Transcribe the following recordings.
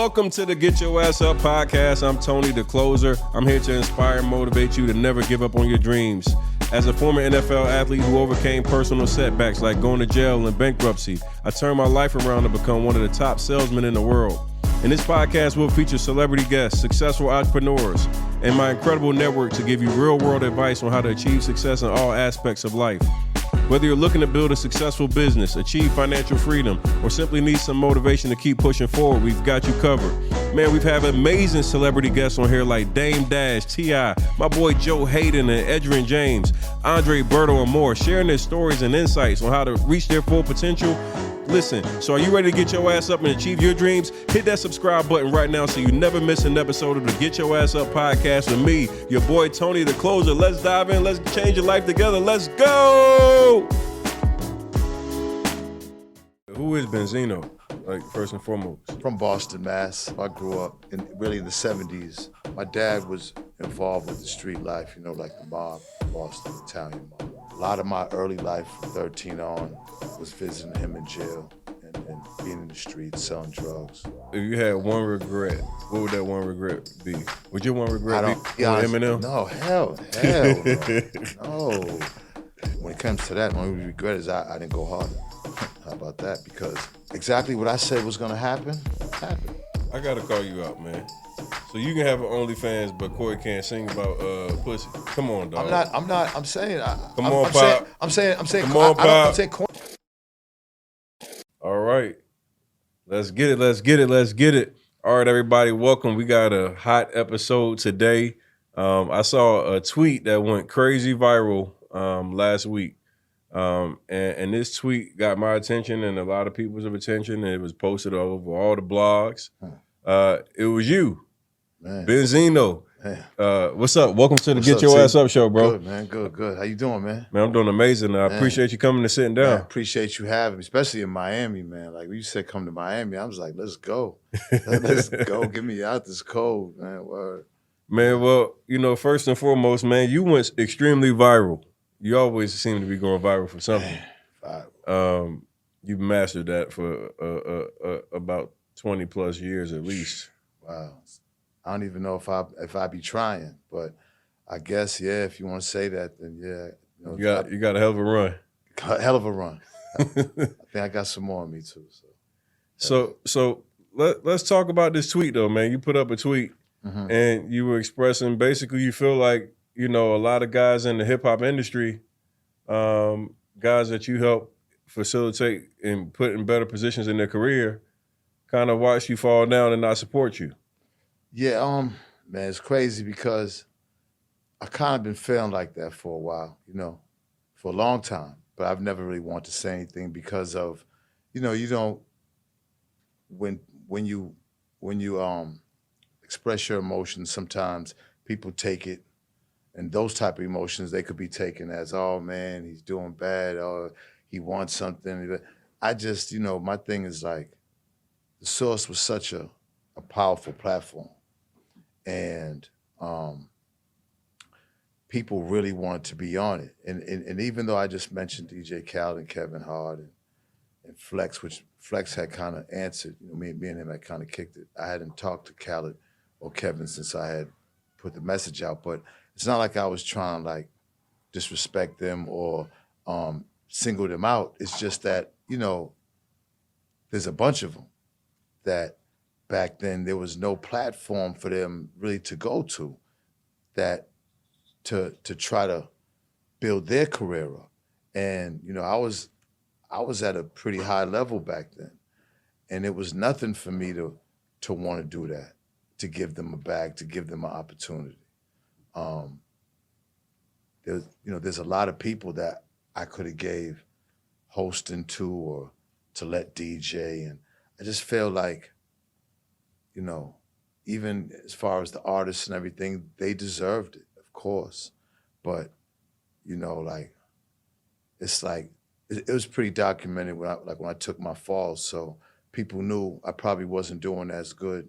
Welcome to the Get Your Ass Up podcast. I'm Tony, the closer. I'm here to inspire and motivate you to never give up on your dreams. As a former NFL athlete who overcame personal setbacks like going to jail and bankruptcy, I turned my life around to become one of the top salesmen in the world. In this podcast, we'll feature celebrity guests, successful entrepreneurs, and my incredible network to give you real-world advice on how to achieve success in all aspects of life. Whether you're looking to build a successful business, achieve financial freedom, or simply need some motivation to keep pushing forward, we've got you covered. Man, we've had amazing celebrity guests on here like Dame Dash, T.I., my boy Joe Hayden and Edgerrin James, Andre Berto, and more, sharing their stories and insights on how to reach their full potential. Listen, so are you ready to get your ass up and achieve your dreams? Hit that subscribe button right now so you never miss an episode of the Get Your Ass Up podcast with me, your boy Tony the Closer. Let's dive in. Let's change your life together. Let's go. Who is Benzino, like, first and foremost? From Boston, Mass. I grew up in the 70s. My dad was involved with the street life, you know, like the mob, Boston, Italian mob. A lot of my early life from 13 on was visiting him in jail and being in the streets, selling drugs. If you had one regret, what would that one regret be? Would your one regret be Eminem? No, hell no. When it comes to that, my only regret is I didn't go harder. How about that? Because exactly what I said was gonna happen, happened. I gotta call you out, man. So you can have an OnlyFans, but Corey can't sing about pussy. Come on, dog. I'm saying. Come on, Pop. I'm saying. Come on, Pop. I'm saying. All right. Let's get it. All right, everybody, welcome. We got a hot episode today. I saw a tweet that went crazy viral last week. And this tweet got my attention and a lot of people's attention, and it was posted over all the blogs. It was you, man. Benzino. Man. What's up? Welcome to the Get Your Ass Up show, bro. Good, man. Good. How you doing, man? Man, I'm doing amazing. I appreciate you coming and sitting down. Man, I appreciate you having me, especially in Miami, man. Like when you said come to Miami, I was like, let's go. Let's go. Get me out this cold, man. Word. Man, well, you know, first and foremost, man, you went extremely viral. You always seem to be going viral for something. You've mastered that for about 20 plus years at least. Wow. I don't even know if I be trying, but I guess, yeah, if you want to say that, then yeah. You got a hell of a run. Hell of a run. I think I got some more on me too. So let's talk about this tweet though, man. You put up a tweet and you were expressing basically you feel like, you know, a lot of guys in the hip hop industry, guys that you help facilitate and put in better positions in their career, kind of watch you fall down and not support you. Yeah, man, it's crazy because I kind of been feeling like that for a while, you know, for a long time. But I've never really wanted to say anything because of, you know, you don't when you express your emotions, sometimes people take it. And those type of emotions, they could be taken as, oh, man, he's doing bad, or he wants something. I just, you know, my thing is like, the Source was such a powerful platform. And people really wanted to be on it. And even though I just mentioned DJ Khaled and Kevin Hart and Flex, which Flex had kind of answered, you know, me and him had kind of kicked it. I hadn't talked to Khaled or Kevin since I had put the message out, but it's not like I was trying to like disrespect them or single them out. It's just that, you know, there's a bunch of them that back then there was no platform for them really to go to that to try to build their career up. And, you know, I was at a pretty high level back then. And it was nothing for me to want to do that, to give them a bag, to give them an opportunity. There's a lot of people that I could have gave hosting to or to let DJ, and I just feel like, you know, even as far as the artists and everything, they deserved it, of course, but you know, like it's like it was pretty documented when I took my falls, so people knew I probably wasn't doing as good,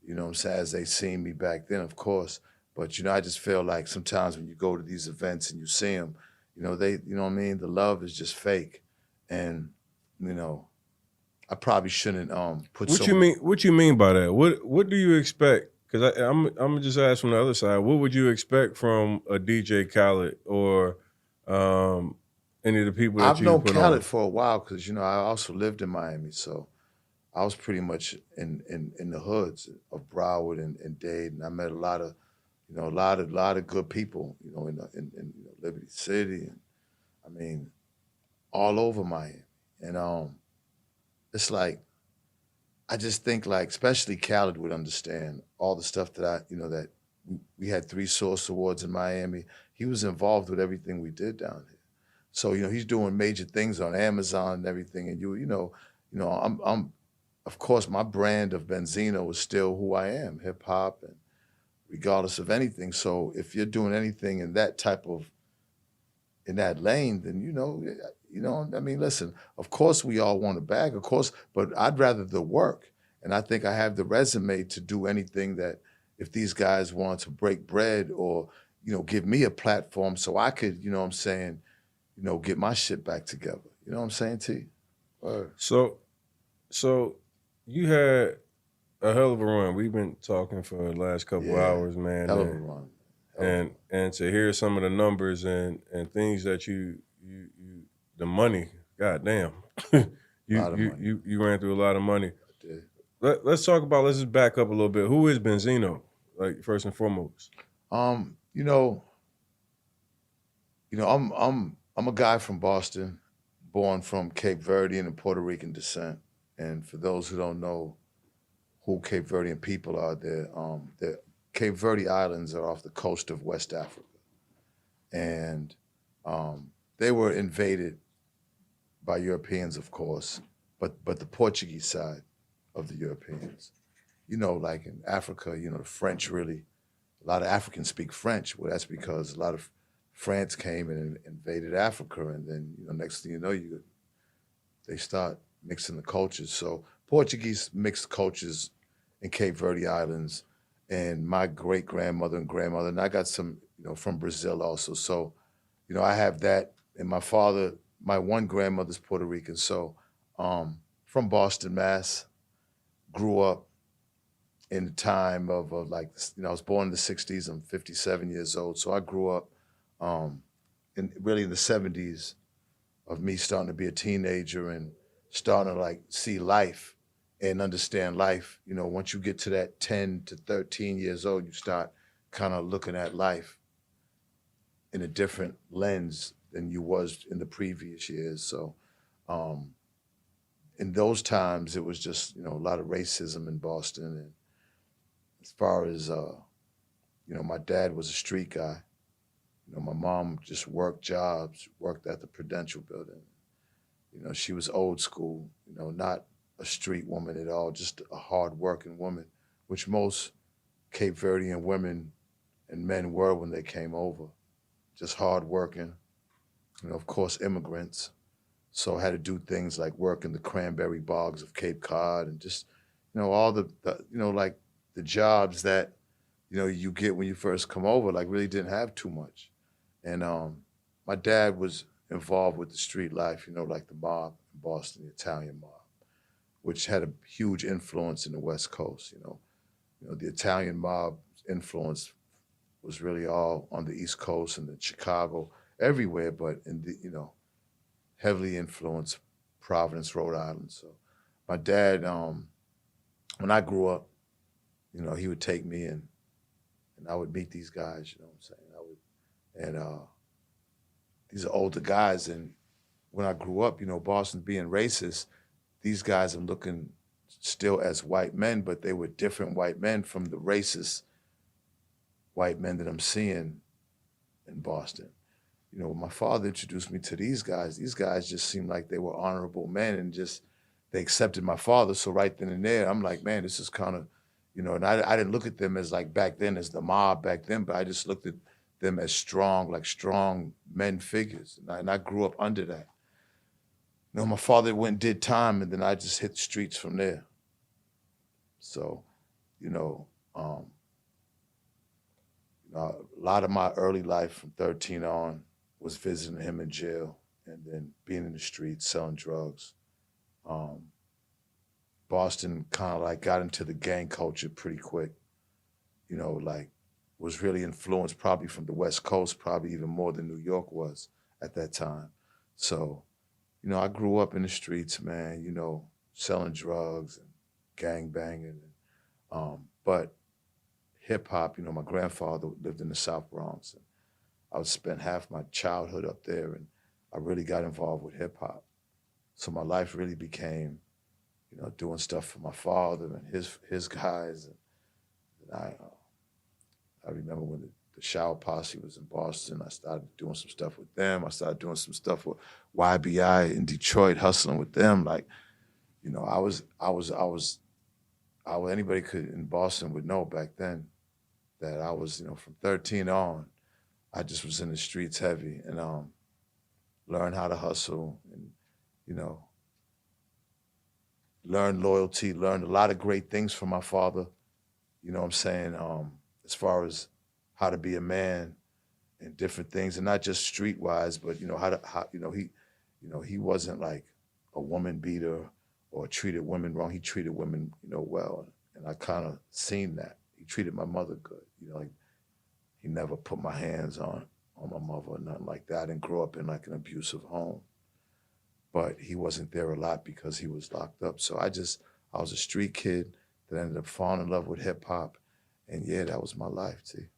you know what I'm saying, as they seen me back then, of course. But, you know, I just feel like sometimes when you go to these events and you see them, you know, you know what I mean? The love is just fake. And, you know, I probably shouldn't put What so you much. mean? What you mean by that? What do you expect? Because I'm gonna just ask from the other side. What would you expect from a DJ Khaled or any of the people that I've you known put on? Khaled for a while because I also lived in Miami, so I was pretty much in the hoods of Broward and Dade, and I met a lot of a lot of good people, in Liberty City, and I mean all over Miami, and it's like I just think like especially Khaled would understand all the stuff that that we had 3 Source Awards in Miami. He was involved with everything we did down here. So he's doing major things on Amazon and everything. And I'm of course my brand of Benzino is still who I am, hip hop, and regardless of anything. So if you're doing anything in that type of in that lane, then I mean, listen, of course we all want a bag, of course, but I'd rather the work. And I think I have the resume to do anything that if these guys want to break bread or, give me a platform so I could, what I'm saying, get my shit back together. You know what I'm saying, T? Word. So you had a hell of a run. We've been talking for the last couple Yeah. hours, man. Hell of a run. Hell of a run. And to hear some of the numbers and things that you the money, goddamn, A lot of money. you ran through a lot of money. I did. Let's talk about. Let's just back up a little bit. Who is Benzino? Like first and foremost. Um, you know, I'm a guy from Boston, born from Cape Verdean and Puerto Rican descent. And for those who don't know who Cape Verdean people are, they're Cape Verde Islands are off the coast of West Africa, and they were invaded by Europeans, of course, but the Portuguese side of the Europeans. Like in Africa, the French really, a lot of Africans speak French. Well, that's because a lot of France came and invaded Africa, and then next thing you know, they start mixing the cultures. So Portuguese mixed cultures in Cape Verde Islands, and my great grandmother and grandmother, and I got some from Brazil also. So I have that, and my father, my one grandmother's Puerto Rican. So from Boston, Mass, grew up in the time of like I was born in the '60s. I'm 57 years old, so I grew up in the '70s of me starting to be a teenager and starting to like see life and understand life. Once you get to that 10 to 13 years old, you start kind of looking at life in a different lens than you was in the previous years. So in those times, it was just a lot of racism in Boston. And as far as my dad was a street guy. My mom just worked jobs, worked at the Prudential Building. She was old school. Not a street woman at all, just a hard-working woman, which most Cape Verdean women and men were when they came over. Just hard-working. Of course, immigrants. So I had to do things like work in the cranberry bogs of Cape Cod and just, all the like the jobs that, you get when you first come over, like really didn't have too much. And my dad was involved with the street life, like the mob in Boston, the Italian mob, which had a huge influence in the West Coast. The Italian mob influence was really all on the East Coast and in Chicago, everywhere, but in the heavily influenced Providence, Rhode Island. So my dad, when I grew up, he would take me and I would meet these guys. You know what I'm saying? And these are older guys, and when I grew up, Boston being racist, these guys I'm looking still as white men, but they were different white men from the racist white men that I'm seeing in Boston. When my father introduced me to these guys just seemed like they were honorable men and just they accepted my father. So right then and there, I'm like, man, this is kind of, and I didn't look at them as like back then as the mob back then, but I just looked at them as strong men figures. And I grew up under that. My father went and did time, and then I just hit the streets from there. So, a lot of my early life from 13 on was visiting him in jail and then being in the streets, selling drugs. Boston kind of like got into the gang culture pretty quick. You know, like was really influenced probably from the West Coast, probably even more than New York was at that time. So, you know, I grew up in the streets, man, you know, selling drugs and gang banging. But hip hop, you know, my grandfather lived in the South Bronx. And I would spend half my childhood up there, and I really got involved with hip hop. So my life really became, you know, doing stuff for my father and his guys. And I remember when the Shower Posse was in Boston, I started doing some stuff with them. I started doing some stuff with YBI in Detroit, hustling with them. Like, you know, anybody could in Boston would know back then that I was, you know, from 13 on, I just was in the streets heavy and learned how to hustle and, you know, learned loyalty, learned a lot of great things from my father. You know what I'm saying? As far as how to be a man and different things, and not just streetwise, but you know he wasn't like a woman beater or treated women wrong. He treated women, you know, well, and I kind of seen that. He treated my mother good. You know, like he never put my hands on my mother or nothing like that. I didn't grow up in like an abusive home, but he wasn't there a lot because he was locked up. So I was a street kid that ended up falling in love with hip hop. And yeah, that was my life, T.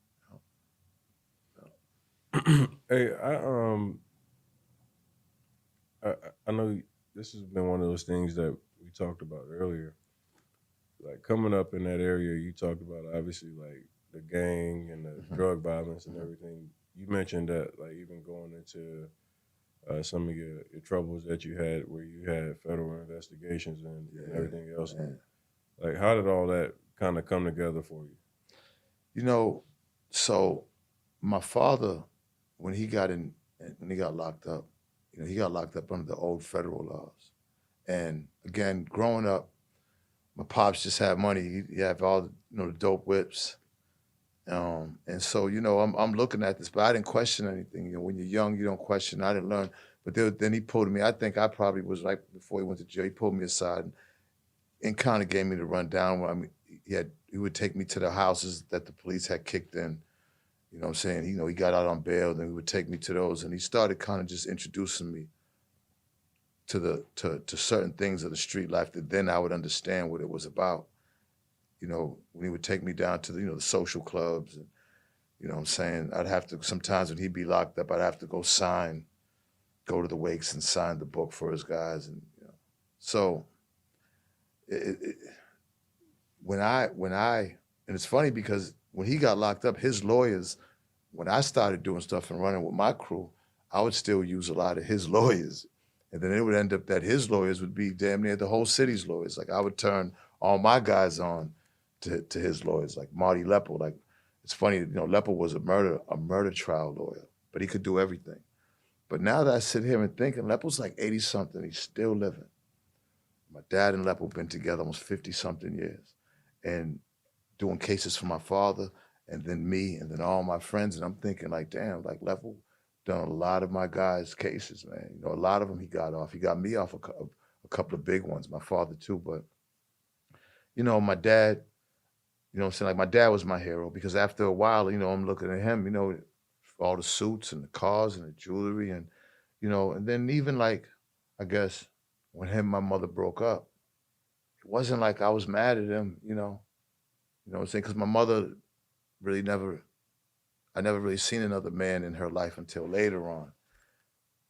Hey, I know this has been one of those things that we talked about earlier. Like coming up in that area, you talked about obviously like the gang and the drug violence and everything. You mentioned that like even going into some of your troubles that you had where you had federal investigations and everything else. Yeah. Like how did all that kind of come together for you? You know, so my father, when he got locked up, you know, he got locked up under the old federal laws. And again, growing up, my pops just had money. He had all the, you know, the dope whips. And so, you know, I'm looking at this, but I didn't question anything. You know, when you're young, you don't question. I didn't learn. But then he pulled me. I think I probably was right before he went to jail. He pulled me aside and kind of gave me the rundown. I mean, he would take me to the houses that the police had kicked in. You know what I'm saying? You know, he got out on bail, then he would take me to those, and he started kind of just introducing me to certain things of the street life that then I would understand what it was about. You know, when he would take me down to the, you know, the social clubs, and you know what I'm saying? I'd have to, sometimes when he'd be locked up, I'd have to go to the wakes and sign the book for his guys, and you know, so when I and it's funny because when he got locked up, his lawyers, when I started doing stuff and running with my crew, I would still use a lot of his lawyers. And then it would end up that his lawyers would be damn near the whole city's lawyers. Like I would turn all my guys on to his lawyers, like Marty Lepple. Like it's funny, you know, Lepple was a murder trial lawyer, but he could do everything. But now that I sit here and thinking, Lepple's like 80 something, he's still living. My dad and Lepple been together almost 50 something years. And doing cases for my father, and then me, and then all my friends. And I'm thinking like, damn, like Lepple done a lot of my guys' cases, man. You know, a lot of them he got off. He got me off a couple of big ones, my father too. But, you know, my dad, you know what I'm saying? Like my dad was my hero because after a while, you know, I'm looking at him, you know, all the suits and the cars and the jewelry and, you know, and then even like, I guess when him and my mother broke up, it wasn't like I was mad at him, you know what I'm saying? Because my mother really I never really seen another man in her life until later on.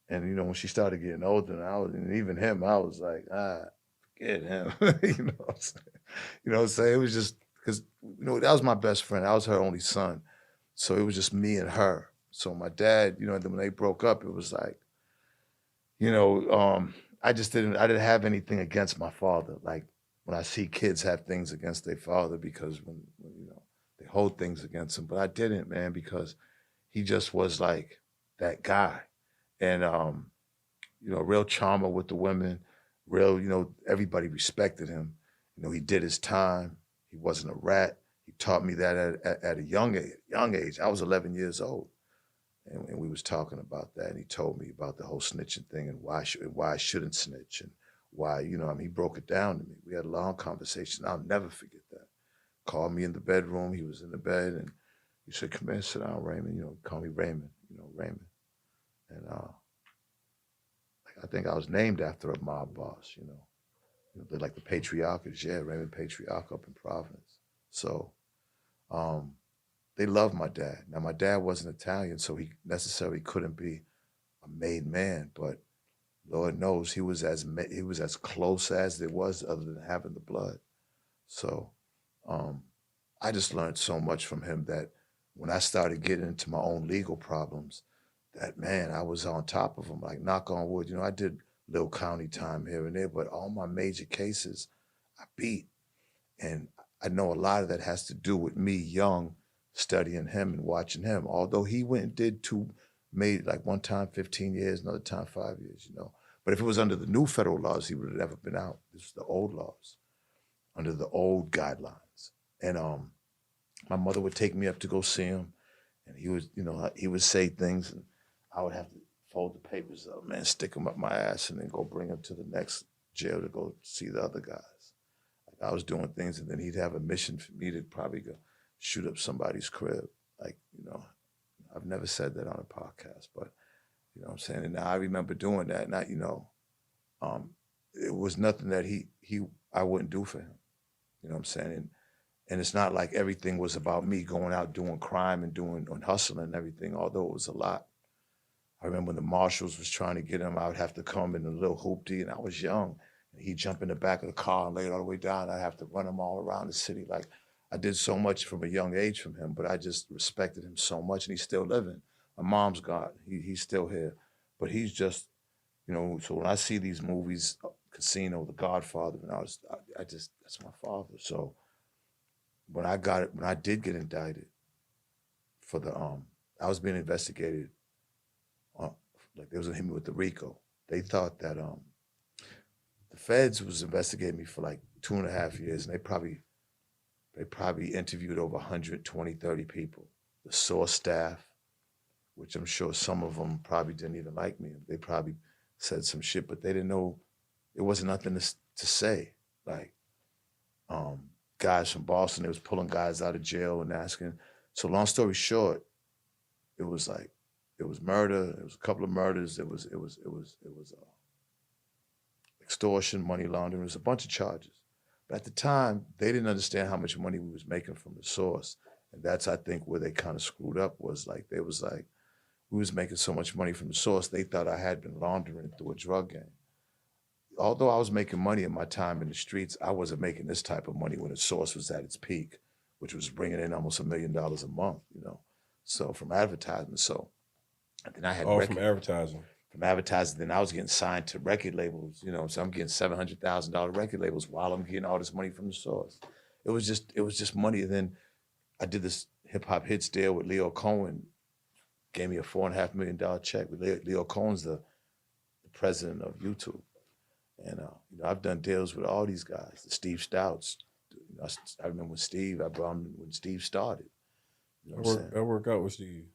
And, you know, when she started getting older, and even him, I was like, forget him. You know what I'm saying? You know what I'm saying? It was just, because, you know, that was my best friend. I was her only son. So it was just me and her. So my dad, you know, when they broke up, it was like, you know, I didn't have anything against my father. Like, when I see kids have things against their father because when you know, they hold things against him. But I didn't, man, because he just was like that guy. And, you know, real charmer with the women, real, you know, everybody respected him. You know, he did his time. He wasn't a rat. He taught me that at a young age. I was 11 years old. And we was talking about that. And he told me about the whole snitching thing and why I shouldn't snitch and why, you know, I mean, he broke it down to me. We had a long conversation. I'll never forget that. Called me in the bedroom. He was in the bed, and he said, "Come here, sit down, Raymond." You know, call me Raymond. You know, Raymond. And I think I was named after a mob boss. They're like the Patriarch is, yeah, Raymond Patriarch up in Providence. So they loved my dad. Now my dad wasn't Italian, so he necessarily couldn't be a made man, but Lord knows he was as close as there was, other than having the blood. So I just learned so much from him that when I started getting into my own legal problems, that man, I was on top of them. Like, knock on wood, I did little county time here and there, but all my major cases I beat. And I know a lot of that has to do with me young, studying him and watching him. Although he went and did made like one time 15 years, another time 5 years, But if it was under the new federal laws, he would have never been out. This was the old laws, under the old guidelines. And my mother would take me up to go see him, and he would say things, and I would have to fold the papers up, man, stick them up my ass, and then go bring them to the next jail to go see the other guys. Like, I was doing things, and then he'd have a mission for me to probably go shoot up somebody's crib. Like, I've never said that on a podcast, but you know what I'm saying? And now I remember doing that. Not, it was nothing that I wouldn't do for him. You know what I'm saying? And it's not like everything was about me going out doing crime and hustling and everything, although it was a lot. I remember when the marshals was trying to get him, I would have to come in a little hoopty, and I was young. And he'd jump in the back of the car and lay it all the way down. I'd have to run him all around the city. Like, I did so much from a young age from him, but I just respected him so much, and he's still living. My mom's gone. He's still here. But he's just, so when I see these movies, Casino, The Godfather, and that's my father. So when I did get indicted for I was being investigated, like they was gonna hit me with the RICO. They thought that the feds was investigating me for like 2.5 years, and they probably interviewed over 120, 30 people. The source staff, which I'm sure some of them probably didn't even like me. They probably said some shit, but they didn't know, it wasn't nothing to say. Like, guys from Boston, they was pulling guys out of jail and asking. So long story short, it was murder. It was a couple of murders. It was extortion, money laundering. It was a bunch of charges. But at the time, they didn't understand how much money we was making from the source. And that's, I think, where they kind of screwed up, was like, we was making so much money from the source, they thought I had been laundering it through a drug game. Although I was making money in my time in the streets, I wasn't making this type of money when the source was at its peak, which was bringing in almost $1 million a month, So from advertising. So then I had from advertising. From advertising, then I was getting signed to record labels, so I'm getting $700,000 record labels while I'm getting all this money from the source. It was just money. And then I did this hip hop hits deal with Leo Cohen, gave me a $4.5 million check. Leo Cohen's the president of YouTube. And I've done deals with all these guys, the Steve Stouts. I remember I brought him when Steve started. I work out with Steve.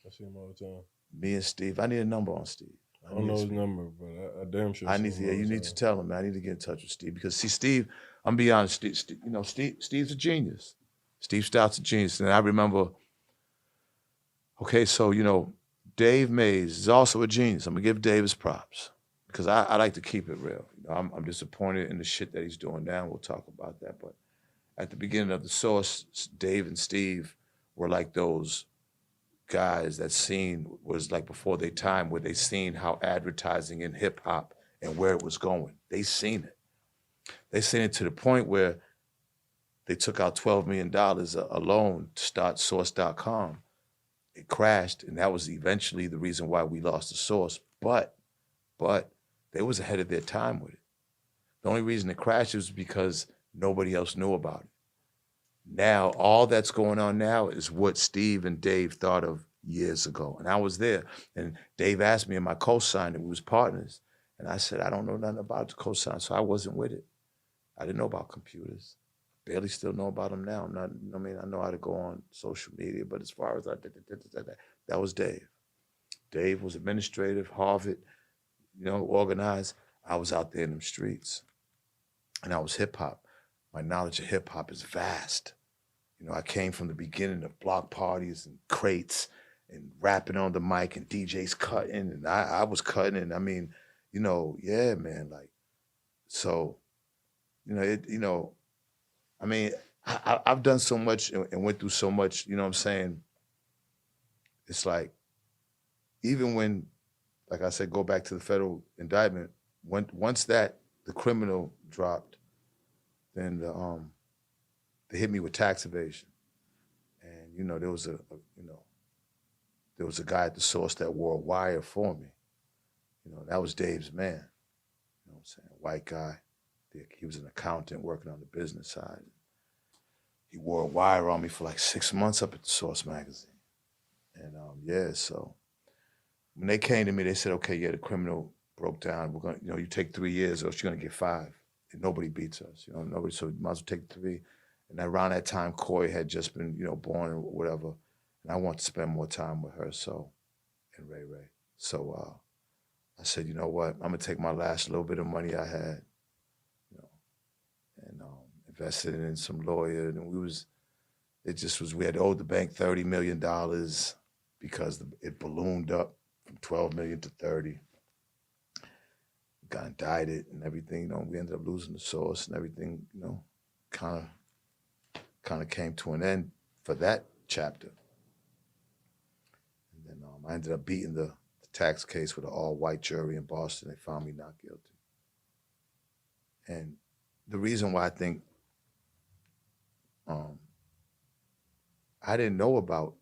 I see him all the time. Me and Steve, I need a number on Steve. I don't know his number, but I damn sure. You need to tell him, man. I need to get in touch with Steve, because see, Steve, I'm be honest, Steve's a genius. Steve Stout's a genius. And I remember, okay, so, Dave Mays is also a genius. I'm gonna give Dave his props, because I like to keep it real. I'm disappointed in the shit that he's doing now. We'll talk about that. But at the beginning of the source, Dave and Steve were like those guys that was like before their time, where they seen how advertising in hip hop and where it was going. They seen it. They seen it to the point where they took out $12 million alone to start Source.com. It crashed, and that was eventually the reason why we lost the source. But they was ahead of their time with it. The only reason it crashed was because nobody else knew about it. Now, all that's going on now is what Steve and Dave thought of years ago. And I was there. And Dave asked me, am I co-signing? We was partners. And I said, I don't know nothing about the co-sign, so I wasn't with it. I didn't know about computers. Barely still know about them now. I know how to go on social media, but as far as that was Dave. Dave was administrative, Harvard, organized. I was out there in them streets, and I was hip hop. My knowledge of hip hop is vast. You know, I came from the beginning of block parties and crates and rapping on the mic and DJs cutting, and I was cutting. And I mean, you know, yeah, man, like so. You know, I mean, I've done so much and went through so much. You know what I'm saying? It's like even when, like I said, go back to the federal indictment. Once that the criminal dropped, then they hit me with tax evasion, and you know there was a guy at the source that wore a wire for me. You know, that was Dave's man. You know what I'm saying? White guy. He was an accountant working on the business side. He wore a wire on me for like 6 months up at the Source magazine. And yeah, so when they came to me, they said, okay, yeah, the criminal broke down. We're gonna, you know, you take 3 years or else you're gonna get 5. And nobody beats us, you know, nobody, so you might as well take 3. And around that time, Corey had just been, you know, born or whatever. And I wanted to spend more time with her, so, and Ray Ray. So I said, you know what, I'm gonna take my last little bit of money I had, and invested in some lawyer, and we had owed the bank $30 million because it ballooned up from 12 million to 30. Got indicted and everything, you know, we ended up losing the source and everything, you know, kind of came to an end for that chapter. And then I ended up beating the tax case with an all-white jury in Boston. They found me not guilty. And the reason why I think I didn't know about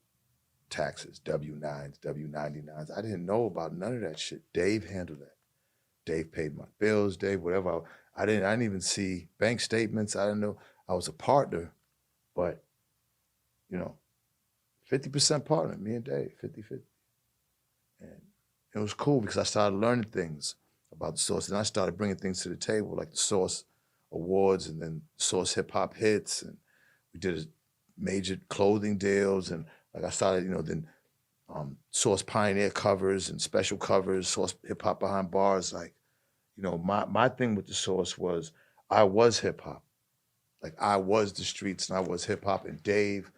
taxes, W-9s, W-99s. I didn't know about none of that shit. Dave handled that. Dave paid my bills, Dave, whatever. I didn't even see bank statements. I didn't know. I was a partner, but, you know, 50% partner, me and Dave, 50-50. And it was cool because I started learning things about the Source, and I started bringing things to the table, like the Source Awards and then Source Hip Hop Hits, and we did major clothing deals, and like I started, you know, then Source Pioneer covers and special covers, Source Hip Hop Behind Bars. Like, you know, my thing with the Source was I was hip hop. Like I was the streets and I was hip hop, and Dave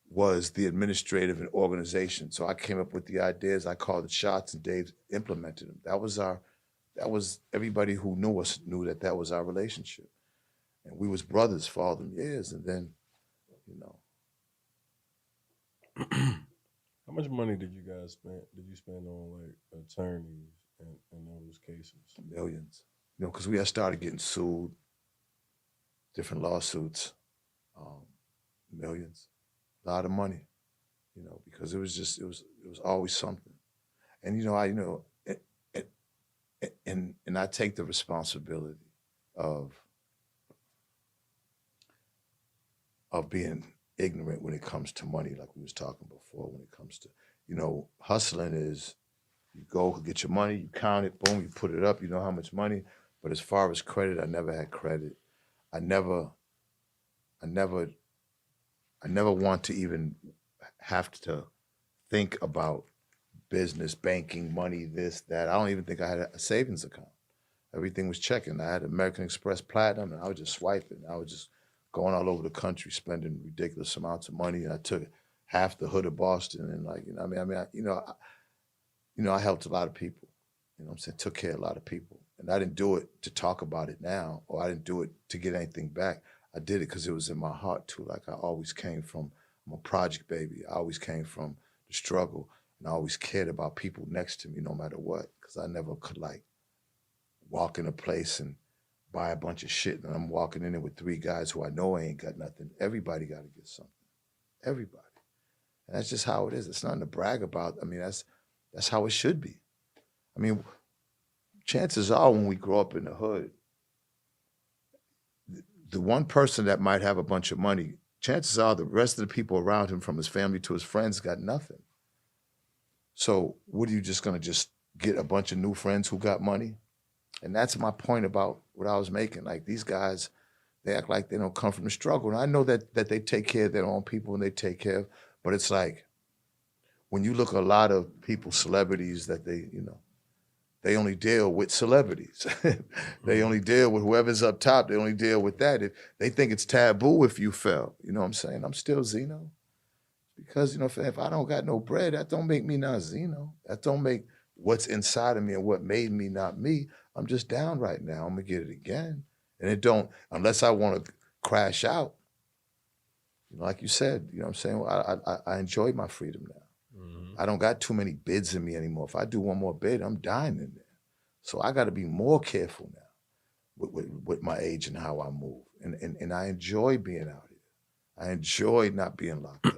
was the administrative and organization. So I came up with the ideas, I called the shots, and Dave implemented them. That was everybody who knew us knew that was our relationship. And we was brothers for all them years. And then, you know. How much money did you spend on like attorneys in those cases? Millions. You know, because we had started getting sued, different lawsuits, millions, a lot of money, you know, because it was always something. And, you know, and I take the responsibility of being ignorant when it comes to money, like we was talking before, when it comes to, you know, hustling is you go get your money, you count it, boom, you put it up, you know how much money. But as far as credit, I never had credit. I never want to even have to think about business, banking, money, this, that. I don't even think I had a savings account. Everything was checking. I had American Express Platinum, and I was just swiping. I was just going all over the country, spending ridiculous amounts of money. And I took half the hood of Boston, and like, you know, I helped a lot of people. You know what I'm saying? Took care of a lot of people. And I didn't do it to talk about it now, or I didn't do it to get anything back. I did it because it was in my heart too. Like I always came from, I'm a project baby. I always came from the struggle, and I always cared about people next to me no matter what, because I never could like walk in a place and buy a bunch of shit, and I'm walking in there with 3 guys who I know ain't got nothing. Everybody got to get something. Everybody. And that's just how it is. It's nothing to brag about. I mean, that's how it should be. I mean, chances are when we grow up in the hood, the one person that might have a bunch of money, chances are the rest of the people around him, from his family to his friends, got nothing. So what are you just going to just get a bunch of new friends who got money? And that's my point about what I was making. Like these guys, they act like they don't come from the struggle. And I know that they take care of their own people and they take care of, but it's like when you look at a lot of people, celebrities that they, you know, they only deal with celebrities. They only deal with whoever's up top. They only deal with that. If they think it's taboo if you fell. You know what I'm saying? I'm still Zeno. Because, if I don't got no bread, that don't make me not Zeno. That don't make what's inside of me and what made me not me. I'm just down right now. I'm going to get it again. And it don't, unless I want to crash out. Like you said, you know what I'm saying? Well, I enjoy my freedom now. I don't got too many bids in me anymore. If I do one more bid, I'm dying in there. So I got to be more careful now with my age and how I move. And I enjoy being out here. I enjoy not being locked up.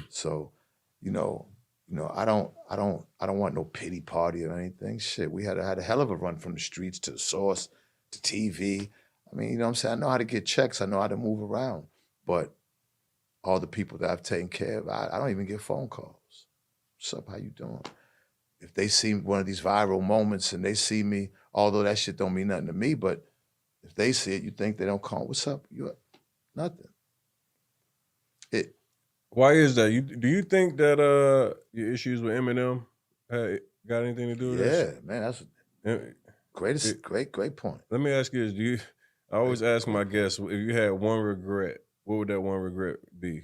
So, I don't want no pity party or anything. Shit, we had a hell of a run from the streets to the source to TV. I mean, you know what I'm saying? I know how to get checks. I know how to move around. But all the people that I've taken care of, I don't even get phone calls. What's up? How you doing? If they see one of these viral moments and they see me, although that shit don't mean nothing to me, but if they see it, you think they don't call, what's up? You up? Nothing. Why is that? Do you think that your issues with Eminem got anything to do with this? Yeah, man, that's great point. Let me ask you this: I always ask my guests, if you had one regret, what would that one regret be?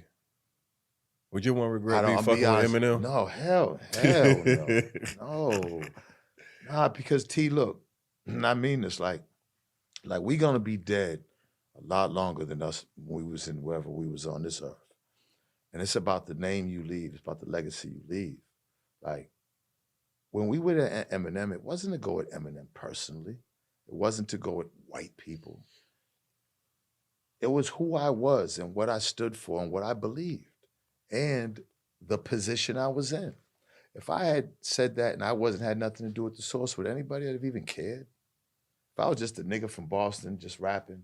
Would your one regret be fucking with Eminem? No, hell no. Nah, because T, look, I mean this, like we gonna be dead a lot longer than us when we was in wherever we was on this earth. And it's about the name you leave. It's about the legacy you leave. Like, when we were at Eminem, it wasn't to go at Eminem personally. It wasn't to go at white people. It was who I was and what I stood for and what I believed and the position I was in. If I had said that and I had nothing to do with the source, would anybody have even cared? If I was just a nigga from Boston just rapping,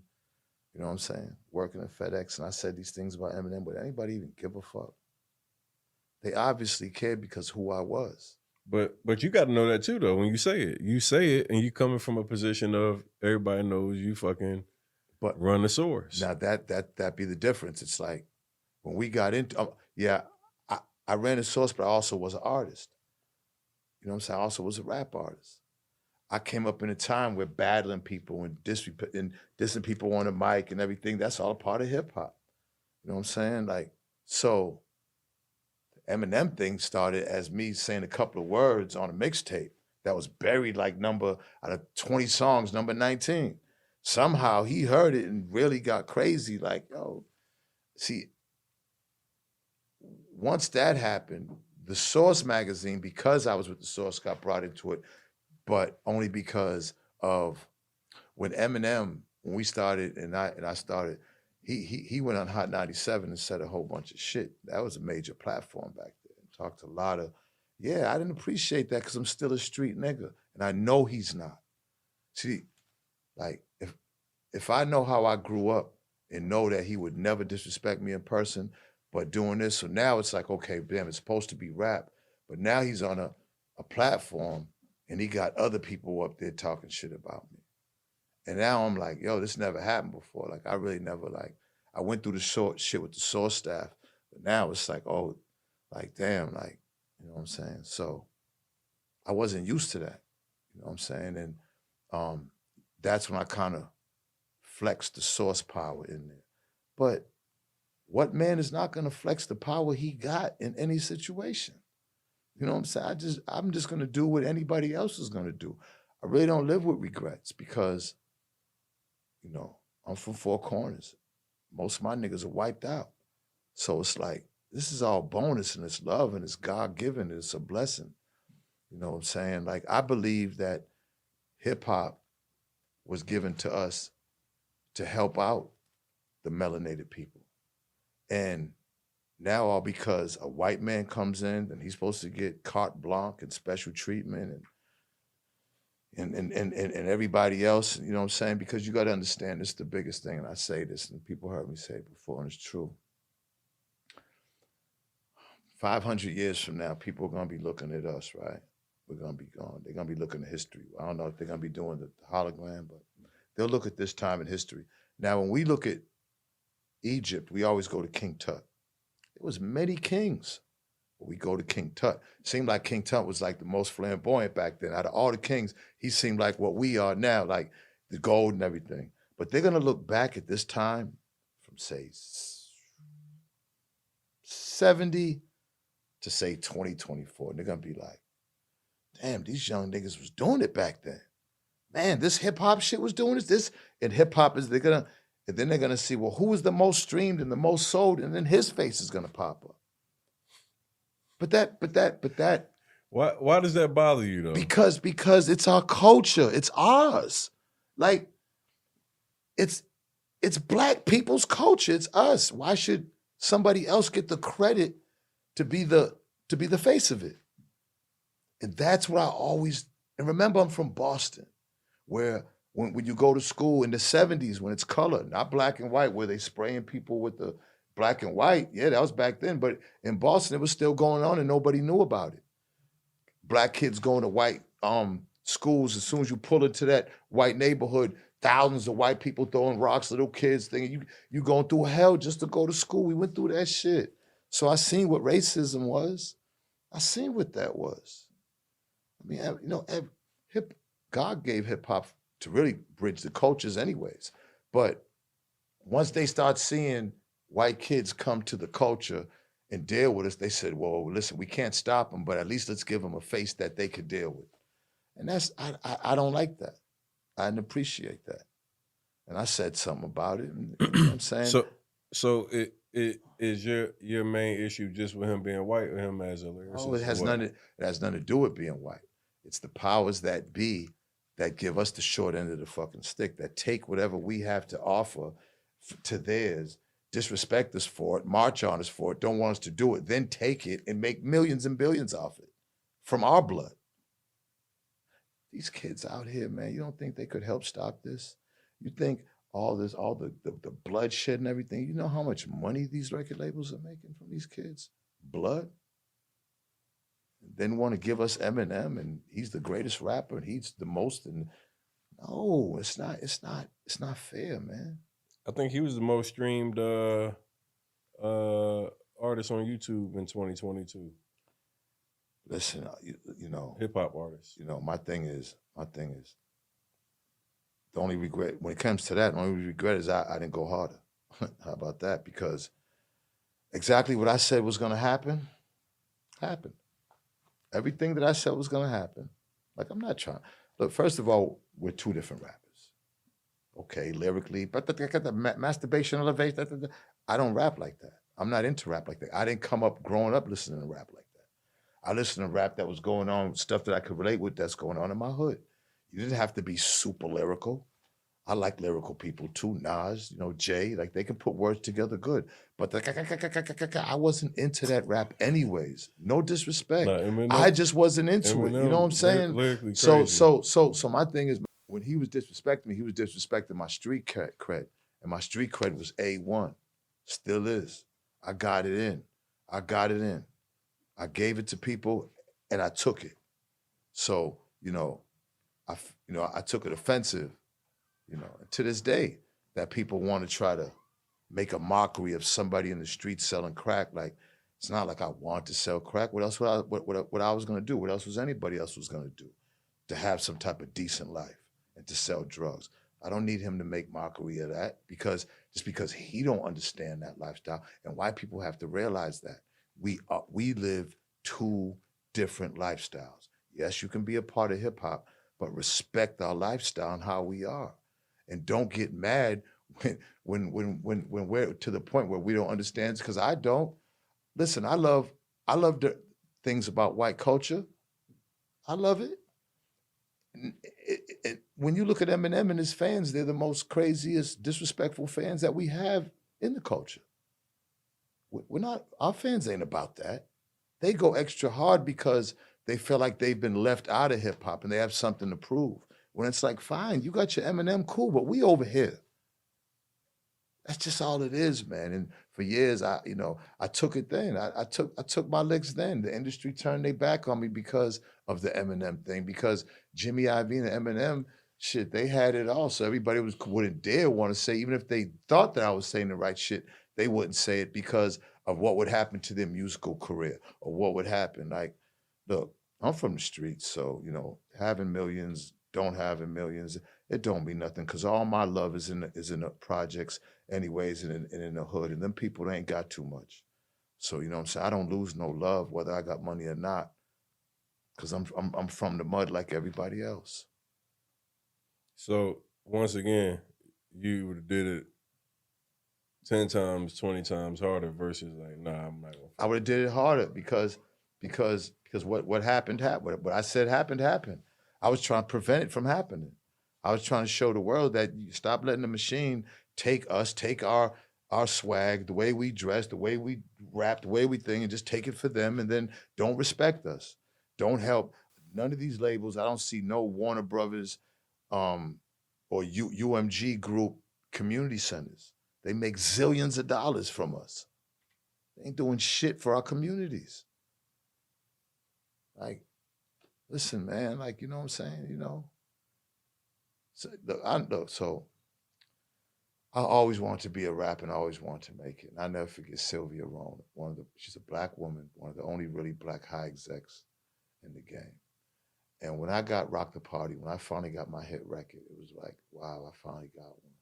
you know what I'm saying, working at FedEx, and I said these things about Eminem, would anybody even give a fuck? They obviously cared because who I was. But you got to know that too, though. When you say it, and you coming from a position of everybody knows you fucking run the source. Now that be the difference. It's like when we got into, I ran the source, but I also was an artist. You know what I'm saying? I also was a rap artist. I came up in a time where battling people and dissing people on the mic and everything, that's all a part of hip hop. You know what I'm saying? Like, so the Eminem thing started as me saying a couple of words on a mixtape that was buried like out of 20 songs, number 19. Somehow he heard it and really got crazy. Like, yo, see, once that happened, the Source magazine, because I was with the Source, got brought into it, but only because of when we started and I started, he went on Hot 97 and said a whole bunch of shit. That was a major platform back there. Talked a lot of, I didn't appreciate that because I'm still a street nigga. And I know he's not. See, like, if I know how I grew up and know that he would never disrespect me in person, but doing this, so now it's like, okay, damn, it's supposed to be rap, but now he's on a platform and he got other people up there talking shit about me. And now I'm like, yo, this never happened before. Like, I really never, I went through the shit with the Source staff, but now it's like, oh, like, damn, like, you know what I'm saying? So I wasn't used to that, you know what I'm saying? And that's when I kind of flexed the Source power in there. But what man is not going to flex the power he got in any situation? You know what I'm saying? I'm just going to do what anybody else is going to do. I really don't live with regrets because, I'm from Four Corners. Most of my niggas are wiped out. So it's like, this is all bonus and it's love and it's God-given and it's a blessing. You know what I'm saying? Like, I believe that hip-hop was given to us to help out the melanated people. And now all because a white man comes in and he's supposed to get carte blanche and special treatment and everybody else, you know what I'm saying? Because you got to understand, this is the biggest thing, and I say this, and people heard me say it before, and it's true. 500 years from now, people are going to be looking at us, right? We're going to be gone. They're going to be looking at history. I don't know if they're going to be doing the hologram, but they'll look at this time in history. Now, when we look at Egypt, we always go to King Tut. There was many kings We go to King Tut. Seemed like King Tut was like the most flamboyant back then. Out of all the kings, he seemed like what we are now, like the gold and everything. But they're gonna look back at this time from say 70 to say 2024, and they're gonna be like, damn, these young niggas was doing it back then. Man, this hip hop shit was doing this. And hip hop is and then they're gonna see, well, who was the most streamed and the most sold, and then his face is gonna pop up. But that. Why does that bother you though? Because it's our culture. It's ours. Like, it's black people's culture. It's us. Why should somebody else get the credit to be the face of it? And that's what I always, and remember, I'm from Boston, where when you go to school in the 70s, when it's color, not black and white, where they spraying people with the black and white, yeah, that was back then. But in Boston, it was still going on and nobody knew about it. Black kids going to white schools. As soon as you pull into that white neighborhood, thousands of white people throwing rocks, little kids thinking you going through hell just to go to school. We went through that shit. So I seen what racism was. I seen what that was. I mean, you know, God gave hip hop to really bridge the cultures anyways. But once they start seeing white kids come to the culture and deal with us, they said, well, listen, we can't stop them, but at least let's give them a face that they could deal with. And I don't like that. I didn't appreciate that. And I said something about it. And, you know what I'm saying? So it is your main issue just with him being white or him as a lyricist? Oh, it has nothing to do with being white. It's the powers that be that give us the short end of the fucking stick, that take whatever we have to offer to theirs, disrespect us for it, march on us for it, don't want us to do it, then take it and make millions and billions off it from our blood. These kids out here, man, you don't think they could help stop this? You think all the bloodshed and everything, you know how much money these record labels are making from these kids? Blood? Then want to give us Eminem and he's the greatest rapper and he's the most, and no, it's not fair, man. I think he was the most streamed artist on YouTube in 2022. Listen, you know, hip hop artist. You know, my thing is the only regret when it comes to that. The only regret is I didn't go harder. How about that? Because exactly what I said was going to happen happened. Everything that I said was going to happen. Like, I'm not trying. Look, first of all, we're two different rappers. Okay, lyrically, but the masturbation, elevation, I don't rap like that. I'm not into rap like that. I didn't come up growing up listening to rap like that. I listened to rap that was going on, stuff that I could relate with that's going on in my hood. You didn't have to be super lyrical. I like lyrical people too, Nas, you know, Jay, like they can put words together good. But I wasn't into that rap anyways. No disrespect. I just wasn't into it. You know what I'm saying? Lyrically so my thing is, when he was disrespecting me, he was disrespecting my street cred. And my street cred was A1. Still is. I got it in. I gave it to people and I took it. So, I took it offensive, to this day, that people want to try to make a mockery of somebody in the street selling crack. Like, it's not like I want to sell crack. What else what I was gonna do? What else was anybody else was gonna do to have some type of decent life and to sell drugs? I don't need him to make mockery of that because he don't understand that lifestyle. And white people have to realize that we live two different lifestyles. Yes, you can be a part of hip hop, but respect our lifestyle and how we are. And don't get mad when we're to the point where we don't understand, because I don't. Listen, I love the things about white culture. I love it. When you look at Eminem and his fans, they're the most craziest, disrespectful fans that we have in the culture. Our fans ain't about that. They go extra hard because they feel like they've been left out of hip hop and they have something to prove. When it's like, fine, you got your Eminem, cool, but we over here. That's just all it is, man. And for years, I took it then. I took my licks then. The industry turned their back on me because of the Eminem thing, because Jimmy Iovine and Eminem, shit, they had it all. So everybody wouldn't dare want to say, even if they thought that I was saying the right shit, they wouldn't say it because of what would happen to their musical career or what would happen. Like, look, I'm from the streets, so having millions, don't having millions, it don't mean nothing because all my love is in the projects, anyways, and in the hood, and them people ain't got too much. So what I'm saying, I don't lose no love whether I got money or not, because I'm from the mud like everybody else. So once again, you would have did it 10 times, 20 times harder versus like, nah, I'm not gonna. I would have did it harder because what happened happened. What I said happened. I was trying to prevent it from happening. I was trying to show the world that you stop letting the machine take us, take our swag, the way we dress, the way we rap, the way we think, and just take it for them, and then don't respect us, don't help. None of these labels. I don't see no Warner Brothers, or UMG Group community centers. They make zillions of dollars from us. They ain't doing shit for our communities. Like, listen, man. Like, you know what I'm saying? So I always wanted to be a rapper and I always wanted to make it. And I never forget Sylvia Rohn, she's a black woman, one of the only really black high execs in the game. And when I got Rock the Party, when I finally got my hit record, it was like, wow, I finally got one.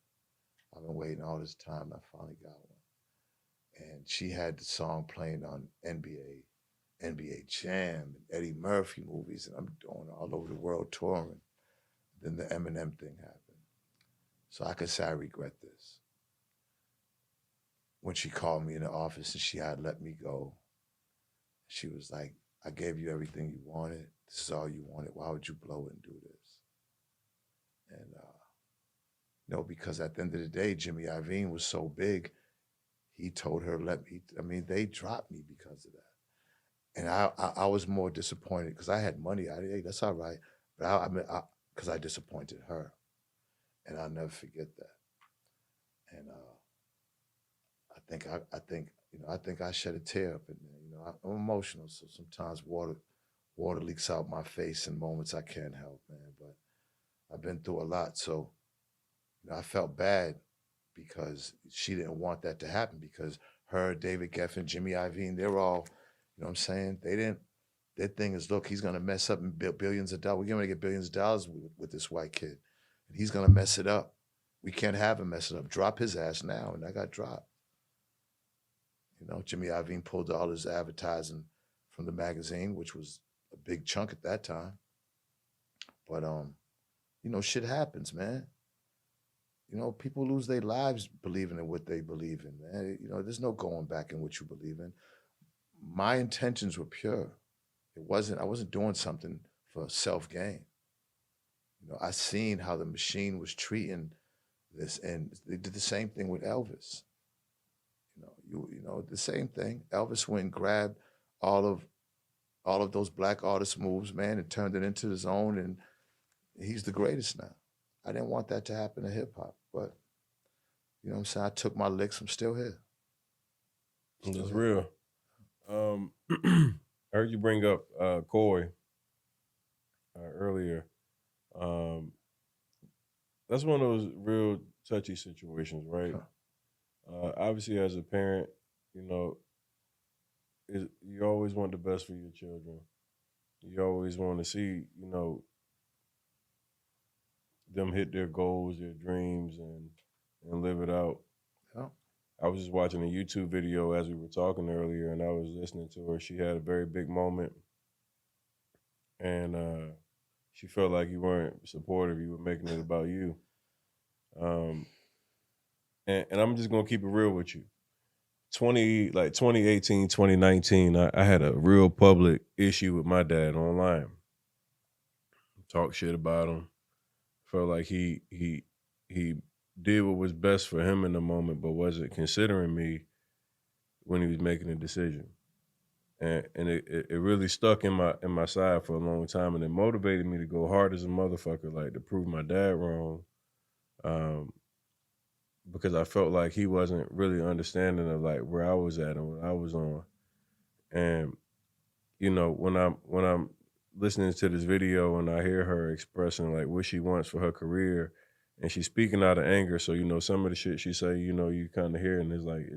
I've been waiting all this time. I finally got one. And she had the song playing on NBA Jam, and Eddie Murphy movies, and I'm doing all over the world touring. Then the Eminem thing happened. So I could say I regret this. When she called me in the office and she had let me go, she was like, I gave you everything you wanted. This is all you wanted. Why would you blow it and do this? And because at the end of the day, Jimmy Iovine was so big, he told her, they dropped me because of that. And I was more disappointed because I had money. Hey, that's all right. But because I disappointed her. And I'll never forget that. And I think I shed a tear up in there. I'm emotional, so sometimes water leaks out my face in moments I can't help, man. But I've been through a lot, so I felt bad because she didn't want that to happen because her, David Geffen, Jimmy Iovine, they're all, you know what I'm saying? Their thing is, look, he's going to mess up and build billions of dollars. We're going to get billions of dollars with this white kid. And he's going to mess it up. We can't have him mess it up. Drop his ass now. And I got dropped. Jimmy Iovine pulled all his advertising from the magazine, which was a big chunk at that time. But, shit happens, man. People lose their lives believing in what they believe in, man. There's no going back in what you believe in. My intentions were pure. I wasn't doing something for self-gain. I seen how the machine was treating this, and they did the same thing with Elvis. The same thing. Elvis went and grabbed all of those black artist moves, man, and turned it into his own, and he's the greatest now. I didn't want that to happen to hip hop, but what I'm saying? I took my licks. I'm still here. That's real. I heard you bring up Coy earlier. That's one of those real touchy situations, right? Obviously, as a parent, you always want the best for your children. You always want to see, them hit their goals, their dreams, and live it out. Yeah. I was just watching a YouTube video as we were talking earlier, and I was listening to her. She had a very big moment, and she felt like you weren't supportive. You were making it about you. And I'm just gonna keep it real with you. 2018, 2019, I had a real public issue with my dad online. Talk shit about him. Felt like he did what was best for him in the moment, but wasn't considering me when he was making a decision. And it really stuck in my side for a long time, and it motivated me to go hard as a motherfucker, like to prove my dad wrong. Because I felt like he wasn't really understanding of like where I was at and what I was on. And when I'm listening to this video and I hear her expressing like what she wants for her career and she's speaking out of anger. So, you know, some of the shit she say, you know, you kind of hear, and it's like,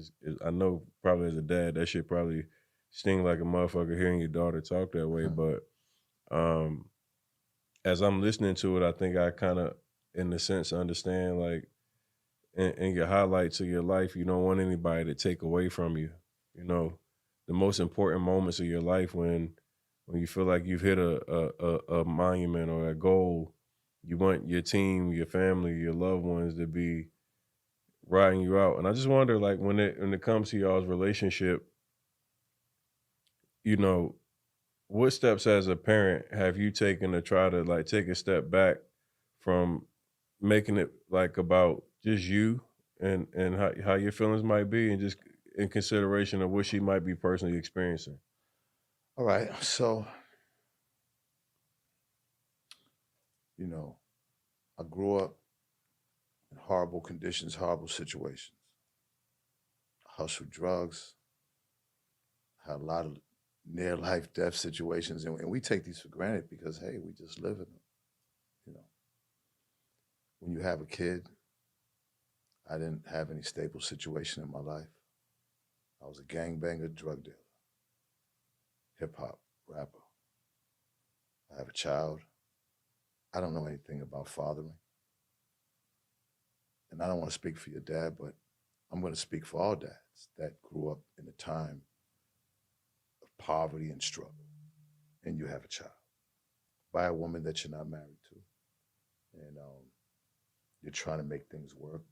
I know probably as a dad, that shit probably sting like a motherfucker hearing your daughter talk that way. But as I'm listening to it, I think I kind of, in a sense, understand, like, in your highlights of your life, you don't want anybody to take away from you. You know, the most important moments of your life, when you feel like you've hit a monument or a goal, you want your team, your family, your loved ones to be riding you out. And I just wonder, like, when it comes to y'all's relationship, you know, what steps as a parent have you taken to try to, like, take a step back from making it like about just you and how your feelings might be, and just in consideration of what she might be personally experiencing? All right. So, you know, I grew up in horrible conditions, horrible situations. I hustled drugs, had a lot of near life death situations, and we take these for granted because hey, we just live in them. You know, when you have a kid, I didn't have any stable situation in my life. I was a gangbanger, drug dealer, hip hop rapper. I have a child. I don't know anything about fathering. And I don't want to speak for your dad, but I'm going to speak for all dads that grew up in a time of poverty and struggle. And you have a child by a woman that you're not married to. And you're trying to make things work.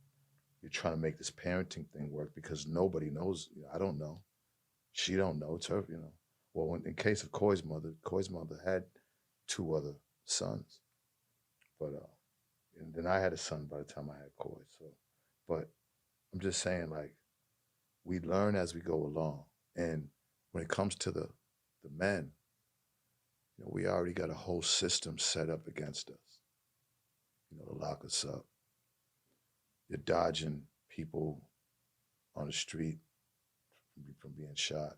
You're trying to make this parenting thing work because nobody knows. You know, I don't know. She don't know. It's her, you know. Well, in case of Coy's mother had two other sons. But and then I had a son by the time I had Coy. So, but I'm just saying, like, we learn as we go along. And when it comes to the men, you know, we already got a whole system set up against us. You know, to lock us up. You're dodging people on the street from being shot,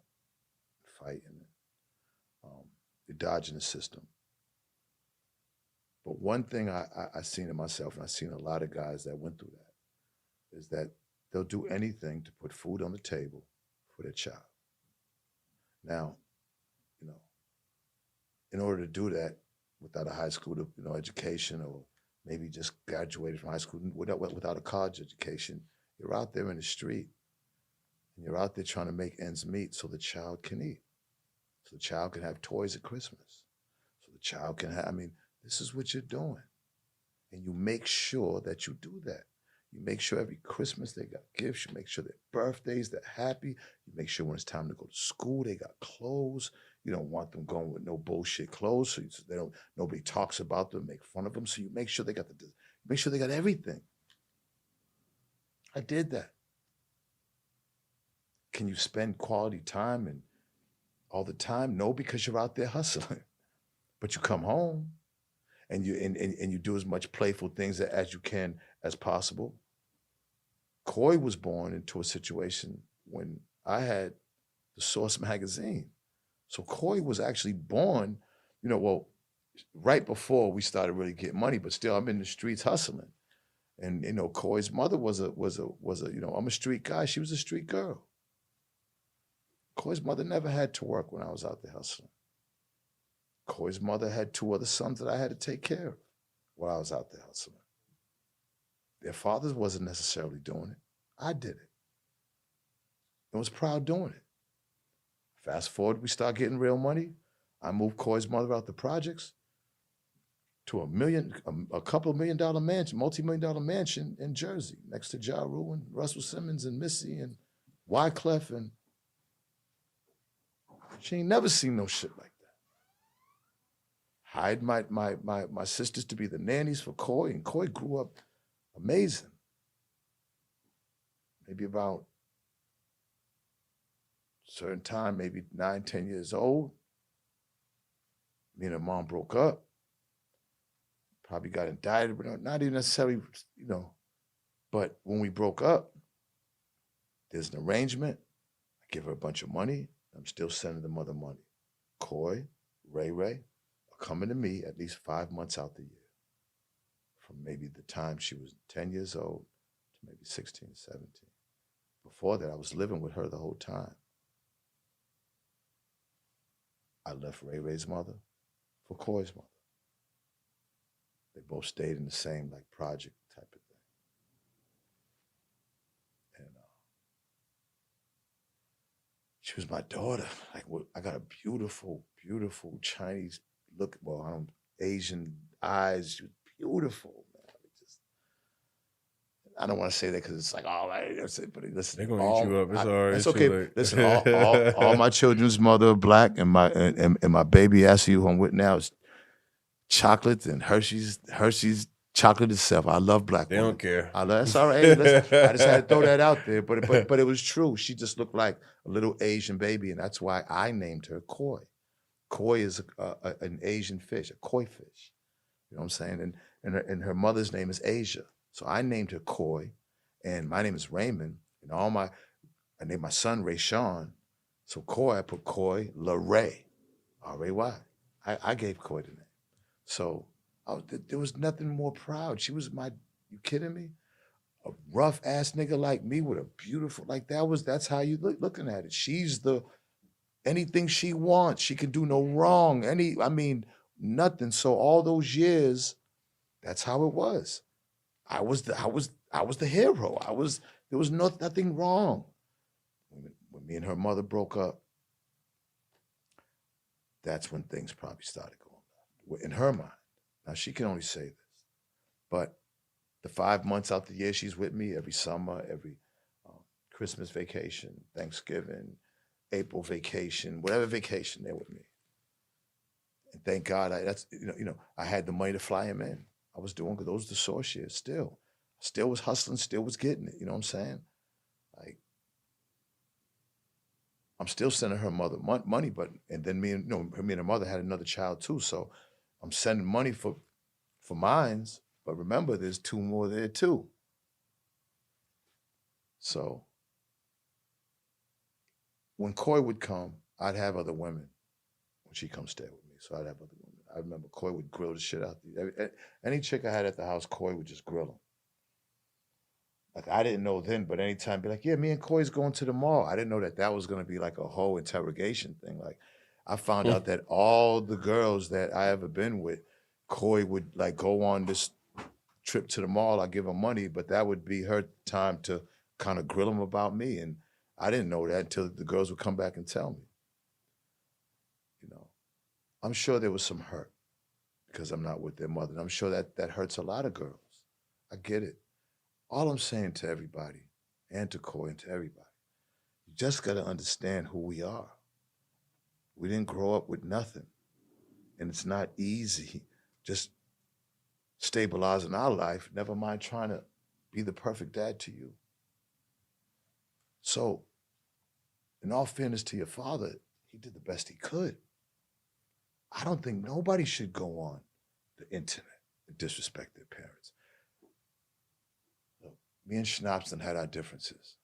fighting. You're dodging the system. But one thing I seen in myself, and I've seen a lot of guys that went through that, is that they'll do anything to put food on the table for their child. Now, you know, in order to do that without a high school, you know, education, or maybe just graduated from high school without a college education, you're out there in the street, and you're out there trying to make ends meet so the child can eat, so the child can have toys at Christmas, so the child can have. I mean, this is what you're doing. And you make sure that you do that. You make sure every Christmas they got gifts. You make sure their birthdays, they're happy. You make sure when it's time to go to school, they got clothes. You don't want them going with no bullshit clothes, so they don't. Nobody talks about them, make fun of them. So you make sure they got everything. I did that. Can you spend quality time and all the time? No, because you're out there hustling. But you come home, and you do as much playful things as you can as possible. Coy was born into a situation when I had the Source magazine. So Coy was actually born, you know, well, right before we started really getting money, but still I'm in the streets hustling. And you know, Coy's mother was a you know, I'm a street guy. She was a street girl. Coy's mother never had to work when I was out there hustling. Coy's mother had two other sons that I had to take care of while I was out there hustling. Their fathers wasn't necessarily doing it. I did it. I was proud doing it. Fast forward, we start getting real money. I moved Coy's mother out the projects to a couple of $1 million mansion, multi-million-dollar mansion in Jersey, next to Ja Rule and Russell Simmons and Missy and Wyclef, and she ain't never seen no shit like that. Hired my sisters to be the nannies for Coy, and Coy grew up amazing. Maybe about a certain time, maybe 9, 10 years old, me and her mom broke up. Probably got indicted, but not even necessarily, you know. But when we broke up, there's an arrangement. I give her a bunch of money. I'm still sending the mother money. Coy, Ray are coming to me at least 5 months out the year from maybe the time she was 10 years old to maybe 16, 17. Before that, I was living with her the whole time. I left Ray Ray's mother for Coy's mother. They both stayed in the same like project type of thing. And she was my daughter. Like, I got a beautiful, beautiful Chinese look. Well, I don't Asian eyes. She was beautiful, man. I don't want to say that because it's like, oh, but listen, they're gonna eat you up. It's all right. It's okay. Listen, all my children's mother are black, and my baby Ashley, who I'm with now, is chocolate and Hershey's chocolate itself. I love black They women. don't care. That's all right. Hey, listen, I just had to throw that out there, but it was true. She just looked like a little Asian baby, and that's why I named her Koi. Koi is an Asian fish, a koi fish. You know what I'm saying? And her mother's name is Asia. So I named her Koi, and my name is Raymond, and I named my son Ray Sean. So Koi, I put Koi LaRay, R-A-Y. I gave Koi the name. So there was nothing more proud. She was you kidding me? A rough ass nigga like me with a beautiful, like that's how you looking at it. She's anything she wants, she can do no wrong. Nothing. So all those years, that's how it was. I was the hero. There was nothing wrong. When me and her mother broke up, that's when things probably started going on in her mind. Now she can only say this, but the 5 months out the year she's with me, every summer, every Christmas vacation, Thanksgiving, April vacation, whatever vacation, they're with me. And thank God, I had the money to fly him in. I was doing good. Those are the source years still. Still was hustling, still was getting it. You know what I'm saying? Like, I'm still sending her mother money, and then me and her mother had another child too. So I'm sending money for mines, but remember there's 2 more there too. So when Koi would come, I'd have other women when she come stay with me. So I'd have other women. I remember Koi would grill the shit out. Any chick I had at the house, Koi would just grill them. Like, I didn't know then, but anytime, be like, yeah, me and Koi's going to the mall. I didn't know that was going to be like a whole interrogation thing. Like, I found out that all the girls that I ever been with, Koi would like go on this trip to the mall. I give her money, but that would be her time to kind of grill them about me. And I didn't know that until the girls would come back and tell me. I'm sure there was some hurt because I'm not with their mother. And I'm sure that hurts a lot of girls. I get it. All I'm saying to everybody, and to Koi and to everybody, you just got to understand who we are. We didn't grow up with nothing. And it's not easy just stabilizing our life, never mind trying to be the perfect dad to you. So, in all fairness to your father, he did the best he could. I don't think nobody should go on the internet and disrespect their parents. Look, me and Schnapston had our differences.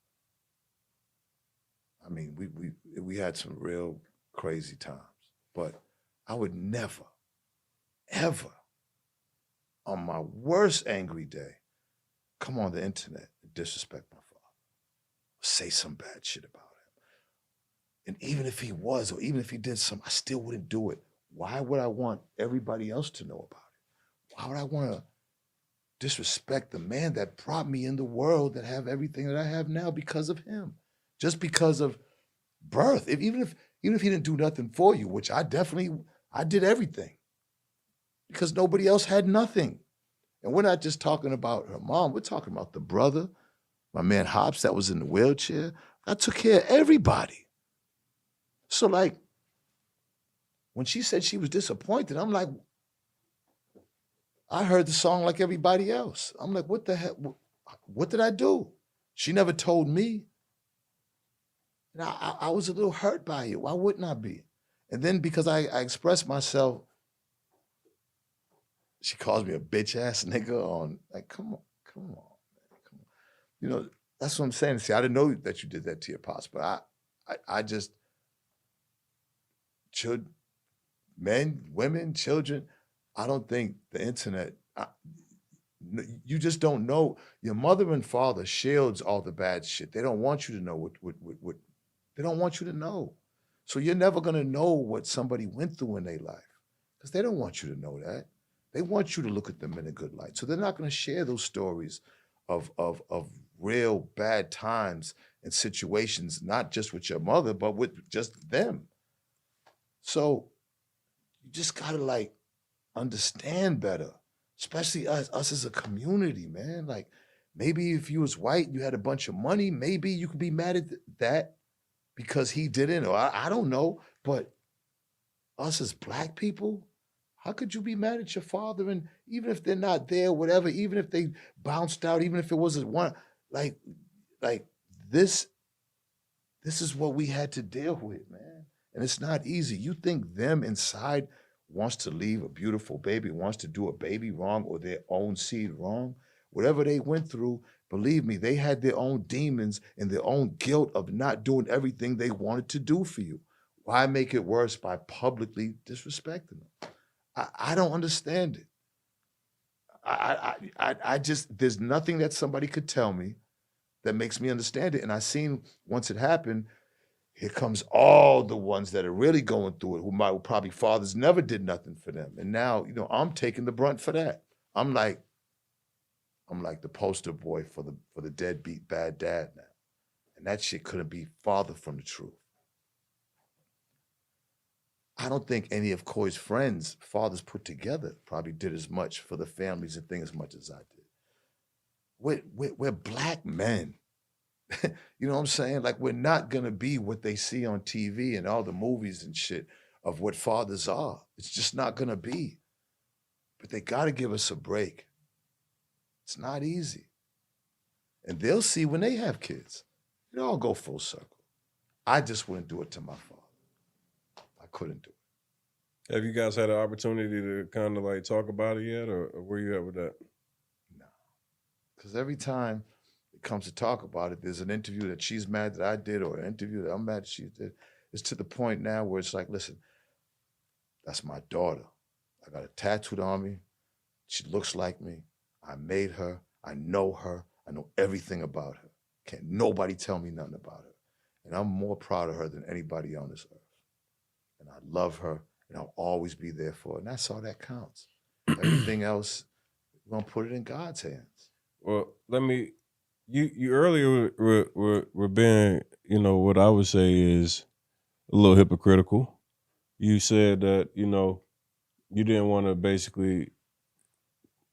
I mean, we had some real crazy times, but I would never, ever, on my worst angry day, come on the internet and disrespect my father, say some bad shit about him. And even if he was, or even if he did something, I still wouldn't do it. Why would I want everybody else to know about it? Why would I want to disrespect the man that brought me in the world, that have everything that I have now because of him? Just because of birth. Even if he didn't do nothing for you, which I did everything. Because nobody else had nothing. And we're not just talking about her mom, we're talking about the brother, my man Hops that was in the wheelchair. I took care of everybody. So like, when she said she was disappointed, I'm like, I heard the song like everybody else. I'm like, what the heck? What did I do? She never told me. And I was a little hurt by it. Why wouldn't I be? And then because I expressed myself, she calls me a bitch ass nigga on, like, come on, man, come on. That's what I'm saying. See, I didn't know that you did that to your pops, but I just should. Men, women, children, I don't think the internet, You just don't know. Your mother and father shields all the bad shit. They don't want you to know what they don't want you to know. So you're never gonna know what somebody went through in their life because they don't want you to know that. They want you to look at them in a good light. So they're not gonna share those stories of real bad times and situations, not just with your mother, but with just them. So you just gotta like understand better, especially us as a community, man. Like maybe if you was white, and you had a bunch of money, maybe you could be mad at that because he didn't, or I don't know. But us as black people, how could you be mad at your father? And even if they're not there, whatever, even if they bounced out, even if it wasn't one, like, like this, this is what we had to deal with, man. And it's not easy. You think them inside wants to leave a beautiful baby, wants to do a baby wrong or their own seed wrong? Whatever they went through, believe me, they had their own demons and their own guilt of not doing everything they wanted to do for you. Why make it worse by publicly disrespecting them? I don't understand it. I just, there's nothing that somebody could tell me that makes me understand it. And I seen once it happened, here comes all the ones that are really going through it, who probably fathers never did nothing for them. And now, I'm taking the brunt for that. I'm like the poster boy for the deadbeat bad dad now. And that shit couldn't be farther from the truth. I don't think any of Coy's friends, fathers put together, probably did as much for the families and things as much as I did. We're black men. You know what I'm saying? Like, we're not gonna be what they see on TV and all the movies and shit of what fathers are. It's just not gonna be. But they gotta give us a break. It's not easy. And they'll see when they have kids. It all go full circle. I just wouldn't do it to my father. I couldn't do it. Have you guys had an opportunity to kind of like talk about it yet, or where you at with that? No. Because every time it comes to talk about it, there's an interview that she's mad that I did, or an interview that I'm mad that she did. It's to the point now where it's like, listen, that's my daughter. I got it tattooed on me. She looks like me. I made her. I know her. I know everything about her. Can't nobody tell me nothing about her. And I'm more proud of her than anybody on this earth. And I love her, and I'll always be there for her. And that's all that counts. Everything else, we're going to put it in God's hands. Well, you earlier were being, what I would say is a little hypocritical. You said that, you didn't want to basically,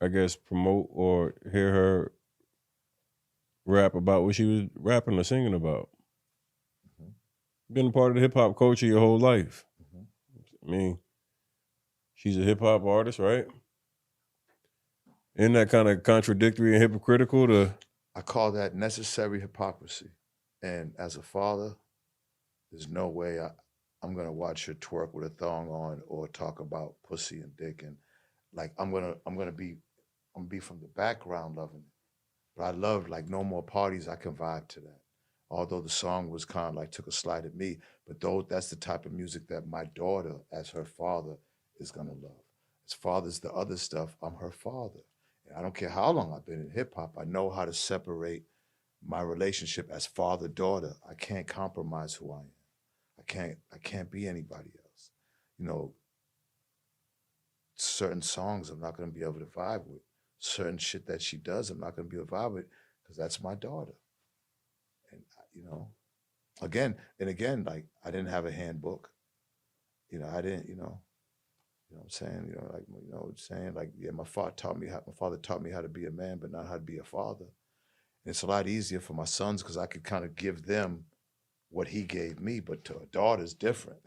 I guess, promote or hear her rap about what she was rapping or singing about. Mhm. Been a part of the hip hop culture your whole life. Mhm. I mean, she's a hip hop artist, right? Isn't that kind of contradictory and hypocritical to? I call that necessary hypocrisy. And as a father, there's no way I'm gonna watch her twerk with a thong on or talk about pussy and dick, and like I'm gonna be from the background loving it. But I love like No More Parties. I can vibe to that. Although the song was kind of like took a slide at me, but that's the type of music that my daughter, as her father, is gonna love. As far as the other stuff, I'm her father. And I don't care how long I've been in hip hop. I know how to separate my relationship as father-daughter. I can't compromise who I am. I can't be anybody else. You know, certain songs I'm not gonna be able to vibe with. Certain shit that she does, I'm not gonna be able to vibe with because that's my daughter. And again and again, like I didn't have a handbook. I didn't, what I'm saying, like saying like, yeah, my father taught me how to be a man, but not how to be a father. And it's a lot easier for my sons because I could kind of give them what he gave me, but to a daughter's different.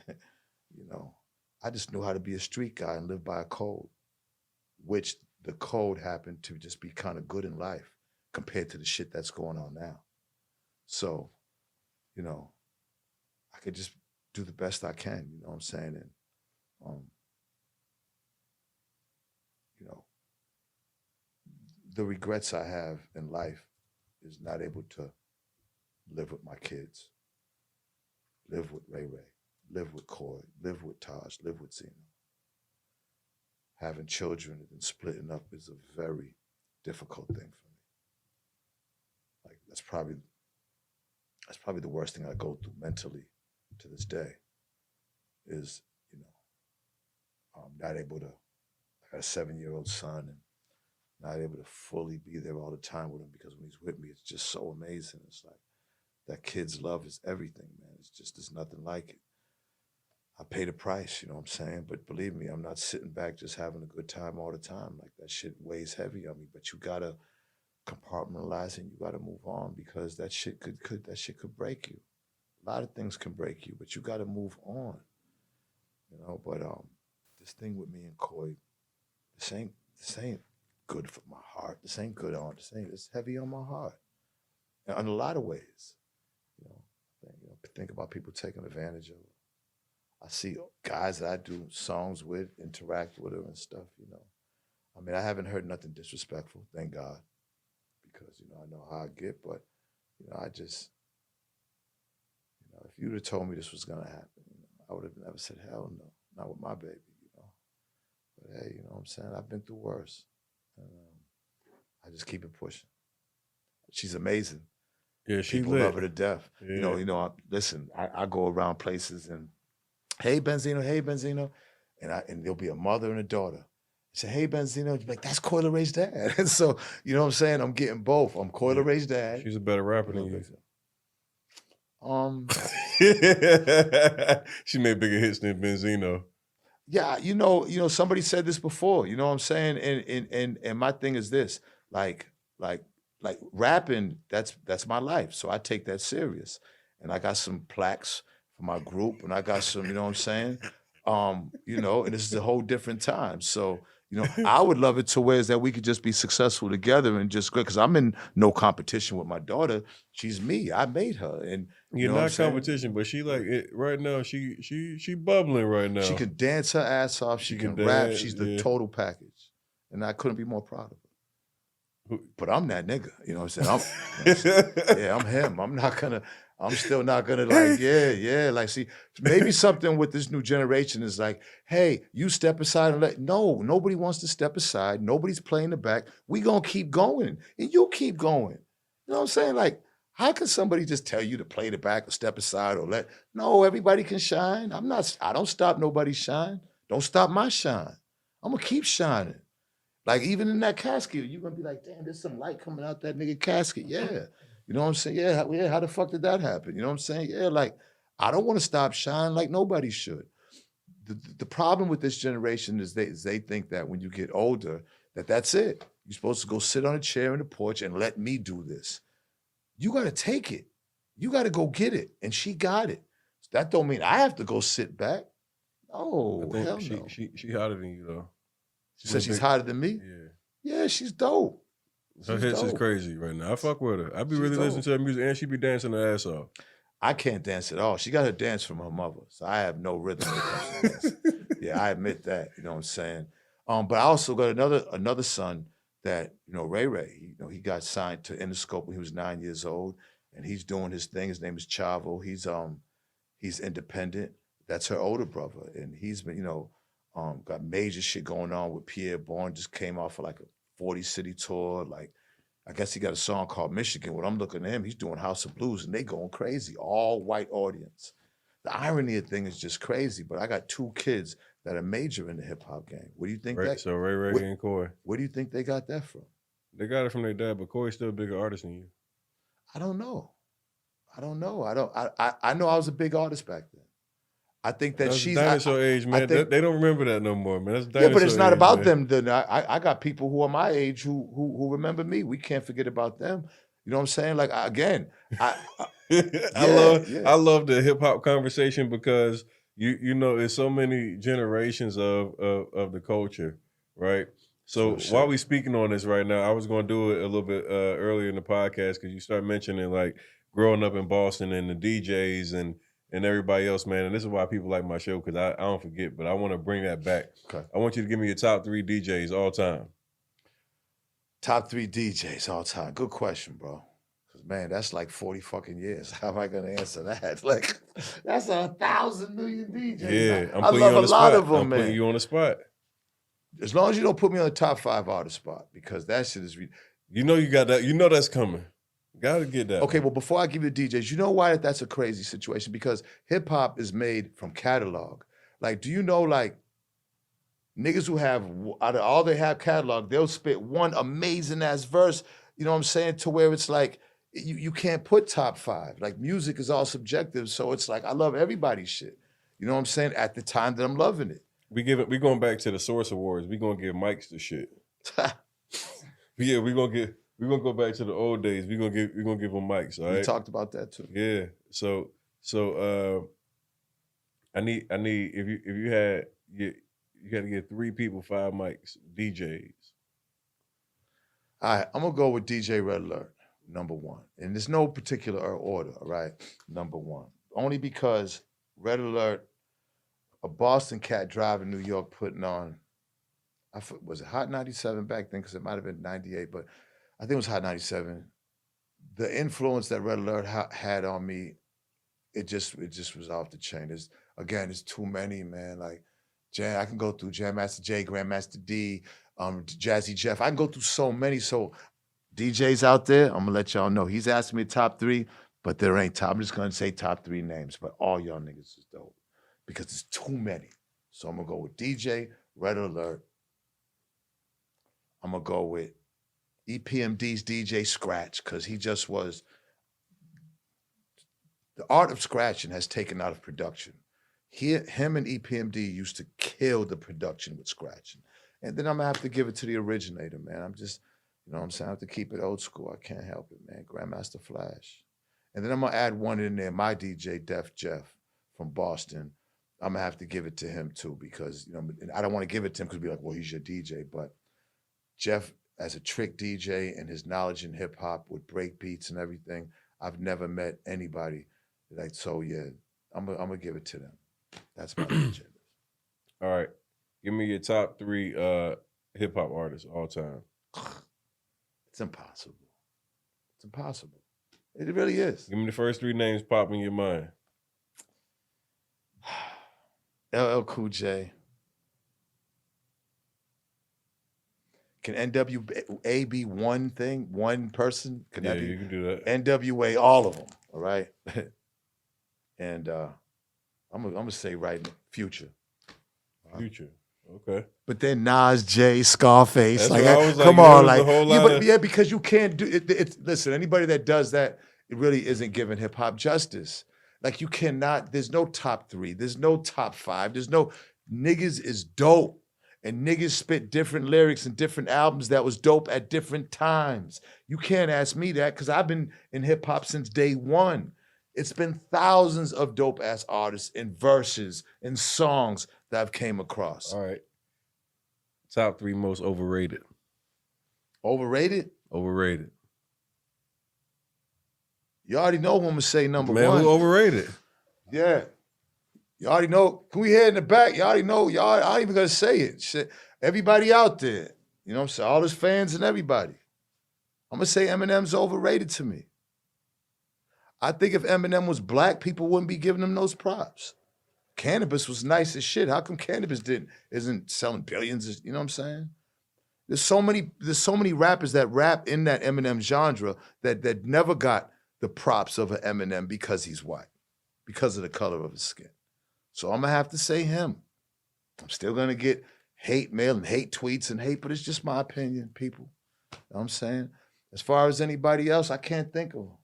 I just knew how to be a street guy and live by a code, which the code happened to just be kind of good in life compared to the shit that's going on now. So, I could just do the best I can, you know what I'm saying? And, the regrets I have in life is not able to live with my kids, live with Ray Ray, live with Coy, live with Taj, live with Zeno. Having children and then splitting up is a very difficult thing for me. Like that's probably the worst thing I go through mentally to this day. Is not able to. I got a 7-year-old son and not able to fully be there all the time with him because when he's with me, it's just so amazing. It's like that kid's love is everything, man. It's just there's nothing like it. I pay the price, you know what I'm saying? But believe me, I'm not sitting back just having a good time all the time. Like that shit weighs heavy on me. But you gotta compartmentalize it and you gotta move on because that shit could break you. A lot of things can break you, but you gotta move on. But this thing with me and Coy, this ain't good for my heart. This ain't good on. It's heavy on my heart. And in a lot of ways, think about people taking advantage of it. I see guys that I do songs with, interact with them and stuff, I mean, I haven't heard nothing disrespectful, thank God, because, I know how I get, but, I just, if you would have told me this was going to happen, I would have never said, hell no, not with my baby, But hey, you know what I'm saying? I've been through worse. And, I just keep it pushing. She's amazing. Yeah, she People lit. love her to death. Yeah. Listen, I go around places and, hey Benzino, and there'll be a mother and a daughter. I say, hey Benzino, you'd be like, that's Coi Leray's dad. And so, you know what I'm saying? I'm getting both. I'm Coi Leray's dad. She's a better rapper than you. She made bigger hits than Benzino. Yeah, somebody said this before, you know what I'm saying? And my thing is this, like rapping, that's my life. So I take that serious. And I got some plaques for my group, and I got some, you know what I'm saying? And this is a whole different time. So, I would love it to where is that we could just be successful together and just, because I'm in no competition with my daughter. She's me. I made her. And you're not competition, but she like it right now. She bubbling right now. She can dance her ass off. She can rap. She's the total package. And I couldn't be more proud of her. But I'm that nigga. You know what I'm saying? I'm him. I'm still not gonna like, see, maybe something with this new generation is like, hey, you step aside and no, nobody wants to step aside. Nobody's playing the back. We gonna keep going and you keep going. You know what I'm saying? Like, how can somebody just tell you to play the back or step aside or no, everybody can shine. I don't stop nobody's shine. Don't stop my shine. I'm gonna keep shining. Like even in that casket, you're gonna be like, damn, there's some light coming out that nigga casket. Yeah. You know what I'm saying? Yeah, how the fuck did that happen? You know what I'm saying? Yeah, like, I don't want to stop shining like nobody should. The problem with this generation is they think that when you get older, that's it. You're supposed to go sit on a chair in the porch and let me do this. You got to take it. You got to go get it. And she got it. That don't mean I have to go sit back. Oh, hell no. She hotter than you, though. She said she's hotter than me? Yeah, she's dope. Her hits is crazy right now. I fuck with her. I be really listening to her music, and she be dancing her ass off. I can't dance at all. She got her dance from her mother, so I have no rhythm when it comes to dance. Yeah, I admit that. You know what I'm saying? But I also got another son that, Ray. He got signed to Interscope when he was 9 years old, and he's doing his thing. His name is Chavo. He's independent. That's her older brother, and he's been, got major shit going on with Pierre Bourne. Just came off of like a 40-city tour. Like, I guess he got a song called Michigan. When I'm looking at him, he's doing House of Blues, and they going crazy. All white audience. The irony of the thing is just crazy. But I got 2 kids that are major in the hip hop game. What do you think So Ray and Coy. Where do you think they got that from? They got it from their dad, but Coy's still a bigger artist than you. I don't know. I know I was a big artist back then. I think that that's she's dinosaur age, man. They don't remember that no more, man. That's yeah, but it's not about man. them. I got people who are my age who remember me. We can't forget about them. You know what I'm saying? Like again, I love the hip hop conversation because it's so many generations of the culture, right? So sure. While we speaking on this right now, I was going to do it a little bit earlier in the podcast because you start mentioning like growing up in Boston and the DJs and everybody else, man. And this is why people like my show, because I don't forget, but I want to bring that back. Okay. I want you to give me your top 3 DJs all time. Top 3 DJs all time. Good question, bro. Because, man, that's like 40 fucking years. How am I going to answer that? Like, that's 1,000 million DJs. Yeah, I love a lot of them, man. I'm putting you on the spot. As long as you don't put me on the top 5 artist spot, because that shit is. You know you got that. You know that's coming. Got to get that. Okay, well, before I give you the DJs, you know why that's a crazy situation? Because hip hop is made from catalog. Like, do you know, like, niggas who have, out of all they have catalog, they'll spit one amazing ass verse, you know what I'm saying, to where it's like, you can't put top 5. Like, music is all subjective, so it's like, I love everybody's shit. You know what I'm saying? At the time that I'm loving it. We going back to the Source Awards. We gonna give mics the shit. Yeah, we gonna go back to the old days. We gonna give them mics. All right. We talked about that too. Yeah. So I need if you had you got to get 3 people 5 mics, DJs. All right, I'm gonna go with DJ Red Alert, number 1, and there's no particular order. All right, number 1, only because Red Alert, a Boston cat driving New York, putting on, was it Hot 97 back then? Because it might have been 98, but I think it was Hot 97. The influence that Red Alert had on me, it just was off the chain. There's too many, man. Like, I can go through Jam Master Jay, Grandmaster D, Jazzy Jeff. I can go through so many. So DJs out there, I'm gonna let y'all know. He's asking me top 3, but there ain't top. I'm just gonna say top 3 names, but all y'all niggas is dope because there's too many. So I'm gonna go with DJ Red Alert. I'm gonna go with EPMD's DJ Scratch, because he just was, the art of scratching has taken out of production. Him and EPMD used to kill the production with scratching. And then I'm gonna have to give it to the originator, man. I'm just, you know what I'm saying? I have to keep it old school. I can't help it, man. Grandmaster Flash. And then I'm gonna add one in there, my DJ, Def Jeff from Boston. I'm gonna have to give it to him too, because, you know, I don't want to give it to him because be like, well, he's your DJ. But Jeff, as a trick DJ and his knowledge in hip hop with break beats and everything, I've never met anybody like, so yeah, I'm gonna give it to them. That's my DJ. All right. Give me your top 3 hip hop artists all time. It's impossible. It's impossible. It really is. Give me the first 3 names pop in your mind. LL Cool J. Can NWA be one thing, one person? Can that be? You can do that. NWA, all of them, all right? And I'm gonna say right now, Future. Future. Okay. But then Nas, J, Scarface. That's Like, come on, like, because you can't do it. Listen, anybody that does that, it really isn't giving hip hop justice. Like, you cannot. There's no top 3. There's no top 5. There's no, niggas is dope, and niggas spit different lyrics and different albums that was dope at different times. You can't ask me that, because I've been in hip hop since day 1. It's been thousands of dope ass artists in verses and songs that I've came across. All right. Top 3 most overrated. Overrated? Overrated. You already know who I'm gonna say number 1. Man, who overrated? Yeah. You already know. Can we hear in the back? You already know. I ain't even gonna say it. Shit. Everybody out there. You know what I'm saying? All his fans and everybody. I'm gonna say Eminem's overrated to me. I think if Eminem was black, people wouldn't be giving him those props. Cannabis was nice as shit. How come Cannabis isn't selling billions? You know what I'm saying? There's so many rappers that rap in that Eminem genre that never got the props of an Eminem because he's white, because of the color of his skin. So I'm gonna have to say him. I'm still gonna get hate mail and hate tweets and hate, but it's just my opinion, people. You know what I'm saying? As far as anybody else, I can't think of them.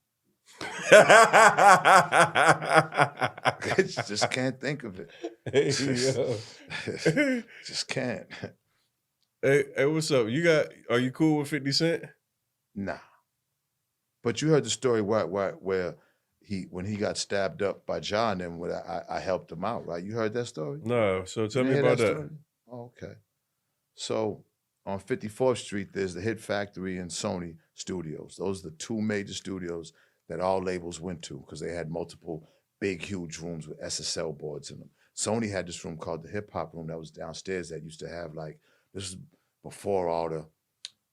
Just can't think of it. Hey, yo. Just can't. Hey, what's up? Are you cool with 50 Cent? Nah. But you heard the story where when he got stabbed up by John and when I helped him out, right? You heard that story? No, so tell me about that. Oh, okay. So on 54th Street, there's the Hit Factory and Sony studios. Those are the 2 major studios that all labels went to because they had multiple big, huge rooms with SSL boards in them. Sony had this room called the Hip Hop Room that was downstairs that used to have, like, this was before all the,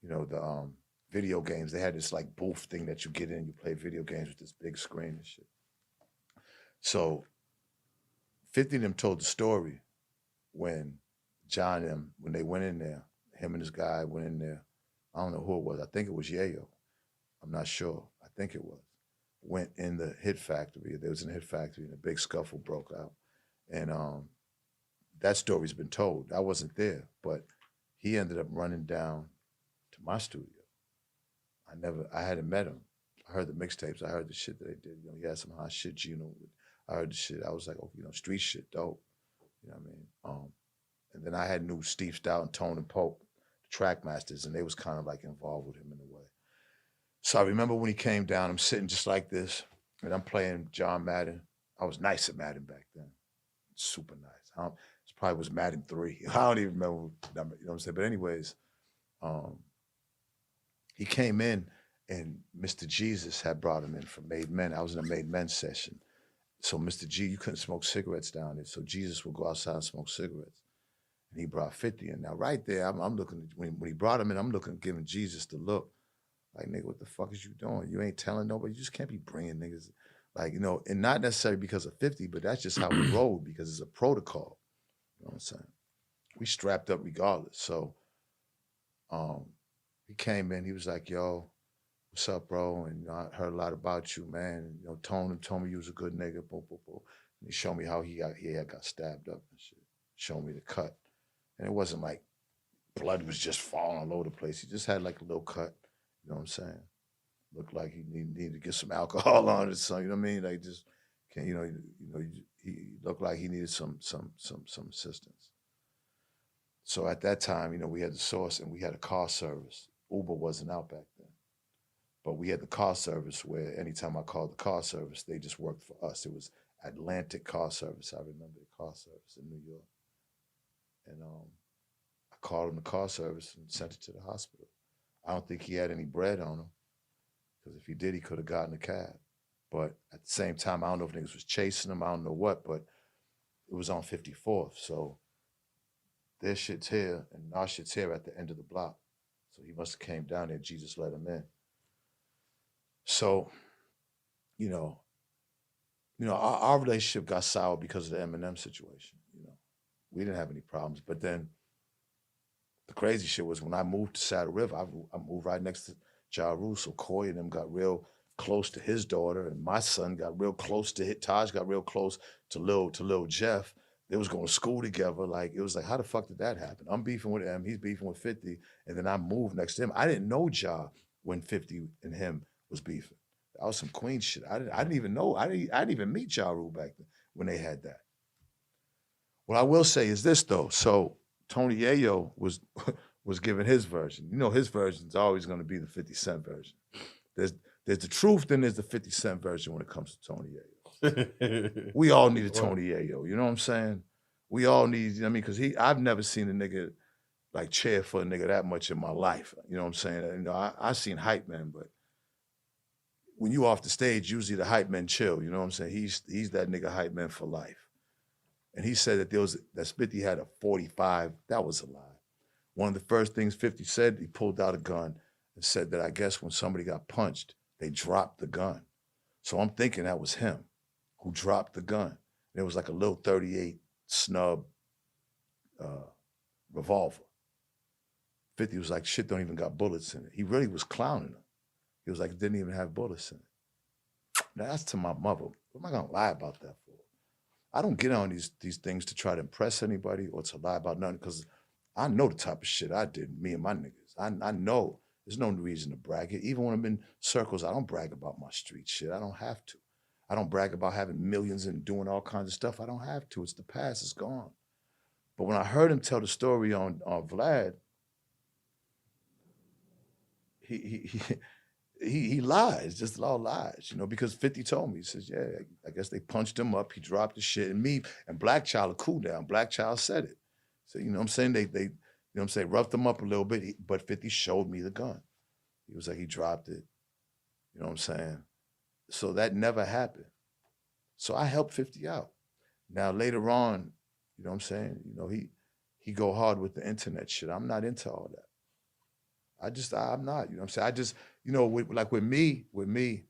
you know, the video games. They had this like booth thing that you get in, you play video games with this big screen and shit. So 50 of them told the story when John M, when they went in there, him and this guy went in there. I don't know who it was. I think it was Yayo. I'm not sure. I think it was. Went in the hit factory. There was in the hit factory and a big scuffle broke out. And that story's been told. I wasn't there, but he ended up running down to my studio. I hadn't met him. I heard the mixtapes. I heard the shit that they did. He had some hot shit, I heard the shit. I was like, oh, street shit, dope. You know what I mean? And then I knew Steve Stout and Tone and Pope, the track masters, and they was kind of like involved with him in a way. So I remember when he came down, I'm sitting just like this, and I'm playing John Madden. I was nice at Madden back then. Super nice. It probably was Madden 3. I don't even remember what number, you know what I'm saying? But anyways, he came in, and Mr. Jesus had brought him in from Made Men. I was in a Made Men session. So Mr. G, you couldn't smoke cigarettes down there. So Jesus would go outside and smoke cigarettes. And he brought 50 in. Now, right there, I'm looking, when he brought him in, I'm looking, giving Jesus the look. Like, nigga, what the fuck is you doing? You ain't telling nobody. You just can't be bringing niggas. Like, and not necessarily because of 50, but that's just how we roll because it's a protocol. You know what I'm saying? We strapped up regardless. So he came in. He was like, yo, what's up, bro? And I heard a lot about you, man. And, Tone told me you was a good nigga. Boom, boom, boom. And he showed me how he had got stabbed up and shit. Showed me the cut. And it wasn't like blood was just falling all over the place. He just had like a little cut. You know what I'm saying? Looked like he needed to get some alcohol on it or something. You know what I mean? Like just can't, he looked like he needed some assistance. So at that time, we had the source and we had a car service. Uber wasn't out back then. But we had the car service where anytime I called the car service, they just worked for us. It was Atlantic Car Service. I remember the car service in New York. And I called him the car service and sent it to the hospital. I don't think he had any bread on him, because if he did, he could have gotten a cab. But at the same time, I don't know if niggas was chasing him, I don't know what, but it was on 54th. So their shit's here, and our shit's here at the end of the block. So he must have came down there, Jesus let him in. So, our relationship got sour because of the Eminem situation. We didn't have any problems. But then the crazy shit was when I moved to Saddle River, I moved right next to Ja Rule, so Coy and them got real close to his daughter, and my son got real close to Taj got real close to Lil Jeff. They was going to school together. Like, it was like, how the fuck did that happen? I'm beefing with him, he's beefing with 50, and then I moved next to him. I didn't know Ja when 50 and him was beefing. That was some Queen shit. I didn't even know. I didn't even meet Ja Rule back then when they had that. What I will say is this, though. So Tony Yayo was giving his version. His version's always going to be the 50 Cent version. There's the truth, then there's the 50 Cent version when it comes to Tony Yayo. We all need a Tony Yayo. You know what I'm saying? We all need, because I've never seen a nigga like cheer for a nigga that much in my life. You know what I'm saying? I seen hype men, but when you off the stage, usually the hype men chill. You know what I'm saying? He's that nigga hype man for life. And he said that 50 had a 45. That was a lie. One of the first things 50 said, he pulled out a gun and said that I guess when somebody got punched, they dropped the gun. So I'm thinking that was him who dropped the gun. And it was like a little 38 snub revolver. 50 was like, shit don't even got bullets in it. He really was clowning him. He was like, it didn't even have bullets in it. Now that's to my mother. What am I gonna lie about that for? I don't get on these things to try to impress anybody or to lie about nothing, because I know the type of shit I did, me and my niggas. I know there's no reason to brag it. Even when I'm in circles, I don't brag about my street shit. I don't have to. I don't brag about having millions and doing all kinds of stuff. I don't have to. It's the past. It's gone. But when I heard him tell the story on Vlad, he lies, just all lies, because 50 told me, he says, yeah, I guess they punched him up, he dropped the shit, and me and Black Child will cool down. Black Child said it. So, you know what I'm saying? They roughed him up a little bit, but 50 showed me the gun. He was like, he dropped it. You know what I'm saying? So that never happened. So I helped 50 out. Now later on, you know what I'm saying? He go hard with the internet shit. I'm not into all that. I'm not, you know what I'm saying? I just, with me,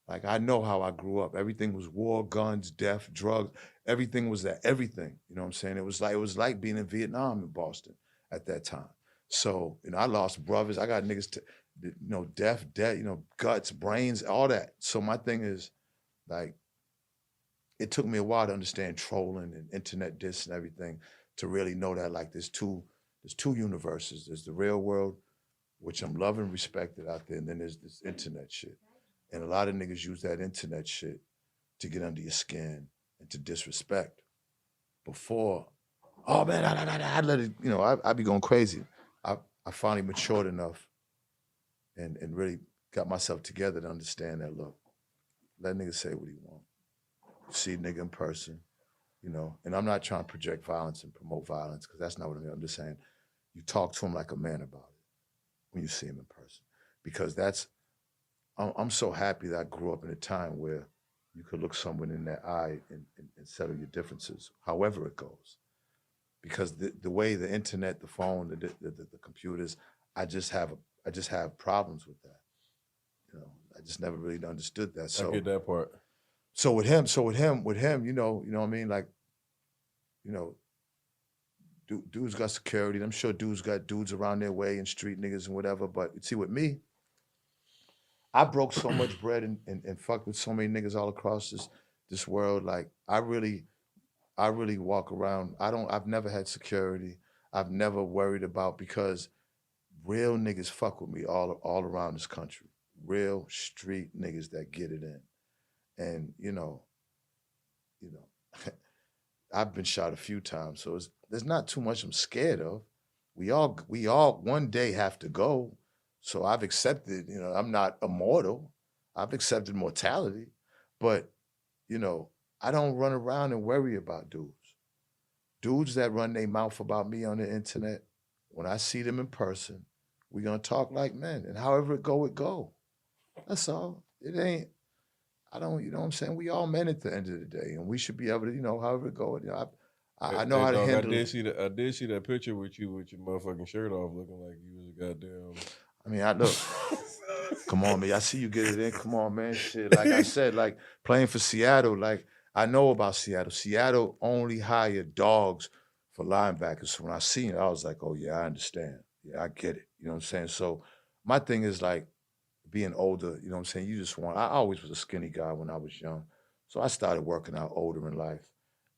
Like I know how I grew up. Everything was war, guns, death, drugs. Everything was that. Everything. You know what I'm saying? It was like being in Vietnam in Boston at that time. So I lost brothers. I got niggas, death, guts, brains, all that. So my thing is like, it took me a while to understand trolling and internet diss and everything to really know that like there's two universes. There's the real world, which I'm loving and respected out there, and then there's this internet shit. And a lot of niggas use that internet shit to get under your skin and to disrespect. Before, oh man, I let it, I be going crazy. I finally matured enough and really got myself together to understand that, look, let nigga say what he want. See nigga in person, and I'm not trying to project violence and promote violence because that's not what I'm just saying. You talk to him like a man about it when you see him in person. Because I'm so happy that I grew up in a time where you could look someone in their eye and settle your differences, however it goes. Because the way the internet, the phone, the computers, I just have problems with that. I just never really understood that. So I get that part. So with him, you know what I mean? Like, dudes got security. I'm sure dudes got dudes around their way and street niggas and whatever. But see, with me, I broke so much bread and fucked with so many niggas all across this world. Like, I really walk around. I've never had security. I've never worried about because real niggas fuck with me all around this country. Real street niggas that get it in. And I've been shot a few times, so there's not too much I'm scared of. We all one day have to go, so I've accepted. I'm not immortal. I've accepted mortality, but I don't run around and worry about dudes. Dudes that run their mouth about me on the internet, when I see them in person, we're gonna talk like men, and however it go, it go. That's all. It ain't. I don't, what I'm saying? We all men at the end of the day, and we should be able to, however it go. I know how to dog, handle it. I did see that picture with you with your motherfucking shirt off, looking like you was a goddamn. I mean, I look. Come on, man. I see you get it in. Come on, man. Shit. Like I said, like playing for Seattle, like I know about Seattle. Seattle only hired dogs for linebackers. So when I seen it, I was like, oh yeah, I understand. Yeah, I get it. You know what I'm saying? So my thing is like being older, you know what I'm saying? I always was a skinny guy when I was young. So I started working out older in life.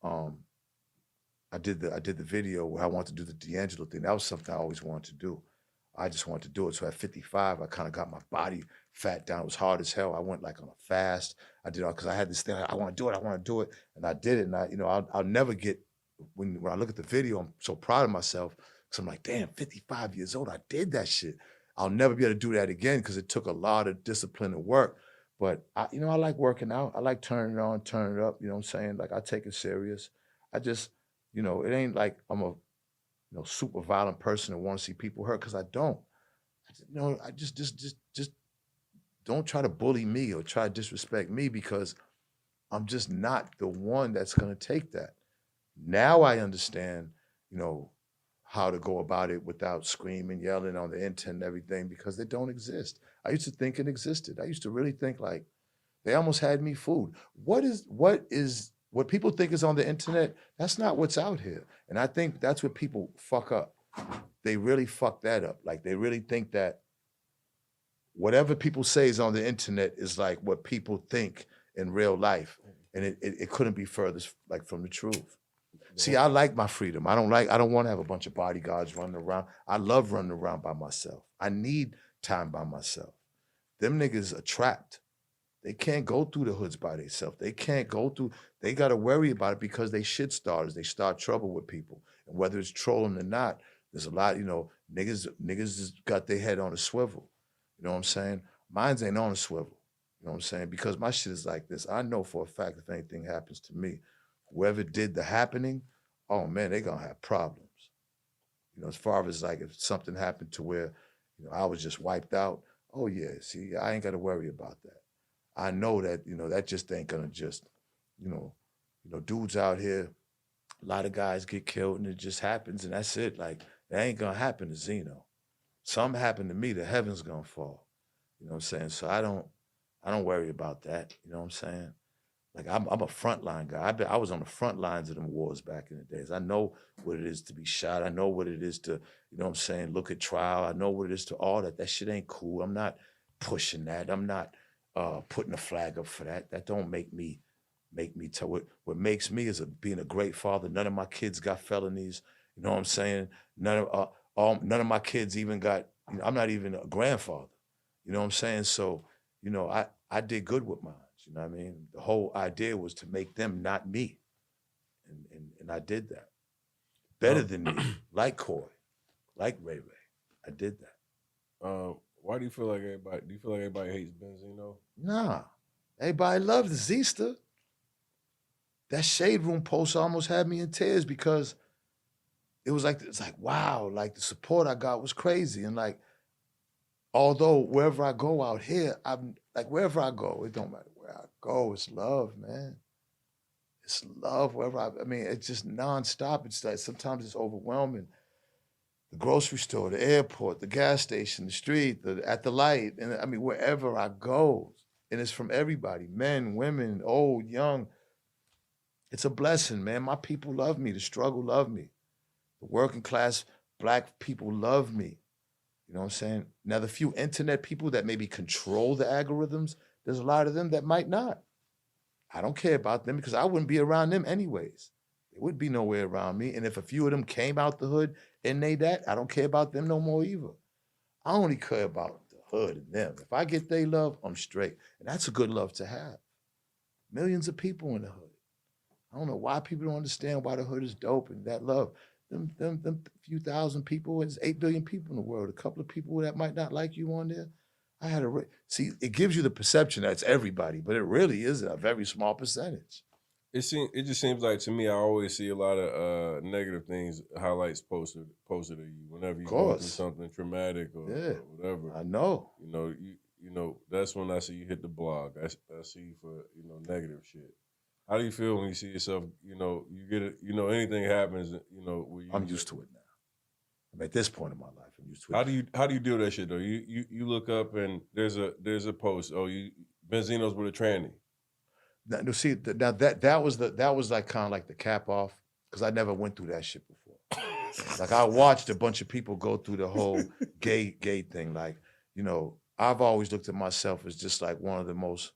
I did the video where I wanted to do the D'Angelo thing. That was something I always wanted to do. I just wanted to do it. So at 55, I kind of got my body fat down. It was hard as hell. I went like on a fast. I did all because I had this thing. I want to do it. And I did it. And I'll never get when I look at the video, I'm so proud of myself because I'm like, damn, 55 years old. I did that shit. I'll never be able to do that again because it took a lot of discipline and work. But I like working out. I like turning it on, turning it up. You know what I'm saying? Like I take it serious. I just, it ain't like I'm a, super violent person and want to see people hurt because I don't. I just don't try to bully me or try to disrespect me because I'm just not the one that's gonna take that. Now I understand, how to go about it without screaming, yelling on the internet and everything because they don't exist. I used to think it existed. I used to really think like they almost had me fooled. What people think is on the internet, that's not what's out here. And I think that's what people fuck up. They really fuck that up. Like they really think that whatever people say is on the internet is like what people think in real life. And it couldn't be further like from the truth. See, I like my freedom. I don't want to have a bunch of bodyguards running around. I love running around by myself. I need time by myself. Them niggas are trapped. They can't go through the hoods by themselves. They got to worry about it because they shit starters. They start trouble with people. And whether it's trolling or not, there's a lot, niggas got their head on a swivel. You know what I'm saying? Mine's ain't on a swivel. You know what I'm saying? Because my shit is like this. I know for a fact if anything happens to me, whoever did the happening, oh man, they gonna have problems. As far as like if something happened to where, I was just wiped out, oh yeah, see, I ain't gotta worry about that. I know that, that just ain't gonna just, dudes out here, a lot of guys get killed and it just happens and that's it. Like, that ain't gonna happen to Zeno. Something happened to me, the heavens gonna fall. You know what I'm saying? So I I don't worry about that. You know what I'm saying? Like I'm a frontline guy. I was on the front lines of them wars back in the days. I know what it is to be shot. I know what it is to, you know what I'm saying, look at trial. I know what it is to all that. That shit ain't cool. I'm not pushing that. I'm not putting a flag up for that. That don't make me tell what makes me is being a great father. None of my kids got felonies. You know what I'm saying? None of my kids even got, you know, I'm not even a grandfather. You know what I'm saying? So, you know, I did good with mine. You know what I mean? The whole idea was to make them not me. And I did that. Better than me, like Coy, like Ray Ray. I did that. Why do you feel like everybody hates Benzino? Nah. Everybody loves the Zista. That Shade Room post almost had me in tears because it's like, wow, like the support I got was crazy. And like, although wherever I go out here, I'm like, wherever I go, it don't matter where I go, it's love, man. It's love wherever I mean, it's just nonstop. It's like sometimes it's overwhelming. The grocery store, the airport, the gas station, the street, at the light, and I mean, wherever I go, and it's from everybody, men, women, old, young. It's a blessing, man. My people love me. The struggle love me. The working class Black people love me. You know what I'm saying? Now, the few internet people that maybe control the algorithms, there's a lot of them that might not. I don't care about them because I wouldn't be around them anyways. They would be nowhere around me. And if a few of them came out the hood and they that, I don't care about them no more either. I only care about the hood and them. If I get they love, I'm straight. And that's a good love to have. Millions of people in the hood. I don't know why people don't understand why the hood is dope and that love. Them few thousand people, there's 8 billion people in the world. A couple of people that might not like you on there. See, it gives you the perception that it's everybody, but it really is a very small percentage. It just seems like to me, I always see a lot of negative things, highlights posted of you whenever you go through something traumatic or whatever. I know. You know, that's when I see you hit the blog. I see you for, you know, negative shit. How do you feel when you see yourself, you know, you get it, you know, anything happens, you know, I'm used to it now. I'm at this point in my life, I'm used to it. How do you deal with that shit though? You look up and there's a post, Benzino's with a tranny. Now, see, that was like kind of like the cap off, because I never went through that shit before. Like I watched a bunch of people go through the whole gay thing. Like, you know, I've always looked at myself as just like one of the most,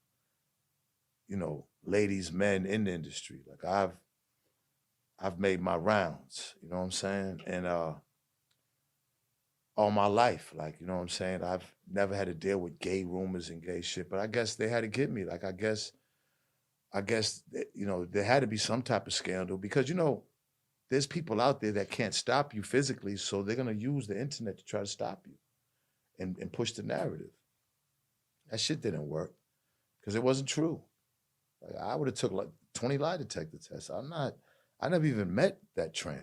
you know, ladies, men in the industry. Like I've made my rounds, you know what I'm saying? And all my life, like, you know what I'm saying? I've never had to deal with gay rumors and gay shit, but I guess they had to get me. Like, I guess, you know, there had to be some type of scandal because, you know, there's people out there that can't stop you physically, so they're going to use the internet to try to stop you and push the narrative. That shit didn't work because it wasn't true. Like, I would have took like 20 lie detector tests. I never even met that tranny.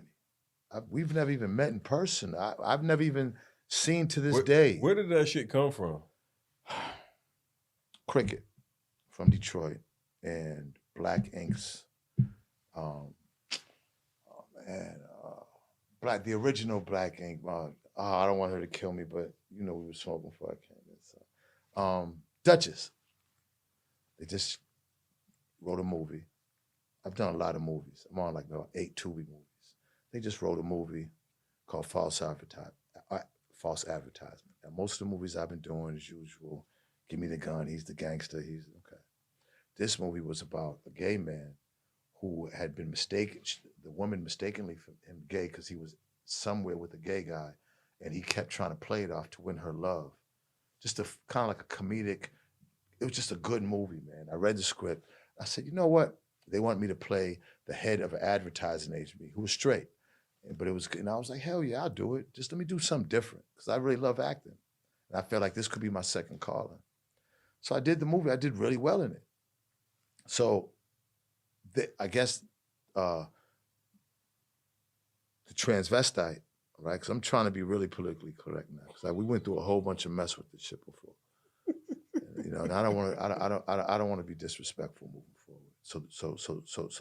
We've never even met in person. I've never even seen to this day. Where did that shit come from? Cricket from Detroit and Black Inks. The original Black Ink. I don't want her to kill me, but you know we were smoking before I came in. So. Duchess. They just wrote a movie. I've done a lot of movies. I'm on like about 8 Tubi movies. They just wrote a movie called False Advertisement. Now, most of the movies I've been doing, as usual, give me the gun, he's the gangster, he's okay. This movie was about a gay man who had been mistaken, the woman mistakenly for him gay because he was somewhere with a gay guy, and he kept trying to play it off to win her love. Just a kind of like a comedic, it was just a good movie, man. I read the script. I said, you know what? They want me to play the head of an advertising agency who was straight. But it was, and I was like, hell yeah, I'll do it. Just let me do something different because I really love acting. And I felt like this could be my second calling. So I did the movie. I did really well in it. So I guess the transvestite, right? Because I'm trying to be really politically correct now. Because we went through a whole bunch of mess with this shit before. You know, and I don't want to be disrespectful moving forward. So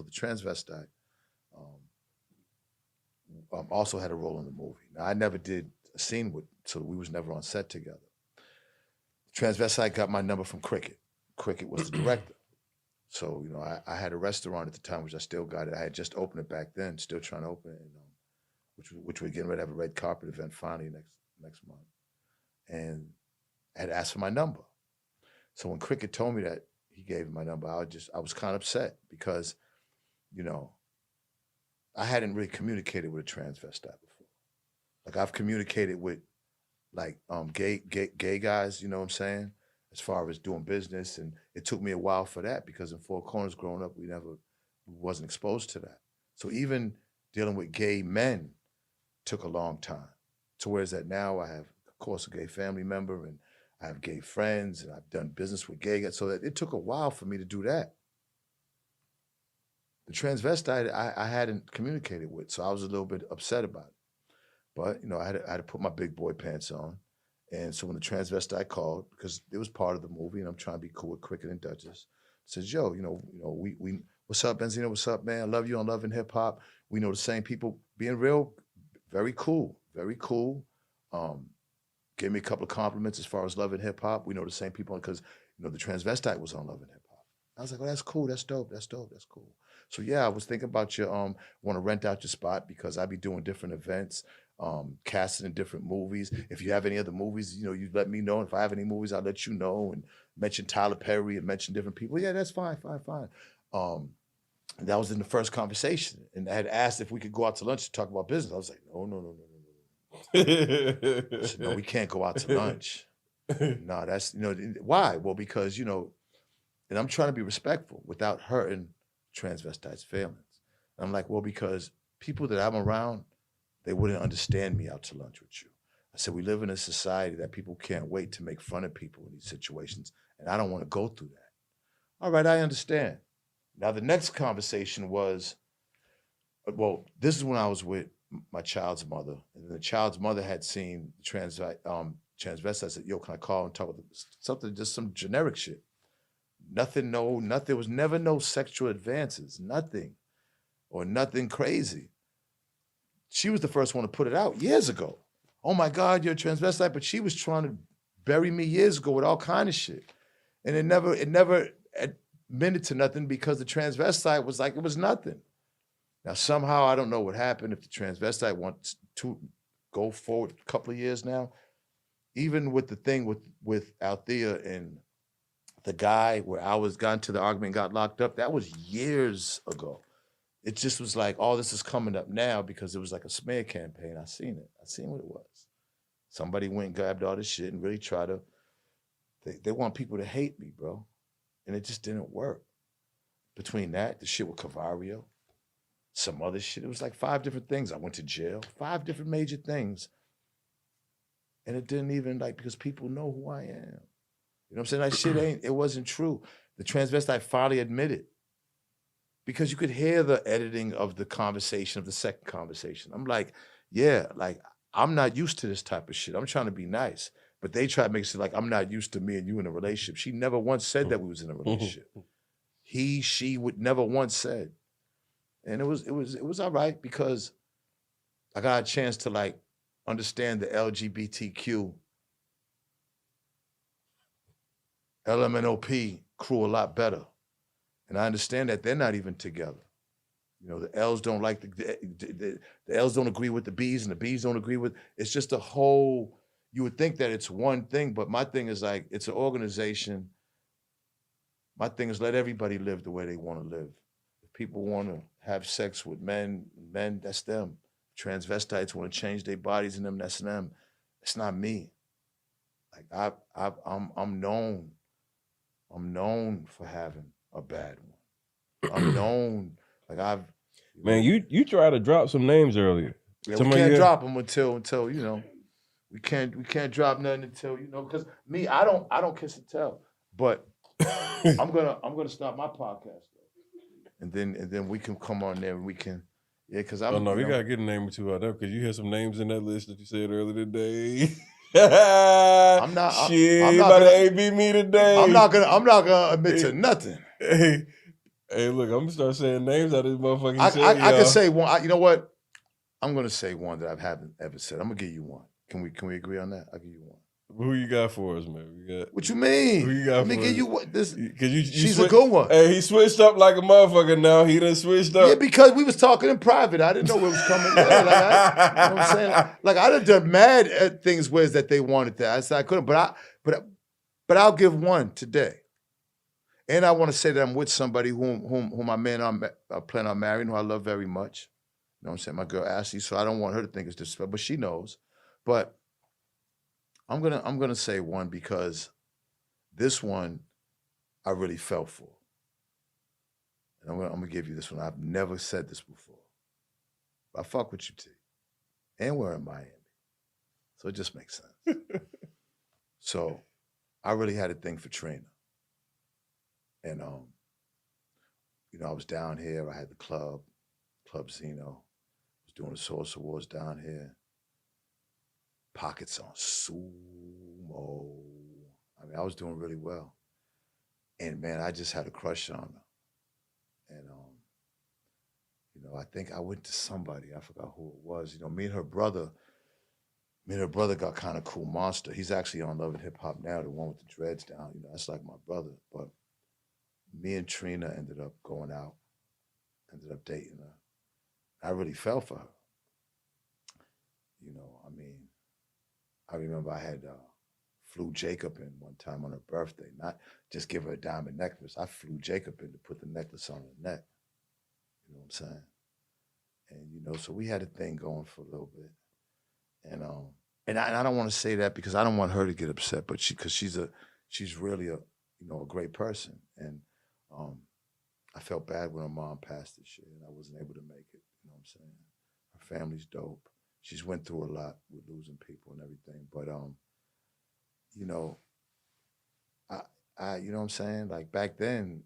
the transvestite also had a role in the movie. Now I never did a scene with, so we was never on set together. Transvestite got my number from Cricket. Cricket was the director. So, you know, I had a restaurant at the time, which I still got it. I had just opened it back then, still trying to open it, which we're getting ready to have a red carpet event finally next month. And I had asked for my number. So when Cricket told me that he gave my number, I was kind of upset because, you know, I hadn't really communicated with a transvestite before. Like I've communicated with like gay guys, you know what I'm saying? As far as doing business. And it took me a while for that because in Four Corners growing up, we wasn't exposed to that. So even dealing with gay men took a long time. To whereas that now I have, of course, a gay family member and I have gay friends and I've done business with gay guys. So that it took a while for me to do that. The transvestite I hadn't communicated with, so I was a little bit upset about it. But, you know, I had to put my big boy pants on. And so when the transvestite called, because it was part of the movie and I'm trying to be cool with Cricket and Duchess, says, yo, we what's up, Benzino? What's up, man? I love you on Love and Hip Hop. We know the same people. Being real, very cool, very cool. Gave me a couple of compliments as far as Love and Hip Hop. We know the same people because, you know, the transvestite was on Love and Hip Hop. I was like, oh, that's cool. That's dope. That's dope. That's cool. So yeah, I was thinking about you. Want to rent out your spot because I be doing different events, casting in different movies. If you have any other movies, you know, you let me know. If I have any movies, I'll let you know and mention Tyler Perry and mention different people. Yeah, that's fine. And that was in the first conversation. And I had asked if we could go out to lunch to talk about business. I was like, no. I said, no, we can't go out to lunch. No, that's, you know, why? Well, because, you know, and I'm trying to be respectful without hurting transvestites' feelings. And I'm like, well, because people that I'm around, they wouldn't understand me out to lunch with you. I said, we live in a society that people can't wait to make fun of people in these situations, and I don't want to go through that. All right, I understand. Now, the next conversation was, well, this is when I was with my child's mother, and the child's mother had seen transvestite. I said, yo, can I call and talk about something, just some generic shit? Nothing, there was never no sexual advances, nothing, or nothing crazy. She was the first one to put it out years ago. Oh my God, you're a transvestite, but she was trying to bury me years ago with all kind of shit. And it never admitted to nothing because the transvestite was like, it was nothing. Now, somehow, I don't know what happened if the transvestite wants to go forward a couple of years now, even with the thing with Althea and the guy where I got into the argument, got locked up, that was years ago. It just was like, all this is coming up now because it was like a smear campaign. I seen it. I seen what it was. Somebody went and grabbed all this shit and really tried to, they want people to hate me, bro. And it just didn't work. Between that, the shit with Cavario, some other shit, it was like 5 different things. I went to jail, 5 different major things. And it didn't even because people know who I am. You know what I'm saying? That shit it wasn't true. The transvestite finally admitted. Because you could hear the editing of the conversation, of the second conversation. I'm like, yeah, I'm not used to this type of shit. I'm trying to be nice. But they try to make it seem like I'm not used to me and you in a relationship. She never once said that we was in a relationship. She would never once said. And it was all right because I got a chance to understand the LGBTQ LMNOP crew a lot better. And I understand that they're not even together. You know, the L's don't like the L's don't agree with the B's and the B's don't agree with, it's just a whole, you would think that it's one thing, but my thing is it's an organization. My thing is let everybody live the way they want to live. If people want to have sex with men, that's them. Transvestites want to change their bodies in them, that's them. It's not me. I'm known for having a bad one. I'm known, Man, you tried to drop some names earlier. Yeah, we can't drop them until you know. We can't drop nothing until because me, I don't kiss and tell. But I'm gonna start my podcast though, and then we can come on there and we can because I'm. Oh no, we gotta get a name or two out there because you had some names in that list that you said earlier today. I'm not about to AB me today. I'm not gonna admit to nothing. Hey, look, I'm gonna start saying names out of this motherfucking I can say one. You know what? I'm gonna say one that I haven't ever said. I'm gonna give you one. Can we agree on that? I'll give you one. Who you got for us, man? What you mean? Who you got Let me give you what this. She's a good one. Hey, he switched up like a motherfucker now. He done switched up. Yeah, because we was talking in private. I didn't know where it was coming. Yeah, you know what I'm saying? Like I done mad at things where that they wanted that. I said I couldn't, but I'll give one today. And I want to say that I'm with somebody whom I plan on marrying, who I love very much. You know what I'm saying? My girl Ashley. So I don't want her to think it's disrespectful, but she knows. But I'm gonna say one because this one I really felt for. And I'm gonna give you this one. I've never said this before. I fuck with you, T. And we're in Miami. So it just makes sense. So I really had a thing for Trina. And you know, I was down here, I had the club Benzino. I was doing the Source Awards down here. Pockets on sumo. I mean, I was doing really well. And man, I just had a crush on her. And you know, I think I went to somebody, I forgot who it was. You know, me and her brother got kind of cool. Monster. He's actually on Love and Hip Hop now, the one with the dreads down. You know, that's like my brother. But me and Trina ended up going out, ended up dating her. I really fell for her. You know, I mean, I remember I had flew Jacob in one time on her birthday, not just give her a diamond necklace. I flew Jacob in to put the necklace on her neck. You know what I'm saying? And you know, so we had a thing going for a little bit. And I don't want to say that because I don't want her to get upset, but because she's really a great person. And I felt bad when her mom passed this year and I wasn't able to make it. You know what I'm saying? Her family's dope. She's went through a lot with losing people and everything. But you know, I you know what I'm saying? Like back then,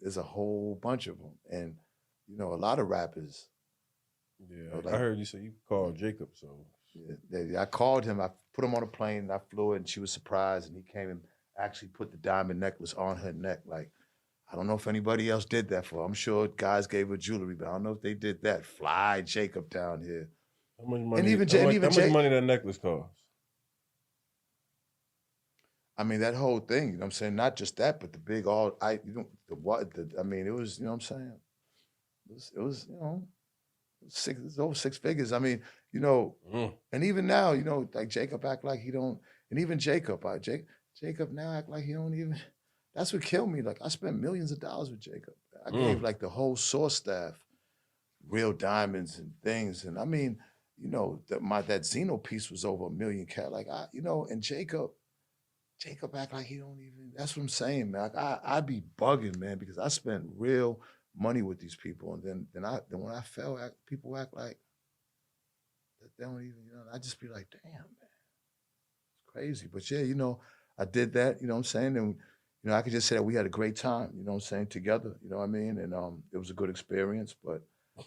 there's a whole bunch of them. And, you know, a lot of rappers. Yeah, you know, like, I heard you say you called Jacob, so. Yeah, I called him. I put him on a plane and I flew it and she was surprised and he came and actually put the diamond necklace on her neck. Like, I don't know if anybody else did that for her. I'm sure guys gave her jewelry, but I don't know if they did that. Fly Jacob down here. How much money? And how much money that necklace cost? I mean, that whole thing, you know what I'm saying? Not just that, but the big I mean, it was, you know what I'm saying? It was, you know, it was over 6 figures. I mean, you know, and even now, you know, like Jacob act like he don't, and even Jacob now act like he don't even, that's what killed me. Like I spent millions of dollars with Jacob. I gave like the whole Source staff real diamonds and things. And I mean, you know, that Zeno piece was over $1 million. Like you know, and Jacob act like he don't even, that's what I'm saying, man. Like I be bugging, man, because I spent real money with these people. And then when I fell, people act like that they don't even, you know, I just be like, damn, man, it's crazy. But yeah, you know, I did that, you know what I'm saying? And, you know, I could just say that we had a great time, you know what I'm saying, together, you know what I mean? And it was a good experience, but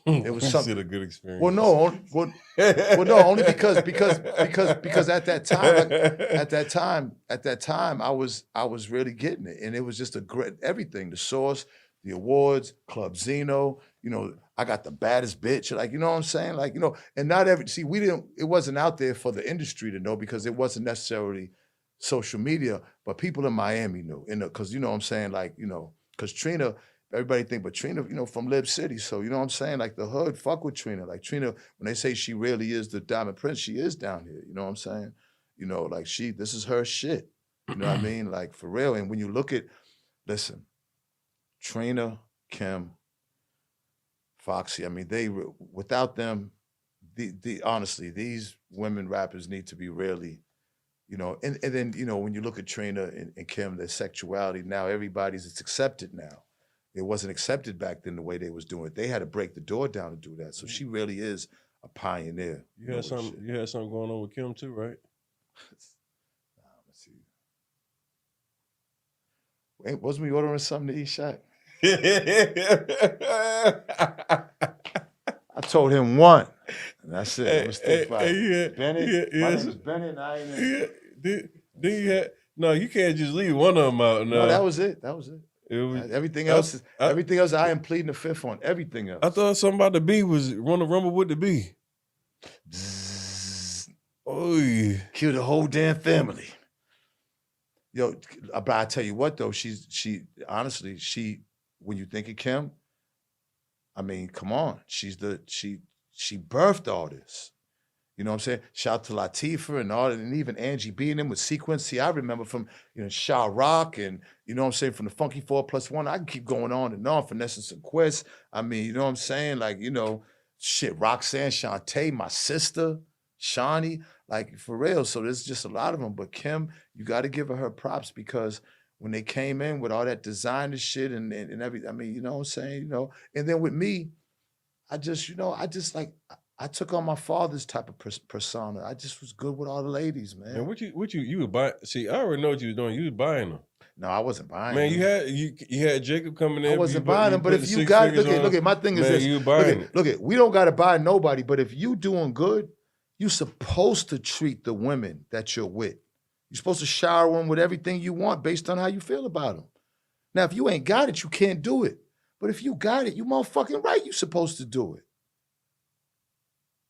it was something. A good experience. Well, no, no, only because at that time, I was really getting it. And it was just a great, everything, the Source, the awards, Club Benzino, you know, I got the baddest bitch, like, you know what I'm saying? Like, you know, and not it wasn't out there for the industry to know because it wasn't necessarily social media, but people in Miami knew, because, you know what I'm saying? Like, you know, because Trina, everybody think, but Trina, you know, from Lib City, so, you know what I'm saying? Like, the hood fuck with Trina. Like, Trina, when they say she really is the Diamond Prince, she is down here, you know what I'm saying? You know, like, this is her shit, you know what I mean? Like, for real, and when you look at, listen, Trina, Kim, Foxy, I mean, without them, honestly, these women rappers need to be really, you know, and then, you know, when you look at Trina and Kim, their sexuality, now it's accepted now. It wasn't accepted back then the way they was doing it. They had to break the door down to do that. So she really is a pioneer. You had something going on with Kim too, right? Let's see. Wait, wasn't we ordering something to eat, Shaq? I told him one. And that's it. It was Bennett. My name is Bennett. And I ain't no, you can't just leave one of them out. No, that was it. Everything else, I am pleading the fifth on. Everything else. I thought something about the B was want to rumble with the B. Oh, yeah. Killed the whole damn family. Yo, but I tell you what though, she honestly, when you think of Kim, I mean, come on, she birthed all this. You know what I'm saying? Shout out to Latifah and all, and even Angie B and them with Sequence. See, I remember from Sha Rock and you know what I'm saying, from the Funky 4+1. I can keep going on and on. Finesse and Quest. I mean, you know what I'm saying? Like, shit, Roxanne, Shantae, my sister, Shawnee, like for real. So there's just a lot of them. But Kim, you got to give her props because when they came in with all that designer shit and everything, I mean, you know what I'm saying? And then with me, I took on my father's type of persona. I just was good with all the ladies, man. And what you would buy? See, I already know what you was doing. You was buying them. No, I wasn't buying them. Man, you had Jacob coming in. I wasn't buying them, but if you got look at my thing is this. Look at we don't gotta buy nobody, but if you doing good, you're supposed to treat the women that you're with. You're supposed to shower them with everything you want based on how you feel about them. Now, if you ain't got it, you can't do it. But if you got it, you motherfucking right, you're supposed to do it.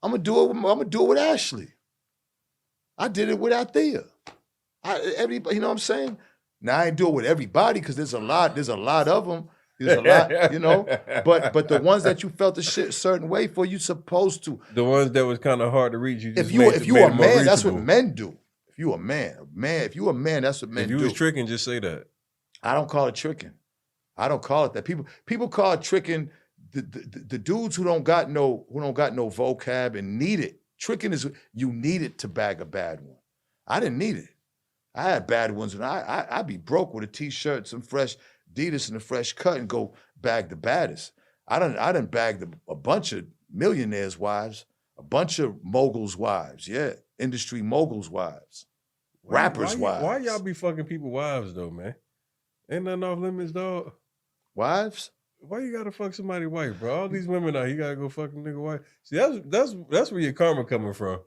I'm gonna do it with Ashley. I did it with Althea. Everybody, you know what I'm saying? Now I ain't do it with everybody because there's a lot of them. There's a lot, But the ones that you felt a certain way for, you supposed to. The ones that was kind of hard to reach, you just if you a man, that's what men do. If you a man, if you a man, that's what men do. If you was tricking, just say that. I don't call it tricking. I don't call it that. People call it tricking. The dudes who don't got no vocab and need it. Tricking is you need it to bag a bad one. I didn't need it. I had bad ones, and I'd be broke with a t-shirt, some fresh Adidas, and a fresh cut, and go bag the baddest. I done bagged a bunch of millionaires' wives, a bunch of moguls' wives, yeah, industry moguls' wives, rappers' wives. Why y'all be fucking people wives though, man? Ain't nothing off limits, dog. Wives? Why you gotta fuck somebody wife, bro? All these women out, you gotta go fuck a nigga wife. See, that's where your karma coming from.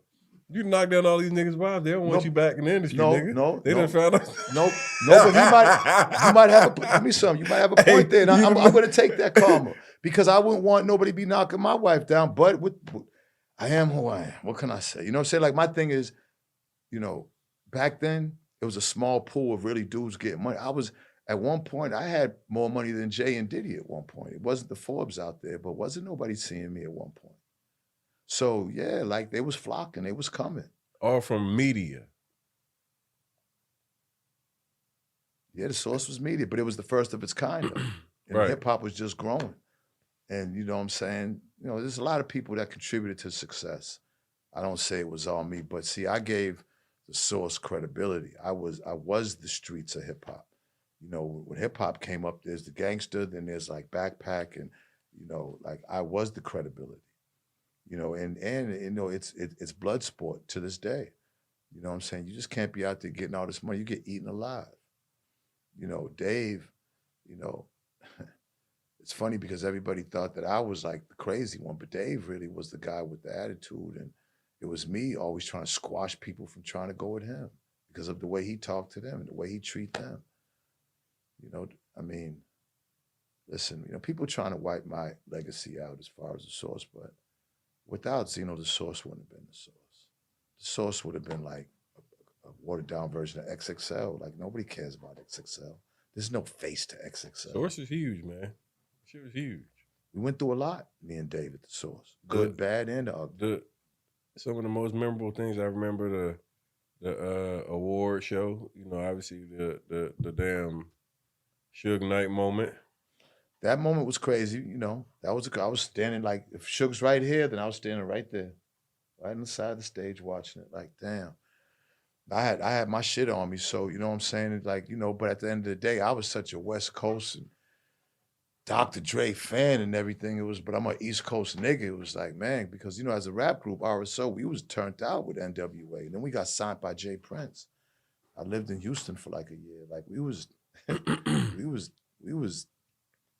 You knock down all these niggas' wives, they don't want you back in the industry, nigga. They done found out. No, but you might have give me something. You might have a point there. And I'm gonna take that karma because I wouldn't want nobody to be knocking my wife down. But I am who I am. What can I say? You know what I'm saying? Like my thing is, back then it was a small pool of really dudes getting money. At one point, I had more money than Jay and Diddy at one point. It wasn't the Forbes out there, but wasn't nobody seeing me at one point. So, yeah, like they was flocking. They was coming. All from media. Yeah, the source was media, but it was the first of its kind. And right. Hip-hop was just growing. And you know what I'm saying? There's a lot of people that contributed to success. I don't say it was all me, but see, I gave the source credibility. I was the streets of hip-hop. When hip hop came up, there's the gangster, then there's like Backpack, and like I was the credibility. And it's blood sport to this day. You know what I'm saying? You just can't be out there getting all this money. You get eaten alive. Dave, it's funny because everybody thought that I was like the crazy one, but Dave really was the guy with the attitude, and it was me always trying to squash people from trying to go with him because of the way he talked to them and the way he treat them. I mean, listen, people trying to wipe my legacy out as far as the source, but without Zeno, the source wouldn't have been the source. The source would have been like a watered down version of XXL. Like nobody cares about XXL. There's no face to XXL. Source is huge, man. Shit was huge. We went through a lot, me and Dave at the source. Good, bad, and ugly. Some of the most memorable things I remember the award show, obviously the damn Suge Knight moment. That moment was crazy, I was standing like, if Suge's right here, then I was standing right there, right on the side of the stage watching it. Like, damn. I had my shit on me, so you know what I'm saying? Like, but at the end of the day, I was such a West Coast and Dr. Dre fan and everything. But I'm an East Coast nigga. It was like, man, because as a rap group, RSO, we was turned out with NWA. And then we got signed by Jay Prince. I lived in Houston for like a year. Like we was we was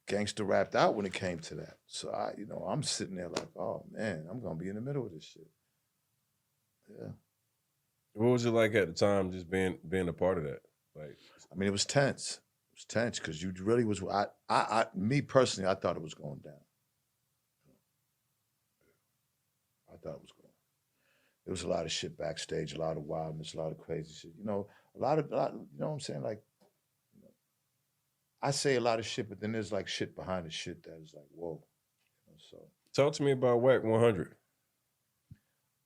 gangster rapped out when it came to that. So I'm sitting there like, oh man, I'm gonna be in the middle of this shit. Yeah. What was it like at the time, just being a part of that? Like, I mean, it was tense. It was tense because you really was. Me personally, I thought it was going down. I thought it was going. there was a lot of shit backstage, a lot of wildness, a lot of crazy shit. You know, a lot, you know what I'm saying? Like, I say a lot of shit, but then there's like shit behind the shit that is like, whoa. You know, so Talk to me about Whack 100.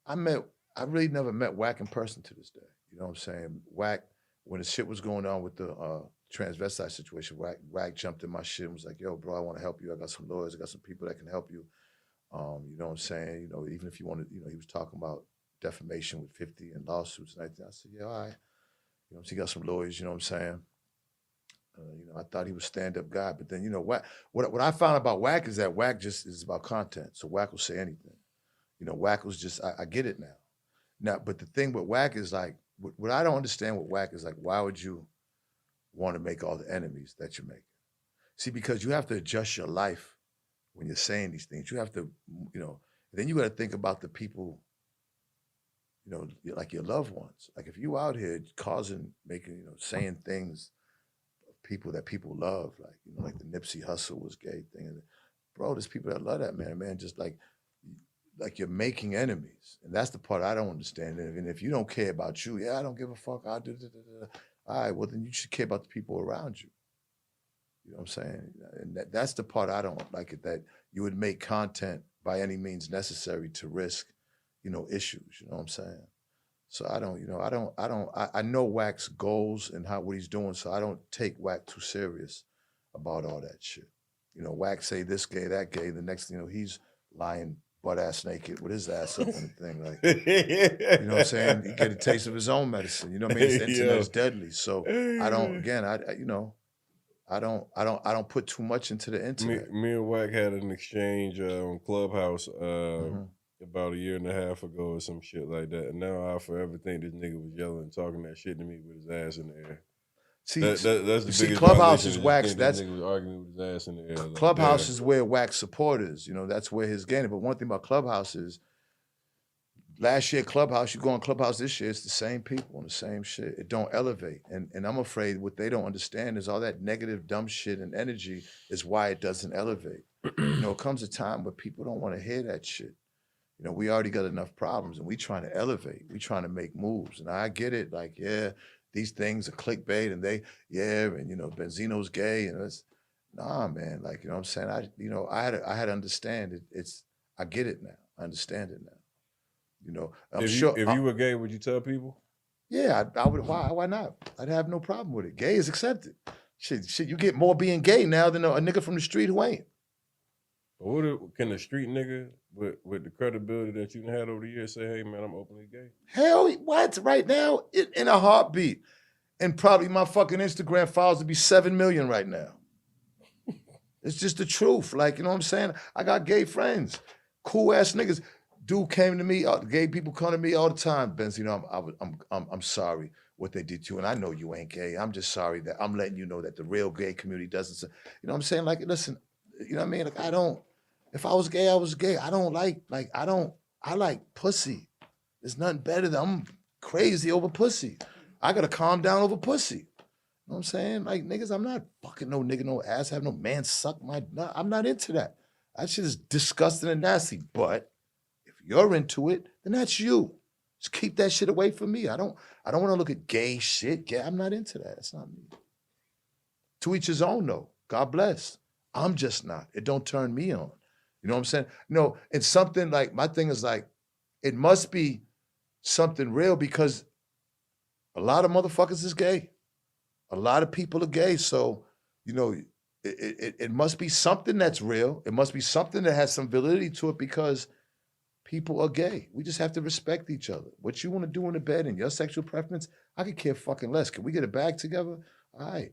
I really never met Whack in person to this day. You know what I'm saying? Whack, when the shit was going on with the transvestite situation, Whack jumped in my shit and was like, yo, bro, I want to help you. I got some lawyers, I got some people that can help you. You know what I'm saying? You know, even if you want to, you know, he was talking about defamation with 50 and lawsuits and everything. I said, yeah, all right. You know, so he got some lawyers, you know what I'm saying? You know, I thought he was a stand-up guy, but then, you know, what I found about Whack is that Whack just is about content. So Whack will say anything. You know, Whack was just, I get it now. Now, but the thing with Whack is like, what I don't understand with Whack is like, why would you want to make all the enemies that you're making? See, because you have to adjust your life when you're saying these things. You have to, you know, then you got to think about the people, you know, like your loved ones. Like if you out here making, you know, saying things, people that people love, like, you know, like the Nipsey Hussle was gay thing. And bro, there's people that love that man, just like you're making enemies. And that's the part I don't understand. And if you don't care about you, yeah, I don't give a fuck. I'll do. All right, well, then you should care about the people around you. You know what I'm saying? And that's the part I don't like, it, that you would make content by any means necessary to risk, you know, issues. You know what I'm saying? So I don't, you know, I know Wack's goals and what he's doing, so I don't take Wack too serious about all that shit. You know, Wack say this gay, that gay, the next thing, you know, he's lying butt-ass naked with his ass up on the thing. Like, you know what I'm saying? He get a taste of his own medicine. You know what I mean? The internet is deadly. So I don't, again, you know, I don't put too much into the internet. Me and Wack had an exchange on Clubhouse about a year and a half ago or some shit like that. And now I forever think this nigga was yelling, talking that shit to me with his ass in the air. See, that's the biggest Clubhouse is Wack's. That's nigga was arguing with his ass in the air. Clubhouse is where Wack's support is. You know, that's where his gain. But one thing about Clubhouse is, last year Clubhouse, you go on Clubhouse this year, it's the same people and the same shit. It don't elevate. And I'm afraid what they don't understand is all that negative, dumb shit and energy is why it doesn't elevate. You know, it comes a time where people don't want to hear that shit. You know, we already got enough problems and we trying to elevate. We trying to make moves. And I get it, like, yeah, these things are clickbait and and, you know, Benzino's gay and it's, nah, man, like, you know what I'm saying? I had to understand it. I get it now. I understand it now. You know, if you were gay, would you tell people? Yeah, I would. Why not? I'd have no problem with it. Gay is accepted. Shit, you get more being gay now than a nigga from the street who ain't. Can a street nigga with the credibility that you had over the years say, hey, man, I'm openly gay? Hell, what? Right now, in a heartbeat. And probably my fucking Instagram followers would be 7 million right now. It's just the truth. Like, you know what I'm saying? I got gay friends, cool ass niggas. Dude came to me, gay people come to me all the time. Benzino, I'm sorry what they did to you, and I know you ain't gay. I'm just sorry that I'm letting you know that the real gay community doesn't. You know what I'm saying? Like, listen, you know what I mean? Like, I don't. If I was gay, I was gay. I don't I like pussy. There's nothing better than I'm crazy over pussy. I gotta calm down over pussy. You know what I'm saying? Like, niggas, I'm not fucking no nigga, no ass, have no man suck my nut. I'm not into that. That shit is disgusting and nasty. But if you're into it, then that's you. Just keep that shit away from me. I don't want to look at gay shit. I'm not into that. That's not me. To each his own, though. God bless. I'm just not. It don't turn me on. You know what I'm saying? No, it's something like, my thing is like, it must be something real because a lot of motherfuckers is gay. A lot of people are gay. So, you know, it must be something that's real. It must be something that has some validity to it because people are gay. We just have to respect each other. What you want to do in the bed and your sexual preference, I could care fucking less. Can we get a bag together? All right.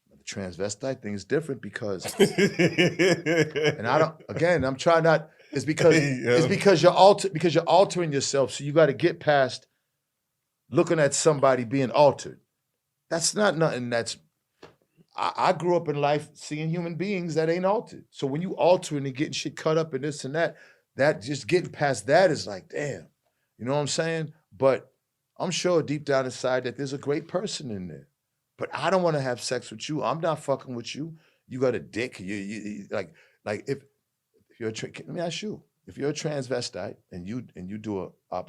The transvestite thing is different because, and I'm trying not, it's because you're altering yourself. So you got to get past looking at somebody being altered. That's not nothing I grew up in life seeing human beings that ain't altered. So when you altering and getting shit cut up and this and that just getting past that is like, damn, you know what I'm saying? But I'm sure deep down inside that there's a great person in there. But I don't want to have sex with you. I'm not fucking with you. You got a dick. You like if you're a trick. Let me ask you. If you're a transvestite and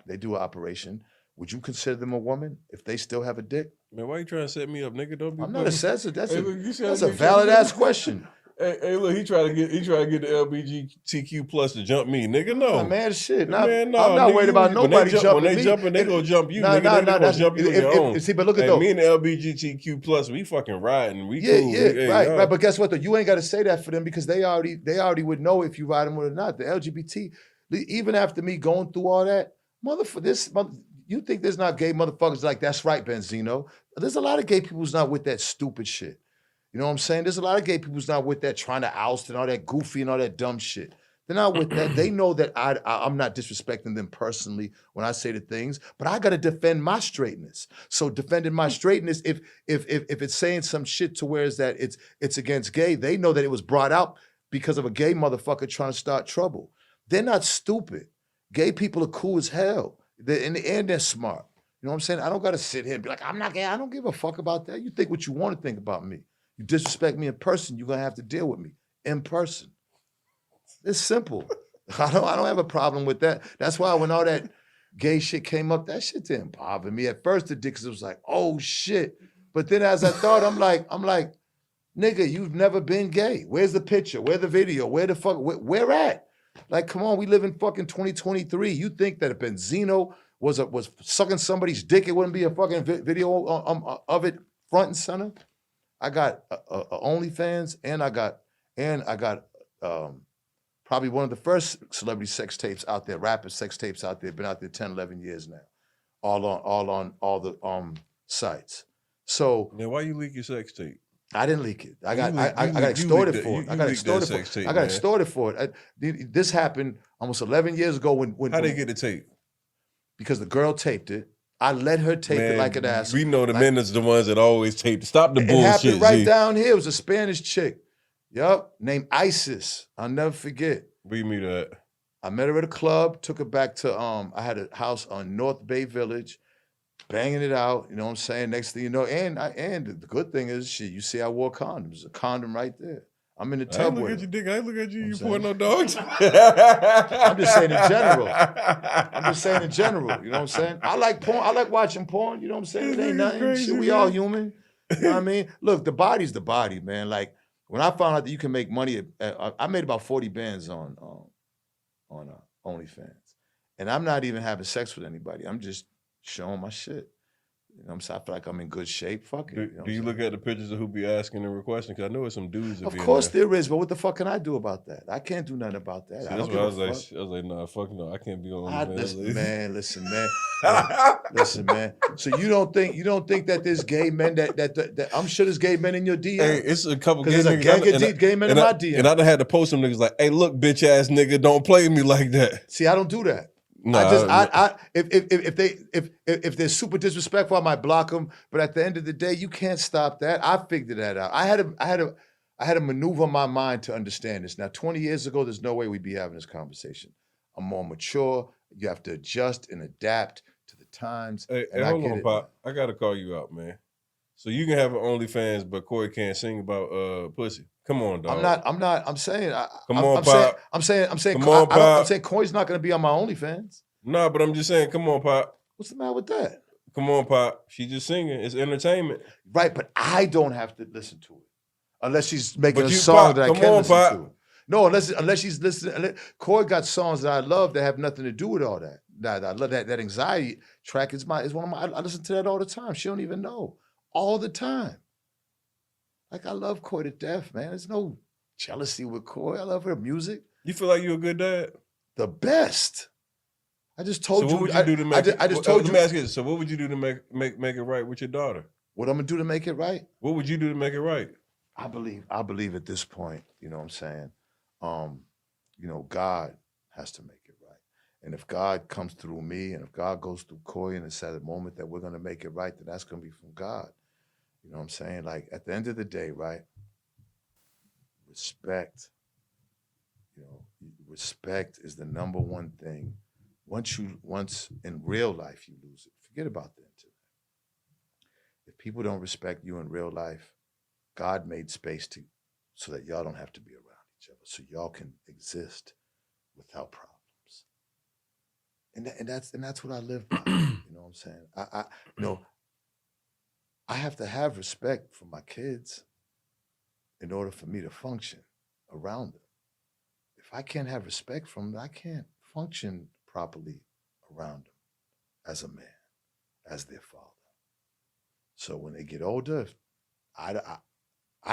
they do an operation, would you consider them a woman if they still have a dick? Man, why you trying to set me up, nigga? Don't be. I'm not a censor. That's Hey, look, that's a valid ass question. Hey, look, he try to get the LGBTQ plus to jump me, nigga. No, man, shit. Man, no, I'm not nigga, worried about nobody jumping When they me. jumping, they gonna jump you, nigga. They gonna jump you on your own. See, but look at though. Me and the LGBTQ plus, we fucking riding. We Yeah, cool. yeah, right. But guess what though? You ain't got to say that for them because they already would know if you ride them or not. The LGBT, even after me going through all that, you think there's not gay motherfuckers like that's right, Benzino. There's a lot of gay people who's not with that stupid shit. You know what I'm saying? There's a lot of gay people who's not with that trying to oust and all that goofy and all that dumb shit. They're not with that. They know that I'm not disrespecting them personally when I say the things, but I got to defend my straightness. So defending my straightness, if it's saying some shit to where is that it's against gay, they know that it was brought out because of a gay motherfucker trying to start trouble. They're not stupid. Gay people are cool as hell. And they're smart. You know what I'm saying? I don't got to sit here and be like, I'm not gay. I don't give a fuck about that. You think what you want to think about me. You disrespect me in person, you're going to have to deal with me in person. It's simple. I don't have a problem with that. That's why when all that gay shit came up, that shit didn't bother me. At first it did because it was like, oh shit. But then as I thought, I'm like, nigga, you've never been gay. Where's the picture? Where's the video? Where the fuck, where at? Like, come on, we live in fucking 2023. You think that if Benzino was sucking somebody's dick, it wouldn't be a fucking video of it front and center? I got OnlyFans, and I got probably one of the first celebrity sex tapes out there, rapper sex tapes out there. Been out there 10, 11 years now, all on all the sites. So now, why you leak your sex tape? I didn't leak it. I got extorted for it. I got extorted for it. This happened almost 11 years ago. When how they get the tape? Because the girl taped it. I let her tape it like an ass. We know the men is the ones that always tape. Stop the bullshit. It happened right down here. It was a Spanish chick. Yup, named Isis. I'll never forget. Where you meet her at? I met her at a club, took her back to, I had a house on North Bay Village, banging it out, you know what I'm saying? Next thing you know, and the good thing is, you see I wore condoms. A condom right there. I'm in the tub with her. I look at you, dick. I look at you. You pouring no dogs. I'm just saying in general. You know what I'm saying? I like porn. I like watching porn. You know what I'm saying? It ain't nothing. Crazy, shit, we all human. You know what I mean? Look, the body's the body, man. Like when I found out that you can make money, I made about 40 bands on OnlyFans, and I'm not even having sex with anybody. I'm just showing my shit. You know what I'm saying? I feel like I'm in good shape. Fuck it. Do you look at the pictures of who be asking and requesting? Because I know it's some dudes. Of course there is, but what the fuck can I do about that? I can't do nothing about that. See, that's what I was like, nah, fuck no, I can't be on. Listen, man. So you don't think that there's gay men that I'm sure there's gay men in your DM? Hey, it's a couple gay niggas. There's a gang of gay men in my DM. And I done had to post some niggas like, hey, look, bitch ass nigga, don't play me like that. See, I don't do that. If they're super disrespectful, I might block them. But at the end of the day, you can't stop that. I figured that out. I had to maneuver my mind to understand this. Now, 20 years ago, there's no way we'd be having this conversation. I'm more mature. You have to adjust and adapt to the times. Hey, hold on, Pop. I gotta call you out, man. So you can have an OnlyFans, but Corey can't sing about pussy. Come on, dog. I'm saying. Pop. I'm saying. Come on, Pop. I'm saying Corey's not going to be on my OnlyFans. Nah, but I'm just saying. Come on, Pop. What's the matter with that? Come on, Pop. She's just singing. It's entertainment. Right, but I don't have to listen to it unless she's making a song that I can listen to. No, unless she's listening. Corey got songs that I love that have nothing to do with all that. I love that anxiety track. Is one of my. I listen to that all the time. She don't even know. All the time. Like, I love Corey to death, man. There's no jealousy with Corey. I love her music. You feel like you a good dad? The best. I just told you. So what would you do to make it? I just told you. Let me ask you this. So what would you do to make it right with your daughter? What I'm going to do to make it right? What would you do to make it right? I believe at this point, you know what I'm saying? God has to make it right. And if God comes through me and if God goes through Corey and it's at a moment that we're going to make it right, then that's going to be from God. You know what I'm saying? Like, at the end of the day, right? Respect. Respect is the number one thing. Once in real life you lose it, forget about the internet. If people don't respect you in real life, God made space so that y'all don't have to be around each other, so y'all can exist without problems. And that's what I live by. You know what I'm saying? You know, I have to have respect for my kids in order for me to function around them. If I can't have respect from them, I can't function properly around them as a man, as their father. So when they get older, I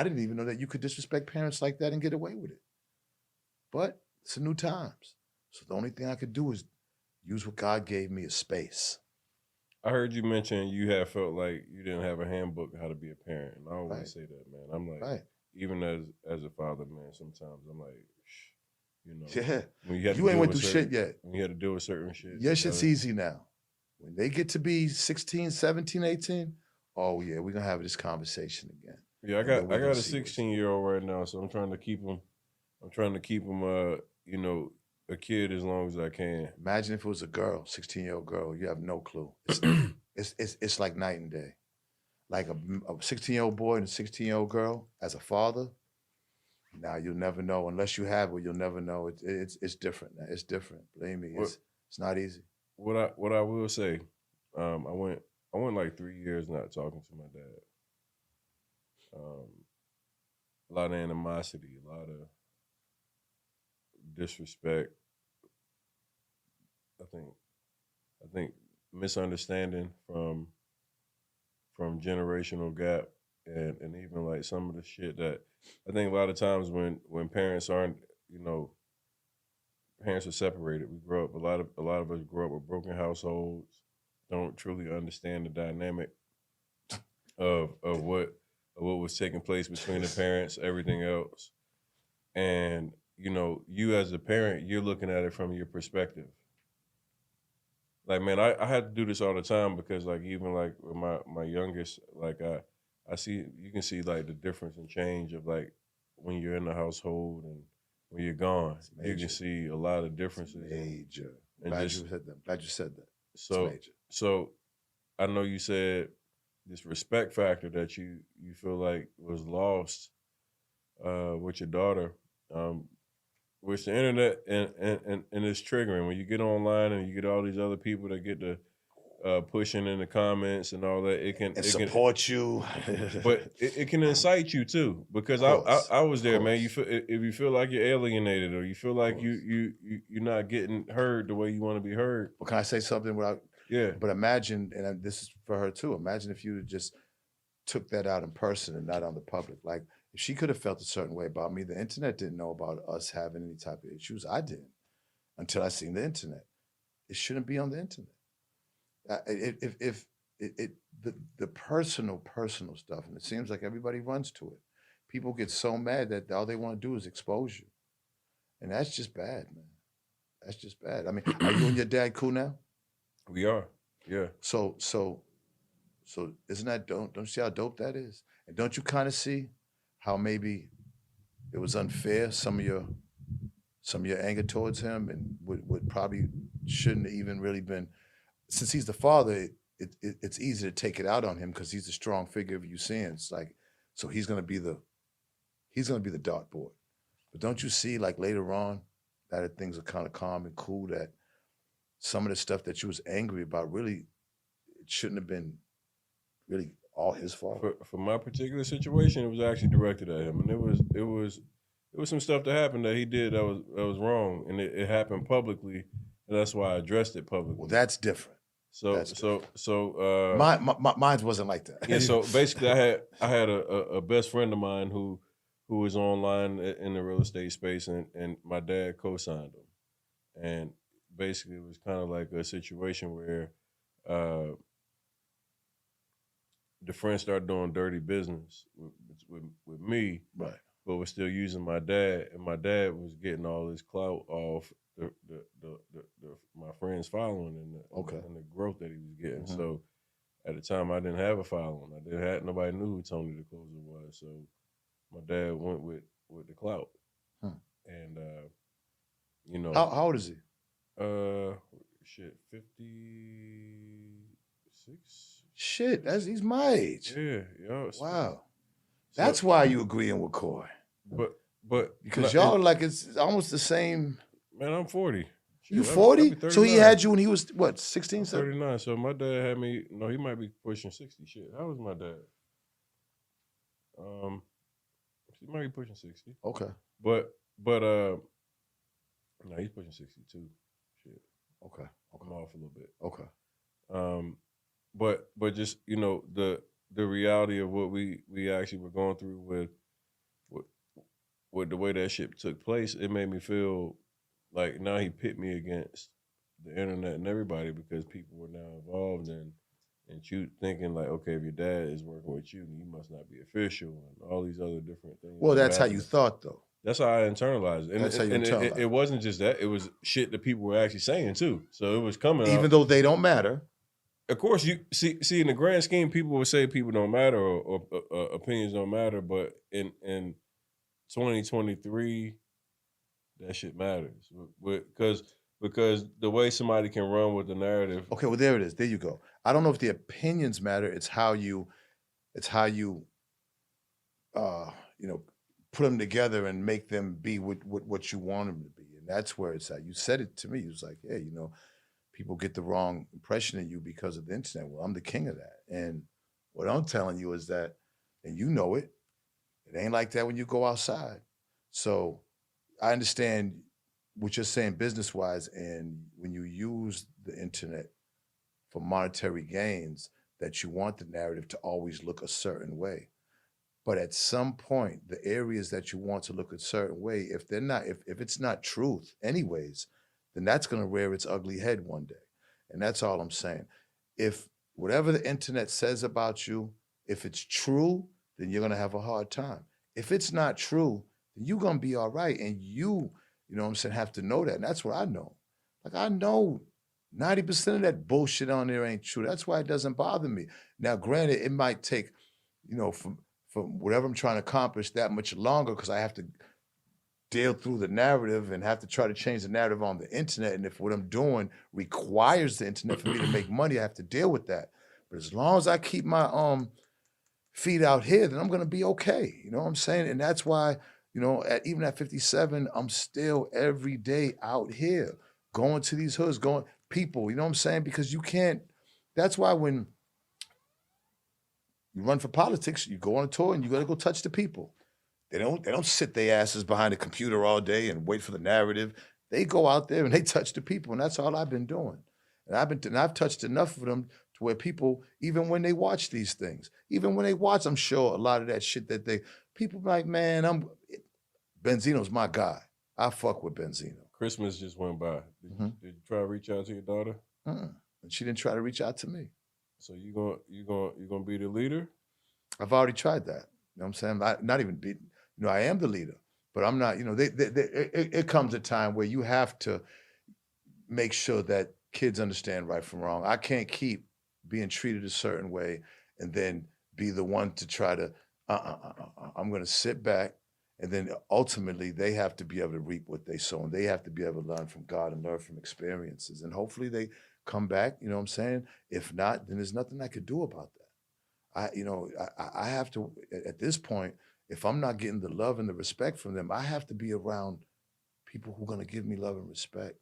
didn't even know that you could disrespect parents like that and get away with it. But it's a new times. So the only thing I could do is use what God gave me as space. I heard you mention you had felt like you didn't have a handbook how to be a parent, and I always Right. say that, man. I'm like, Right. even as a father, man, sometimes I'm like, you know, Yeah. when you have to You ain't deal went with through certain, shit yet. when you had to deal with certain shit. Your shit's easy now. When they get to be 16, 17, 18, oh yeah, we're gonna have this conversation again. Yeah, I And then got we I gonna got a see what's- 16-year-old right now, so I'm trying to keep him. I'm trying to keep him, you know, a kid as long as I can. Imagine if it was a girl, 16-year-old girl. You have no clue. It's like night and day. Like a 16-year-old boy and a 16-year-old girl as a father. Now you'll never know unless you have it. You'll never know. It's different. It's different. Believe me, it's not easy. What I will say, I went like 3 years not talking to my dad. A lot of animosity, a lot of disrespect. I think misunderstanding from generational gap, and even like some of the shit that I think a lot of times when parents aren't, you know, parents are separated. We grow up, a lot of us grow up with broken households, don't truly understand the dynamic of what was taking place between the parents, everything else. And, you know, you as a parent, you're looking at it from your perspective. Like, man, I had to do this all the time because, like, even like with my youngest, like I see, you can see like the difference and change of like when you're in the household and when you're gone. You can see a lot of differences. It's major. And Glad just, you said that. Glad you said that. so It's major. so I know you said this respect factor that you feel like was lost with your daughter. Which the internet and it's triggering when you get online and you get all these other people that get to pushing in the comments and all that. It can Support you, but it can incite you too. Because I was there, man. You feel if you feel like you're alienated or you feel like you're not getting heard the way you want to be heard. Well, can I say something without? Yeah. But imagine, and this is for her too. Imagine if you just took that out in person and not on the public. Like if she could have felt a certain way about me, the internet didn't know about us having any type of issues. I didn't until I seen the internet. It shouldn't be on the internet. If the personal stuff, and it seems like everybody runs to it. People get so mad that all they want to do is expose you, and that's just bad, man. That's just bad. I mean, are you and your dad cool now? We are, yeah. So isn't that dope? Don't you see how dope that is? And don't you kind of see how maybe it was unfair, some of your anger towards him, and would probably shouldn't have even really been, since he's the father, it's easy to take it out on him because he's a strong figure of you seeing. It's like, so he's gonna be the dartboard. But don't you see, like later on, that things are kind of calm and cool, that some of the stuff that you was angry about really, it shouldn't have been really all his fault. For my particular situation, it was actually directed at him, and it was some stuff that happened that he did that was wrong, and it happened publicly, and that's why I addressed it publicly. Well, that's different. Mine wasn't like that. Yeah. So basically, I had a best friend of mine who was online in the real estate space, and my dad co-signed him, and basically it was kind of like a situation where the friend started doing dirty business with me, right? But was still using my dad, and my dad was getting all this clout off my friend's following and the growth that he was getting. Mm-hmm. So at the time, I didn't have a following. Nobody knew who Tony the Closer was. So my dad went with the clout, and you know, how old is he? 56. Shit, he's my age. Yeah. Wow. That's why you agreeing with Coy. But because y'all like it's almost the same. Man, I'm 40. You Shit, 40? I'll be So he 39. had you when he was, what, 16, I'm 17? 39. So my dad had me. No, he might be pushing 60. Shit, how was my dad? He might be pushing 60. Okay. But no, he's pushing 62. Shit, Okay. I'm off a little bit. Okay. But just the reality of what we actually were going through with the way that shit took place, it made me feel like now he pit me against the internet and everybody because people were now involved and you thinking like, okay, if your dad is working with you, then you must not be official and all these other different things. Well, that's how you thought, though. That's how I internalized it. That's how you internalized it. It wasn't just that. It was shit that people were actually saying, too. So it was coming Even up. though they don't matter. Of course, you see in the grand scheme, people would say people don't matter or opinions don't matter. But in 2023, that shit matters. Because the way somebody can run with the narrative. Okay, well, there it is. There you go. I don't know if the opinions matter. It's how you put them together and make them be what you want them to be. And that's where it's at. You said it to me. It was like, hey, people get the wrong impression of you because of the internet. Well, I'm the king of that. And what I'm telling you is that, and you know it, it ain't like that when you go outside. So I understand what you're saying business-wise, and when you use the internet for monetary gains, that you want the narrative to always look a certain way. But at some point, the areas that you want to look a certain way, if it's not truth anyways, then that's going to rear its ugly head one day. And that's all I'm saying. If whatever the internet says about you, if it's true, then you're going to have a hard time. If it's not true, then you're going to be all right. And you know what I'm saying, have to know that. And that's what I know. Like, I know 90% of that bullshit on there ain't true. That's why it doesn't bother me. Now, granted, it might take, from whatever I'm trying to accomplish that much longer because I have to deal through the narrative and have to try to change the narrative on the internet. And if what I'm doing requires the internet for me to make money, I have to deal with that. But as long as I keep my feet out here, then I'm going to be okay. You know what I'm saying? And that's why, even at 57, I'm still every day out here going to these hoods, people, you know what I'm saying? Because you can't, that's why when you run for politics, you go on a tour and you got to go touch the people. They don't sit their asses behind a computer all day and wait for the narrative. They go out there and they touch the people, and that's all I've been doing. And I've touched enough of them to where people, even when they watch these things, I'm sure a lot of that shit that people be like, man, Benzino's my guy. I fuck with Benzino. Christmas just went by. Did you try to reach out to your daughter? And she didn't try to reach out to me. So you gonna be the leader? I've already tried that. You know what I'm saying? Not even be, I am the leader, but I'm not, it comes a time where you have to make sure that kids understand right from wrong. I can't keep being treated a certain way and then be the one to try to, I'm going to sit back, and then ultimately they have to be able to reap what they sow, and they have to be able to learn from God and learn from experiences. And hopefully they come back, you know what I'm saying? If not, then there's nothing I could do about that. I have to, at this point, if I'm not getting the love and the respect from them, I have to be around people who are going to give me love and respect.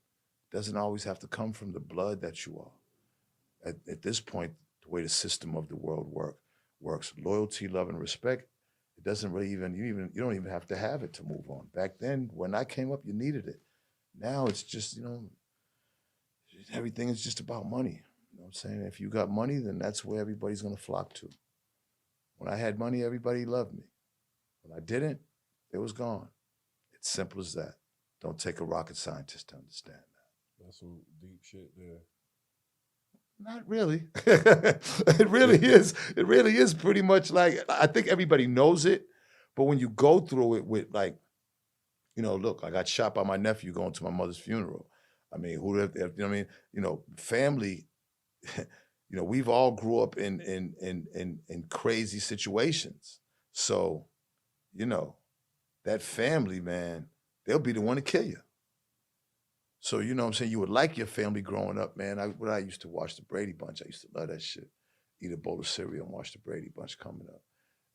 It doesn't always have to come from the blood that you are. At this point, the way the system of the world works, loyalty, love, and respect, it doesn't really you don't even have to have it to move on. Back then, when I came up, you needed it. Now it's just, everything is just about money. You know what I'm saying? If you got money, then that's where everybody's going to flock to. When I had money, everybody loved me. When I didn't, it was gone. It's simple as that. Don't take a rocket scientist to understand that. That's some deep shit there. Not really. It really is. It really is pretty much like, I think everybody knows it, but when you go through it with look, I got shot by my nephew going to my mother's funeral. I mean, family, we've all grew up in crazy situations. So, that family, man, they'll be the one to kill you. So, you know what I'm saying? You would like your family growing up, man. I used to watch the Brady Bunch. I used to love that shit. Eat a bowl of cereal and watch the Brady Bunch coming up.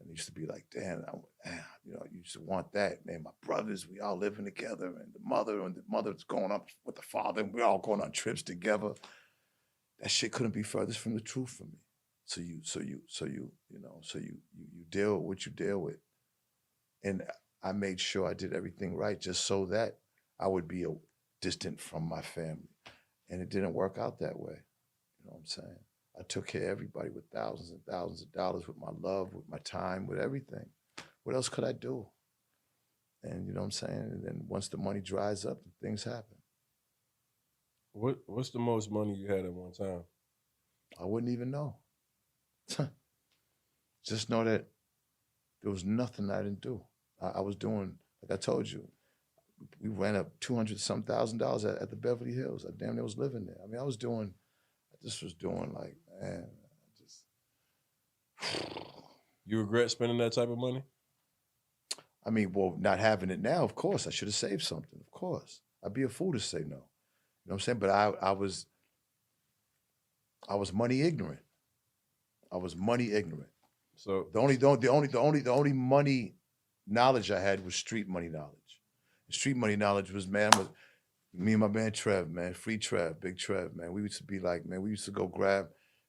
And I used to be like, damn, you know, I used to want that, man. My brothers, we all living together, and the mother's going up with the father, and we're all going on trips together. That shit couldn't be furthest from the truth for me. You deal with what you deal with. And I made sure I did everything right just so that I would be distant from my family. And it didn't work out that way. You know what I'm saying? I took care of everybody with thousands and thousands of dollars, with my love, with my time, with everything. What else could I do? And you know what I'm saying? And then once the money dries up, things happen. What's the most money you had at one time? I wouldn't even know. Just know that there was nothing I didn't do. I was doing, like I told you, we ran up $200,000 at the Beverly Hills. I damn near was living there. I mean, I was doing like, man, You regret spending that type of money? I mean, well, not having it now, of course. I should have saved something, of course. I'd be a fool to say no. You know what I'm saying? But I was money ignorant. I was money ignorant. So the only money knowledge I had was street money knowledge. Street money knowledge was, man, me and my man Trev, man, Free Trev, Big Trev, man. We used to be like, man, we used to go grab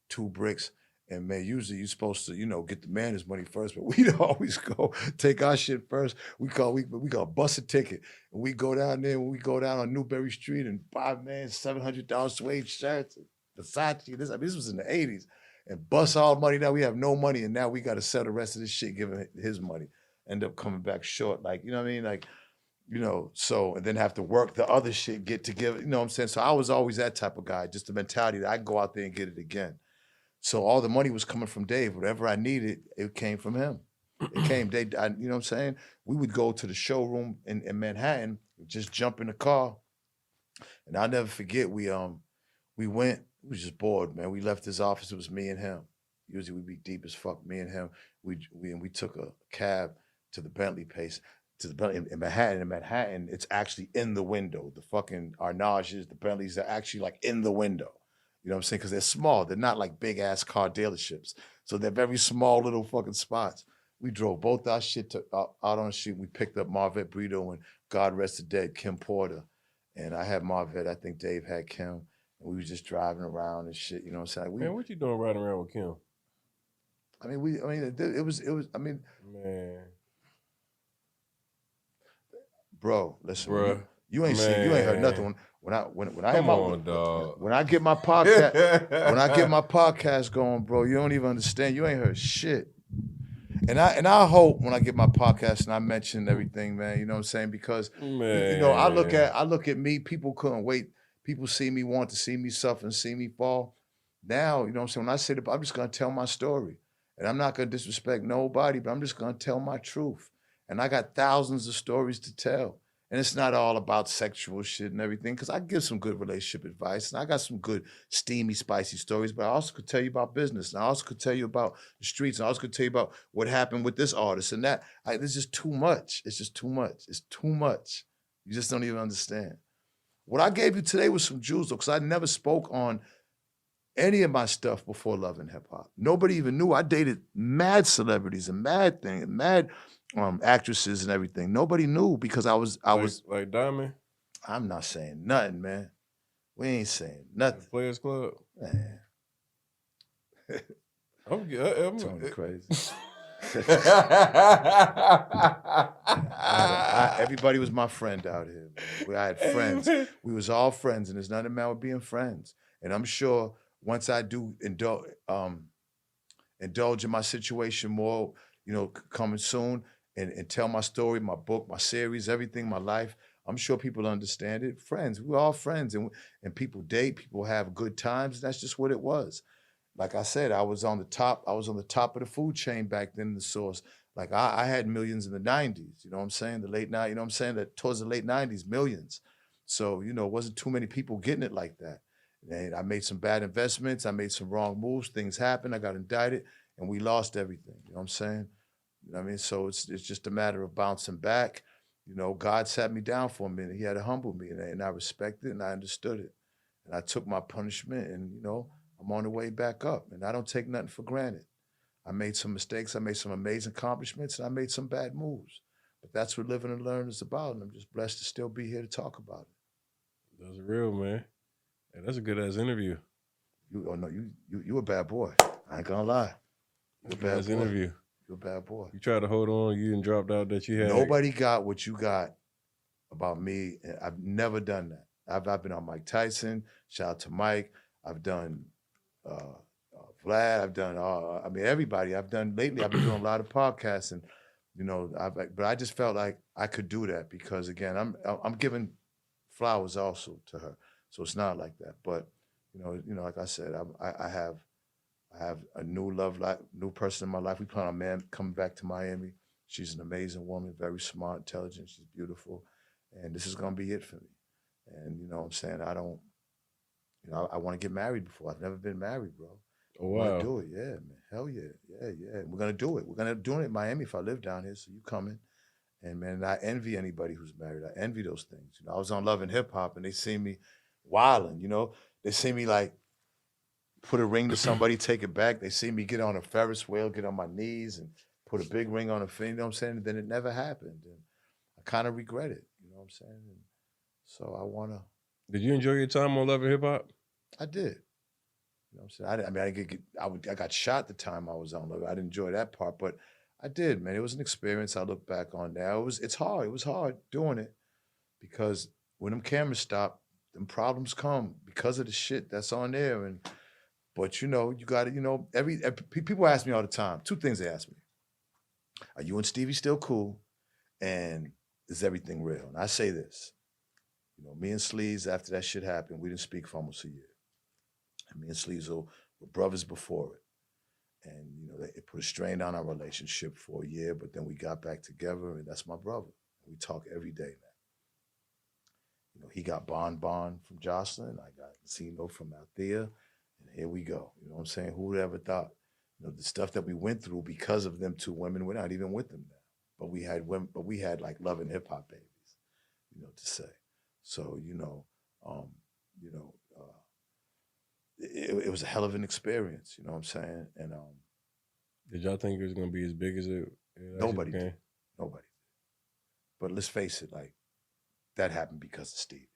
2 bricks, and man, usually you're supposed to, you know, get the man his money first, but we'd always go take our shit first. We call bust a ticket, and we go down there. When we go down on Newberry Street and buy, man, $700 suede shirts, Versace. This was in the '80s, and bust all money. Now we have no money, and now we got to sell the rest of this shit, giving his money. End up coming back short, like, you know what I mean, like. You know, so, and then have to work the other shit, get together, you know what I'm saying? So I was always that type of guy, just the mentality that I go out there and get it again. So all the money was coming from Dave. Whatever I needed, it came from him. It came, you know what I'm saying? We would go to the showroom in Manhattan, just jump in the car. And I'll never forget, we went, we was just bored, man. We left his office, it was me and him. Usually we'd be deep as fuck, me and him. We took a cab to the Bentley place. In Manhattan, it's actually in the window. The fucking Arnages, the Bentleys, they're actually like in the window. You know what I'm saying? Because they're small. They're not like big ass car dealerships. So they're very small little fucking spots. We drove both our shit out on the street. We picked up Marvette Brito and God rest the dead, Kim Porter. And I had Marvette. I think Dave had Kim. And we was just driving around and shit. You know what I'm saying? Man, what you doing riding around with Kim? Man. Bro, listen, Bruh, you ain't heard nothing. When I get my podcast going, bro, you don't even understand. You ain't heard shit. And I hope when I get my podcast and I mention everything, man, you know what I'm saying? Because man. you know, I look at me, people couldn't wait. People see me, want to see me suffer and see me fall. Now, you know what I'm saying? When I say I'm just gonna tell my story. And I'm not gonna disrespect nobody, but I'm just gonna tell my truth. And I got thousands of stories to tell. And it's not all about sexual shit and everything, because I give some good relationship advice. And I got some good steamy, spicy stories, but I also could tell you about business. And I also could tell you about the streets. And I also could tell you about what happened with this artist and that. It's just too much. It's just too much. It's too much. You just don't even understand. What I gave you today was some jewels, though, because I never spoke on any of my stuff before Love and Hip Hop. Nobody even knew. I dated mad celebrities and mad things, and mad actresses and everything. Nobody knew because I was like Diamond. I'm not saying nothing, man. We ain't saying nothing. Players Club. Man. I'm Tony crazy. Everybody was my friend out here. I had friends. We was all friends, and there's nothing wrong with being friends. And I'm sure once I do indulge in my situation more, you know, coming soon, and tell my story, my book, my series, everything, my life, I'm sure people understand it. Friends, we're all friends, and people date, people have good times, and that's just what it was. Like I said, I was on the top of the food chain back then in the source. Like I had millions in the 90s, you know what I'm saying? The late 90s, you know what I'm saying? That towards the late 90s, millions. So, you know, it wasn't too many people getting it like that. And I made some bad investments, I made some wrong moves, things happened, I got indicted, and we lost everything, you know what I'm saying? You know what I mean? So it's just a matter of bouncing back. You know, God sat me down for a minute. He had to humble me, and I respected it, and I understood it. And I took my punishment, and, you know, I'm on the way back up. And I don't take nothing for granted. I made some mistakes. I made some amazing accomplishments, and I made some bad moves. But that's what living and learning is about, and I'm just blessed to still be here to talk about it. That's real, man. Hey, that's a good ass interview. You a bad boy. I ain't gonna lie. You a bad boy. Interview. You a bad boy. You tried to hold on. You didn't dropped out that you had. Nobody got what you got about me. I've never done that. I've been on Mike Tyson. Shout out to Mike. I've done Vlad. I've done everybody. I've done lately. I've been doing a lot of podcasts, and but I just felt like I could do that because again, I'm giving flowers also to her, so it's not like that. But like I said, I have a new love life, new person in my life. We plan on coming back to Miami. She's an amazing woman, very smart, intelligent. She's beautiful, and this is gonna be it for me. And what I'm saying, I don't. I want to get married before. I've never been married, bro. Oh, wow. I want to do it, yeah, man. Hell yeah, yeah. We're gonna do it. We're gonna do it in Miami if I live down here. So you coming? And man, I envy anybody who's married. I envy those things. I was on Love and Hip Hop, and they see me wilding. They see me like put a ring to somebody, take it back. They see me get on a Ferris wheel, get on my knees, and put a big ring on a finger. You know what I'm saying? And then it never happened, and I kind of regret it. You know what I'm saying? And so I wanna. Did you enjoy your time on Love and Hip Hop? I did. You know what I'm saying? I got shot the time I was on Love. I didn't enjoy that part, but I did, man. It was an experience. I look back on now. It's hard. It was hard doing it because when them cameras stop, them problems come because of the shit that's on there. But you got to, people ask me all the time. Two things they ask me: are you and Stevie still cool? And is everything real? And I say this. Me and Sleaze, after that shit happened, we didn't speak for almost a year. And me and Sleaze were brothers before it. And, it put a strain on our relationship for a year, but then we got back together, and that's my brother. We talk every day now. He got Bon from Jocelyn. I got Benzino from Althea, and here we go. You know what I'm saying? Who would ever thought? The stuff that we went through because of them two women, we're not even with them now. But we had like love and hip hop babies, to say. So, it was a hell of an experience, you know what I'm saying? And did y'all think it was gonna be as big as it? Nobody did. Nobody did. But let's face it, like that happened because of Stevie.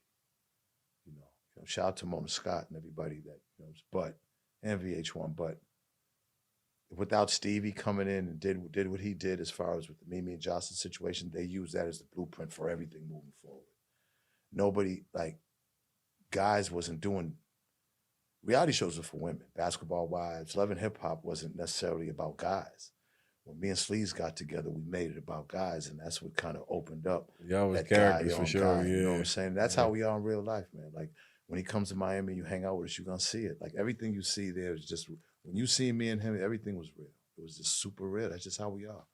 Shout out to Mona Scott and everybody that and VH1. But without Stevie coming in and did what he did as far as with the Mimi and Jocelyn situation, they used that as the blueprint for everything moving forward. Nobody, like, guys wasn't doing, reality shows were for women. Basketball Wives, Love and Hip Hop wasn't necessarily about guys. When me and Sleaze got together, we made it about guys, and that's what kind of opened up. Y'all was characters for sure, guy, You know what I'm saying? That's how we are in real life, man. Like, when he comes to Miami, you hang out with us, you're going to see it. Like, everything you see there is just, when you see me and him, everything was real. It was just super real. That's just how we are.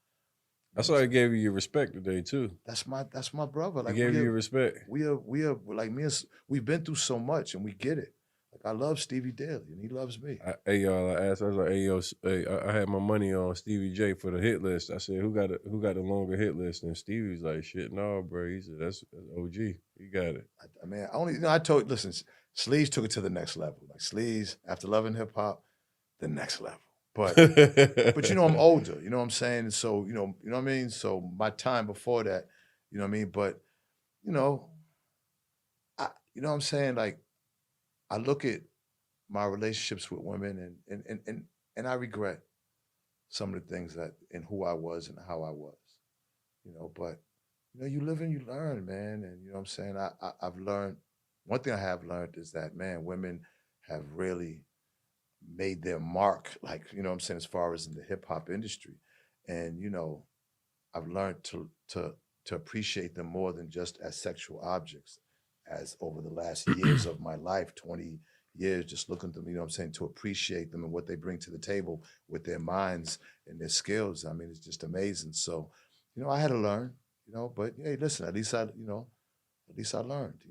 That's why I gave you your respect today too. That's my brother. Like, he gave you your respect. We are like me. We've been through so much, and we get it. Like, I love Stevie daily, and he loves me. I was like, hey yo, I had my money on Stevie J for the hit list. I said, who got the longer hit list? And Stevie's like, shit, no, bro. He said, that's OG. He got it. Listen, Sleaze took it to the next level. Like, Sleaze, after Love and Hip Hop, the next level. But I'm older, you know what I'm saying? And so, you know what I mean? So my time before that, you know what I mean? But, you know what I'm saying? Like, I look at my relationships with women and I regret some of the things that and who I was and how I was. But you live and you learn, man. And you know what I'm saying? I've learned, one thing I have learned is that, man, women have really made their mark, like, you know what I'm saying, as far as in the hip hop industry. And, I've learned to appreciate them more than just as sexual objects, as over the last years of my life, 20 years, just looking at them, you know what I'm saying, to appreciate them and what they bring to the table with their minds and their skills. I mean, it's just amazing. So, I had to learn, but hey, listen, at least I learned, you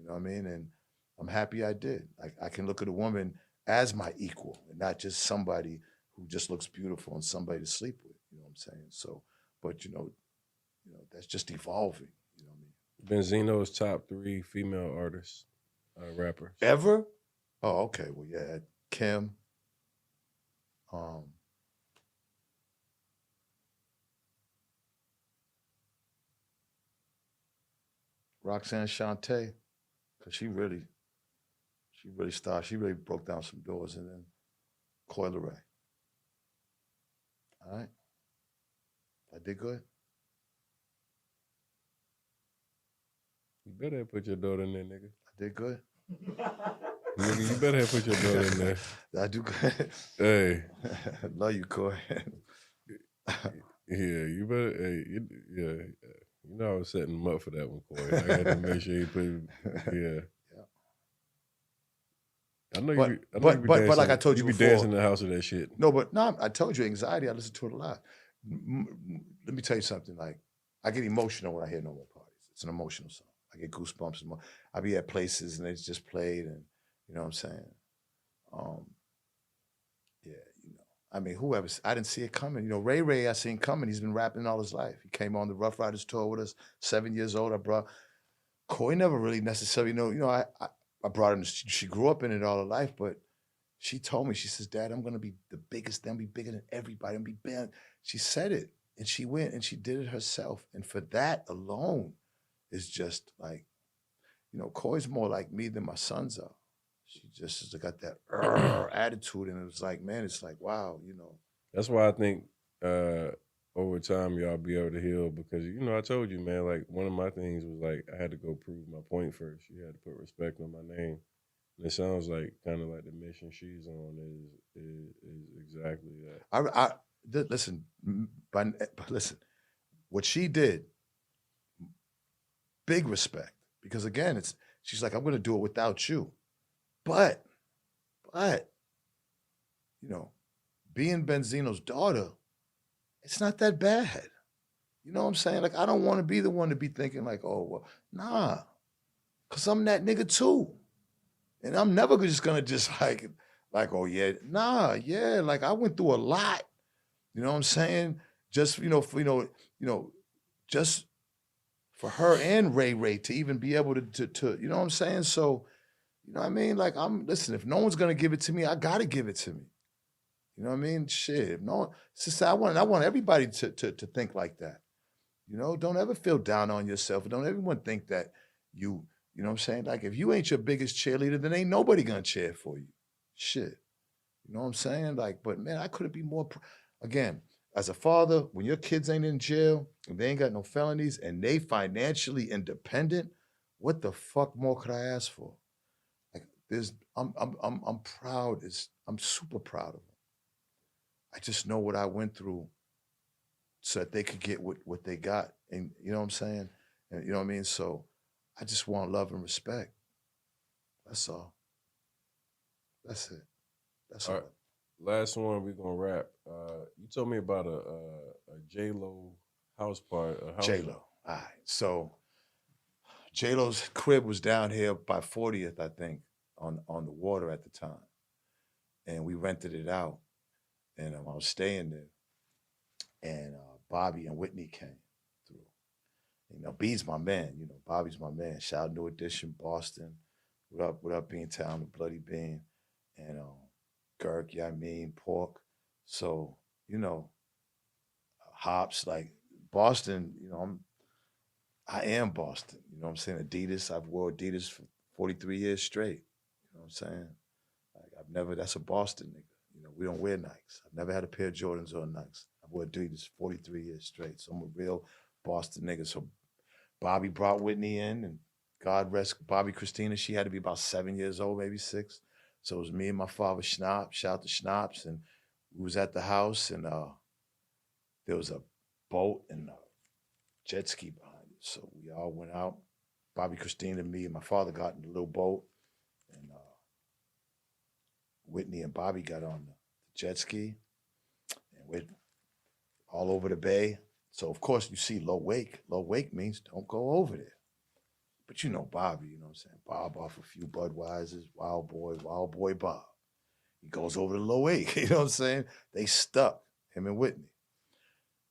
know what I mean? And I'm happy I did. I can look at a woman as my equal and not just somebody who just looks beautiful and somebody to sleep with, you know what I'm saying? So, but that's just evolving, you know what I mean? Benzino's top 3 female artists, rappers. Ever? Oh, okay. Well, yeah, Kim, Roxanne Shante, because she really started. She really broke down some doors, and then Coi Leray. All right, I did good. You better put your daughter in there, nigga. I did good. Nigga, you better put your daughter in there. I do good. Hey. Love you, Coi. Yeah, you better. Hey, yeah. You know I was setting him up for that one, Coi. I had to make sure he put. Yeah. I know you. But like I told you be before, dancing in the house with that shit. No, but no, I told you anxiety. I listen to it a lot. Let me tell you something. Like I get emotional when I hear No More Parties. It's an emotional song. I get goosebumps. I be at places and it's just played, and you know what I'm saying. Yeah, you know. I mean, whoever. I didn't see it coming. You know, Ray, I seen coming. He's been rapping all his life. He came on the Rough Riders tour with us. 7 years old. I brought. Coi never really necessarily I brought her. She grew up in it all her life, but she told me, she says, Dad, I'm going to be the biggest. I'm going to be bigger than everybody. I'm going to be big. She said it, and she went and she did it herself. And for that alone is just like, Coi's more like me than my sons are. She just has got that attitude, and it was like, man, it's like, wow, That's why I think over time y'all be able to heal, because I told you, man, like one of my things was like I had to go prove my point first. You had to put respect on my name. And it sounds like kind of like the mission she's on is exactly that. Listen, listen, what she did, big respect, because again, she's like, I'm going to do it without you, but being Benzino's daughter, it's not that bad. You know what I'm saying? Like, I don't want to be the one to be thinking like, oh, well, nah, because I'm that nigga too. And I'm never just going to just like, oh, yeah, nah, yeah, like I went through a lot. You know what I'm saying? Just, just for her and Ray to even be able to, you know what I'm saying? So, you know what I mean? Like, listen, if no one's going to give it to me, I got to give it to me. You know what I mean? Shit. If no one, sister, I want everybody to think like that. Don't ever feel down on yourself. Don't everyone think that you know what I'm saying? Like, if you ain't your biggest cheerleader, then ain't nobody going to cheer for you. Shit. You know what I'm saying? Like, but man, I couldn't be more, again, as a father, when your kids ain't in jail, and they ain't got no felonies, and they financially independent, what the fuck more could I ask for? Like, I'm proud. I'm super proud of them. I just know what I went through so that they could get what they got. And you know what I'm saying? And you know what I mean? So I just want love and respect. That's all. That's it. That's all. Right. Last one, we're going to wrap. You told me about a J-Lo house party. J-Lo. All right. So J-Lo's crib was down here by 40th, I think, on the water at the time. And we rented it out. And I was staying there. And Bobby and Whitney came through. B's my man. Bobby's my man. Shout out New Edition, Boston. What up, Bean Town, the Bloody Bean. And Girk, Pork. So, Hops, like Boston, I am Boston. You know what I'm saying? Adidas, I've wore Adidas for 43 years straight. You know what I'm saying? Like that's a Boston nigga. We don't wear Nikes. I've never had a pair of Jordans or Nikes. I've wore Adidas 43 years straight. So I'm a real Boston nigga. So Bobby brought Whitney in, and God rest Bobby Christina. She had to be about 7 years old, maybe 6. So it was me and my father, Schnapp. Shout out to Schnapps. And we was at the house, and there was a boat and a jet ski behind it. So we all went out. Bobby Christina, me, and my father got in the little boat. And Whitney and Bobby got on the jet ski. And went all over the bay. So, of course, you see low wake. Low wake means don't go over there. But Bobby, you know what I'm saying? Bob off a few Budweisers, wild boy Bob. He goes over to low wake, you know what I'm saying? They stuck, him and Whitney.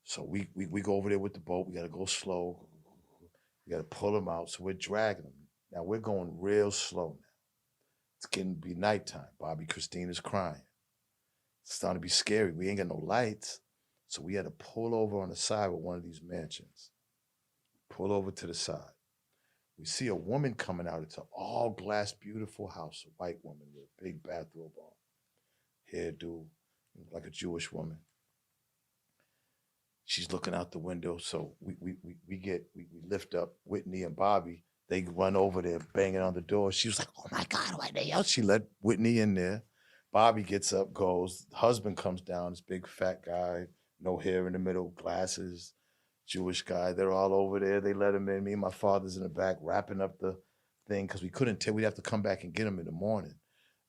So we go over there with the boat. We got to go slow. We got to pull them out. So we're dragging them. Now we're going real slow now. It's getting to be nighttime. Bobby Christina's crying. It's starting to be scary. We ain't got no lights. So we had to pull over on the side with one of these mansions. Pull over to the side. We see a woman coming out. It's an all glass, beautiful house, a white woman with a big bathrobe on, hairdo, like a Jewish woman. She's looking out the window. So we lift up Whitney and Bobby. They run over there, banging on the door. She was like, "Oh my God, why they out?" She let Whitney in there. Bobby gets up, goes. Husband comes down, this big fat guy, no hair in the middle, glasses, Jewish guy. They're all over there. They let him in. Me and my father's in the back wrapping up the thing because we couldn't tell. We'd have to come back and get him in the morning.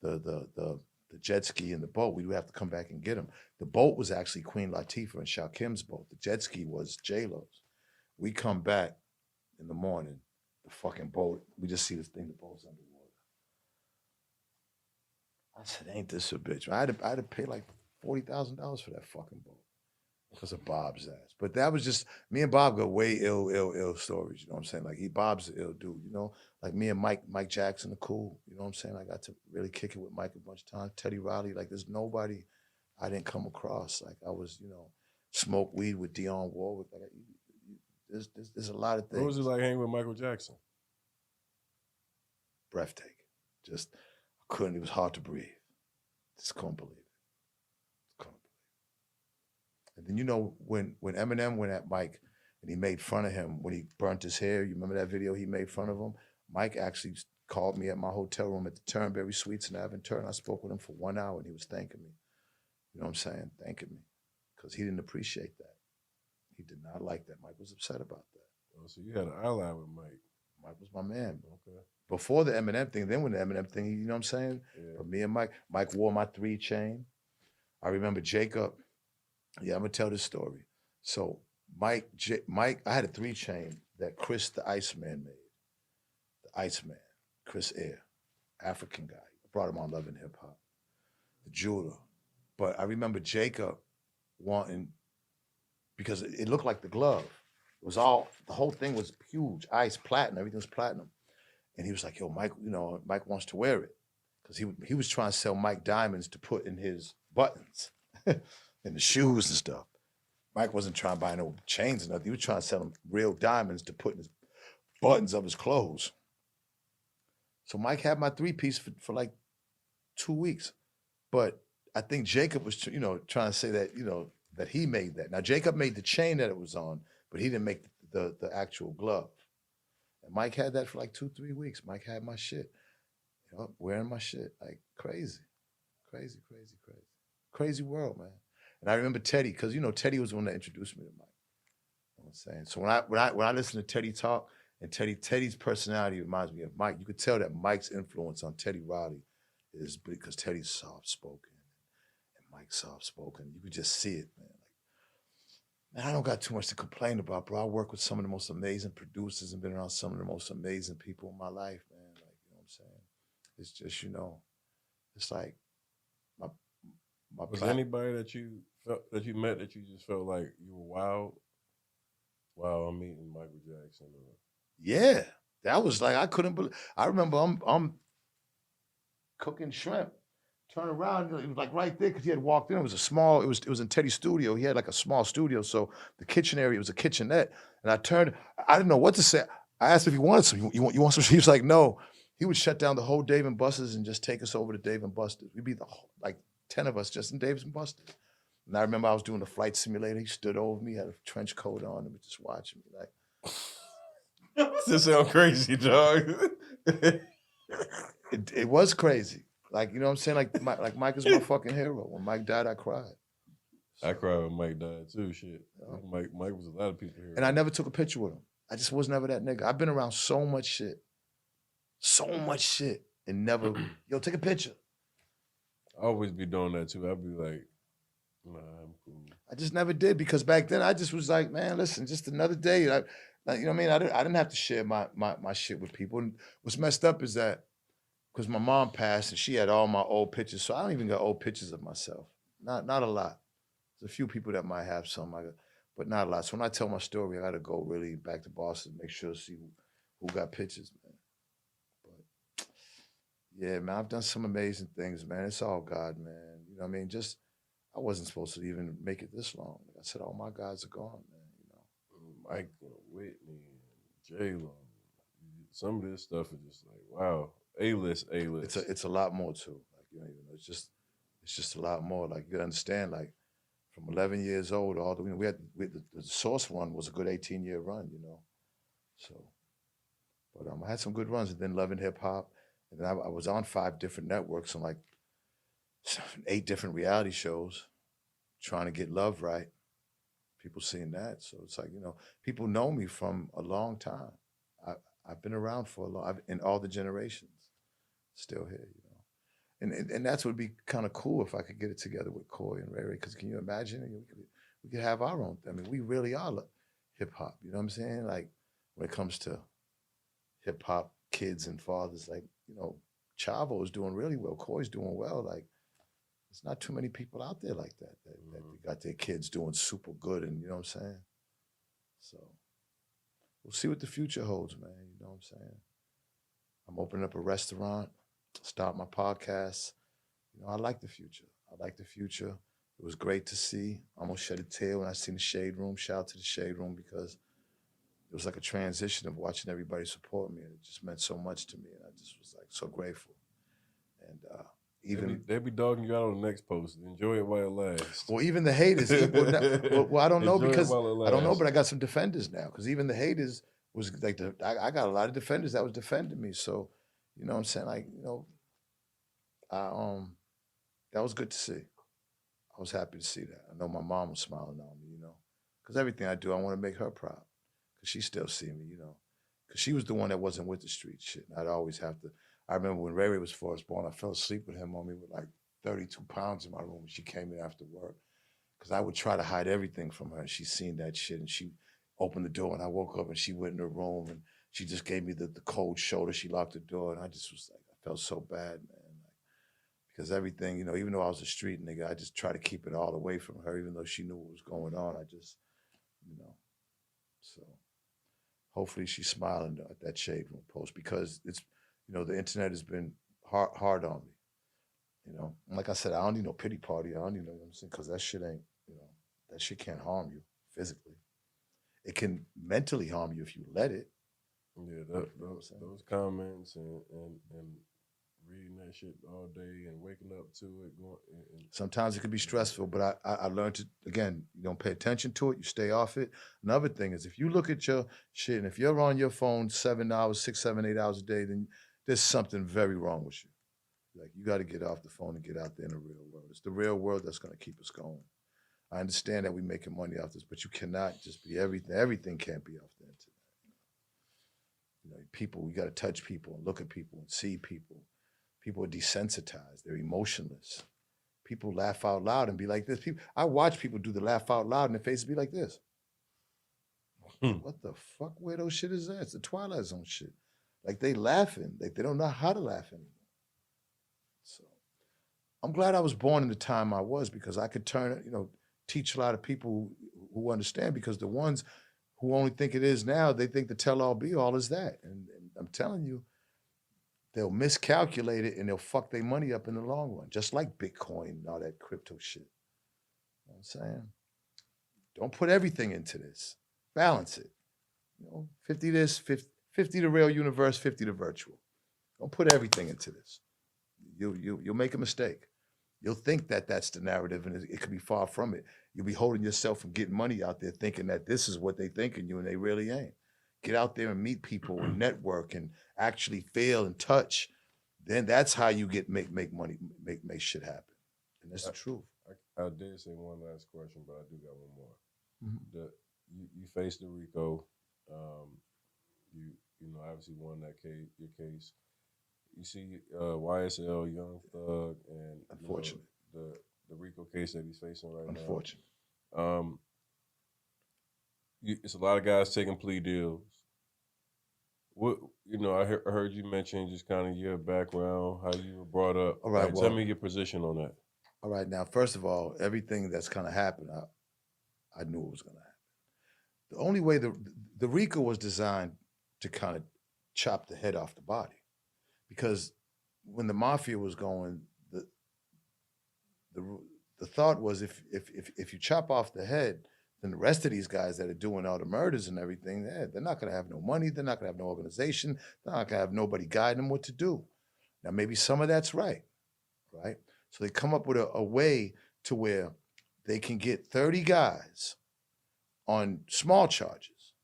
The jet ski and the boat, we'd have to come back and get him. The boat was actually Queen Latifah and Shakim's boat. The jet ski was J-Lo's. We come back in the morning, the fucking boat, we just see this thing, the boat's underwater. I said, ain't this a bitch? I had to pay like $40,000 for that fucking boat because of Bob's ass. But that was just, me and Bob got way ill stories, you know what I'm saying? Like, Bob's an ill dude, you know? Like, me and Mike Jackson are cool, you know what I'm saying? I got to really kick it with Mike a bunch of times. Teddy Riley, like, there's nobody I didn't come across. Like, I was, you know, smoke weed with Dionne Warwick. Like, there's a lot of things. What was it like hanging with Michael Jackson? Breathtaking. Just, I couldn't, it was hard to breathe. Just couldn't believe it. And then, you know, when Eminem went at Mike and he made fun of him when he burnt his hair, you remember that video he made fun of him? Mike actually called me at my hotel room at the Turnberry Suites in Aventura. I spoke with him for 1 hour and he was thanking me. You know what I'm saying? Thanking me. Because he didn't appreciate that. He did not like that. Mike was upset about that. Oh, so you had an ally with Mike. Mike was my man. Okay. Before the Eminem thing, then when the Eminem thing, you know what I'm saying? Yeah. But me and Mike wore my 3 chain. I remember Jacob. Yeah, I'm gonna tell this story. So Mike, I had a 3 chain that Chris the Iceman made. The Iceman, Chris Air, African guy. I brought him on Love and Hip Hop. The jeweler. But I remember Jacob wanting, because it looked like the glove. It was all, the whole thing was huge, ice, platinum, everything was platinum. And he was like, yo, Mike, you know, Mike wants to wear it. Because he was trying to sell Mike diamonds to put in his buttons and the shoes and stuff. Mike wasn't trying to buy no chains or nothing. He was trying to sell him real diamonds to put in his buttons of his clothes. So Mike had my 3-piece for like 2 weeks. But I think Jacob was, you know, trying to say that, you know, that he made that. Now, Jacob made the chain that it was on, but he didn't make the actual glove. And Mike had that for like 2-3 weeks. Mike had my shit, you know, wearing my shit, like crazy, crazy, crazy, crazy. Crazy world, man. And I remember Teddy, because, you know, Teddy was the one that introduced me to Mike. You know what I'm saying? So when I listen to Teddy talk, and Teddy's personality reminds me of Mike, you could tell that Mike's influence on Teddy Riley is because Teddy's soft-spoken and Mike's soft-spoken. You could just see it, man. Like, man, I don't got too much to complain about, bro. I work with some of the most amazing producers and been around some of the most amazing people in my life, man. Like, you know what I'm saying? It's just, you know, it's like my was there anybody that you met that you just felt like you were wild while I'm meeting Michael Jackson? Yeah, that was like, I couldn't believe. I remember I'm cooking shrimp, turn around, it was like right there because he had walked in. It was a small. It was in Teddy's studio. He had like a small studio, so the kitchen area was a kitchenette. And I turned. I didn't know what to say. I asked if he wanted some. You want some? He was like, no. He would shut down the whole Dave and Buster's and just take us over to Dave and Buster's. We'd be like 10 of us just in Dave and Buster's. And I remember I was doing the flight simulator. He stood over me, had a trench coat on, and was just watching me like. This sounds crazy, dog. It was crazy. Like, you know what I'm saying? Like Mike is my fucking hero. When Mike died, I cried. I cried when Mike died too. Shit, Mike was a lot of people here. And I never took a picture with him. I just was never that nigga. I've been around so much shit, and never, yo, take a picture. I always be doing that too. I'd be like, nah, I'm cool. I just never did because back then I just was like, man, listen, just another day. You know what I mean? I didn't have to share my shit with people. And what's messed up is that because my mom passed and she had all my old pictures, so I don't even got old pictures of myself. Not a lot. There's a few people that might have some, but not a lot. So when I tell my story, I got to go really back to Boston, make sure to see who got pictures, man. But yeah, man, I've done some amazing things, man. It's all God, man. You know what I mean? Just, I wasn't supposed to even make it this long. Like I said, all my guys are gone, man. You know, Mike, Whitney, J-Lo, some of this stuff is just like, wow, A-list. It's a lot more too. Like you don't even know. It's just a lot more. Like you understand. Like from 11 years old, all the we had the Source run was a good 18-year run. So, but I had some good runs, and then loving hip hop, and then I was on 5 different networks and like 8 different reality shows, trying to get love right. People seeing that, so it's like people know me from a long time. I I've been around for a long, in all the generations, still here. And that's what would be kind of cool if I could get it together with Coy and Ray Ray. Because can you imagine? We could have our own. I mean, we really are hip hop. You know what I'm saying? Like when it comes to hip hop kids and fathers, like Chavo is doing really well. Coy's doing well. Like there's not too many people out there like that got their kids doing super good. And you know what I'm saying? So we'll see what the future holds, man. You know what I'm saying? I'm opening up a restaurant. Start my podcast. I like the future. I like the future. It was great to see. I almost shed a tear when I seen the Shade Room. Shout out to the Shade Room because it was like a transition of watching everybody support me, and it just meant so much to me, and I just was like so grateful. And even they be dogging you out on the next post. Enjoy it while it lasts. Well, even the haters. Well, I don't know because I don't know, but I got some defenders now. Because even the haters was like I got a lot of defenders that was defending me. So. You know what I'm saying? Like, that was good to see. I was happy to see that. I know my mom was smiling on me, because everything I do, I want to make her proud. Because she still see me, because she was the one that wasn't with the street shit. And I'd always have to. I remember when Ray Ray was first born, I fell asleep with him on me with like 32 pounds in my room. She came in after work because I would try to hide everything from her. She seen that shit and she opened the door and I woke up and she went in her room and she just gave me the cold shoulder. She locked the door, and I just was like, I felt so bad, man. Like, because everything, even though I was a street nigga, I just tried to keep it all away from her, even though she knew what was going on. I just, so hopefully she's smiling at that Shade Room post because it's, the internet has been hard on me. Like I said, I don't need no pity party. I don't need what I'm saying, because that shit ain't, that shit can't harm you physically. It can mentally harm you if you let it. Yeah, those comments and reading that shit all day and waking up to it. Sometimes it can be stressful, but I learned to, again, you don't pay attention to it. You stay off it. Another thing is if you look at your shit and if you're on your phone 7 hours, 6, 7, 8 hours a day, then there's something very wrong with you. Like you got to get off the phone and get out there in the real world. It's the real world that's going to keep us going. I understand that we're making money off this, but you cannot just be everything. Everything can't be off the internet. People, we got to touch people and look at people and see people. People are desensitized. They're emotionless. People laugh out loud and be like this. I watch people do the laugh out loud and their faces be like this. What the fuck weirdo shit is that? It's the Twilight Zone shit. Like they laughing. Like they don't know how to laugh anymore. So I'm glad I was born in the time I was because I could teach a lot of people who understand, because the ones who only think it is now, they think the tell-all be-all is that. And I'm telling you, they'll miscalculate it and they'll fuck their money up in the long run, just like Bitcoin and all that crypto shit. You know what I'm saying? Don't put everything into this. Balance it. 50 this, 50 the real universe, 50 the virtual. Don't put everything into this. You'll make a mistake. You'll think that that's the narrative, and it could be far from it. You'll be holding yourself from getting money out there thinking that this is what they think in you, and they really ain't. Get out there and meet people and network and actually feel and touch. Then that's how you make money, make shit happen. And that's the truth. I did say one last question, but I do got one more. Mm-hmm. You faced the RICO. You obviously won that case. Your case. You see YSL, Young Thug, and unfortunate the RICO case that he's facing right now. Unfortunate. It's a lot of guys taking plea deals. What I heard you mention just kind of your background, how you were brought up. All right, tell me your position on that. All right, now first of all, everything that's kind of happened, I knew it was going to happen. The only way the RICO was designed to kind of chop the head off the body. Because when the mafia was going, the thought was if you chop off the head, then the rest of these guys that are doing all the murders and everything, they're not going to have no money. They're not going to have no organization. They're not going to have nobody guiding them what to do. Now, maybe some of that's right? So they come up with a way to where they can get 30 guys on small charges.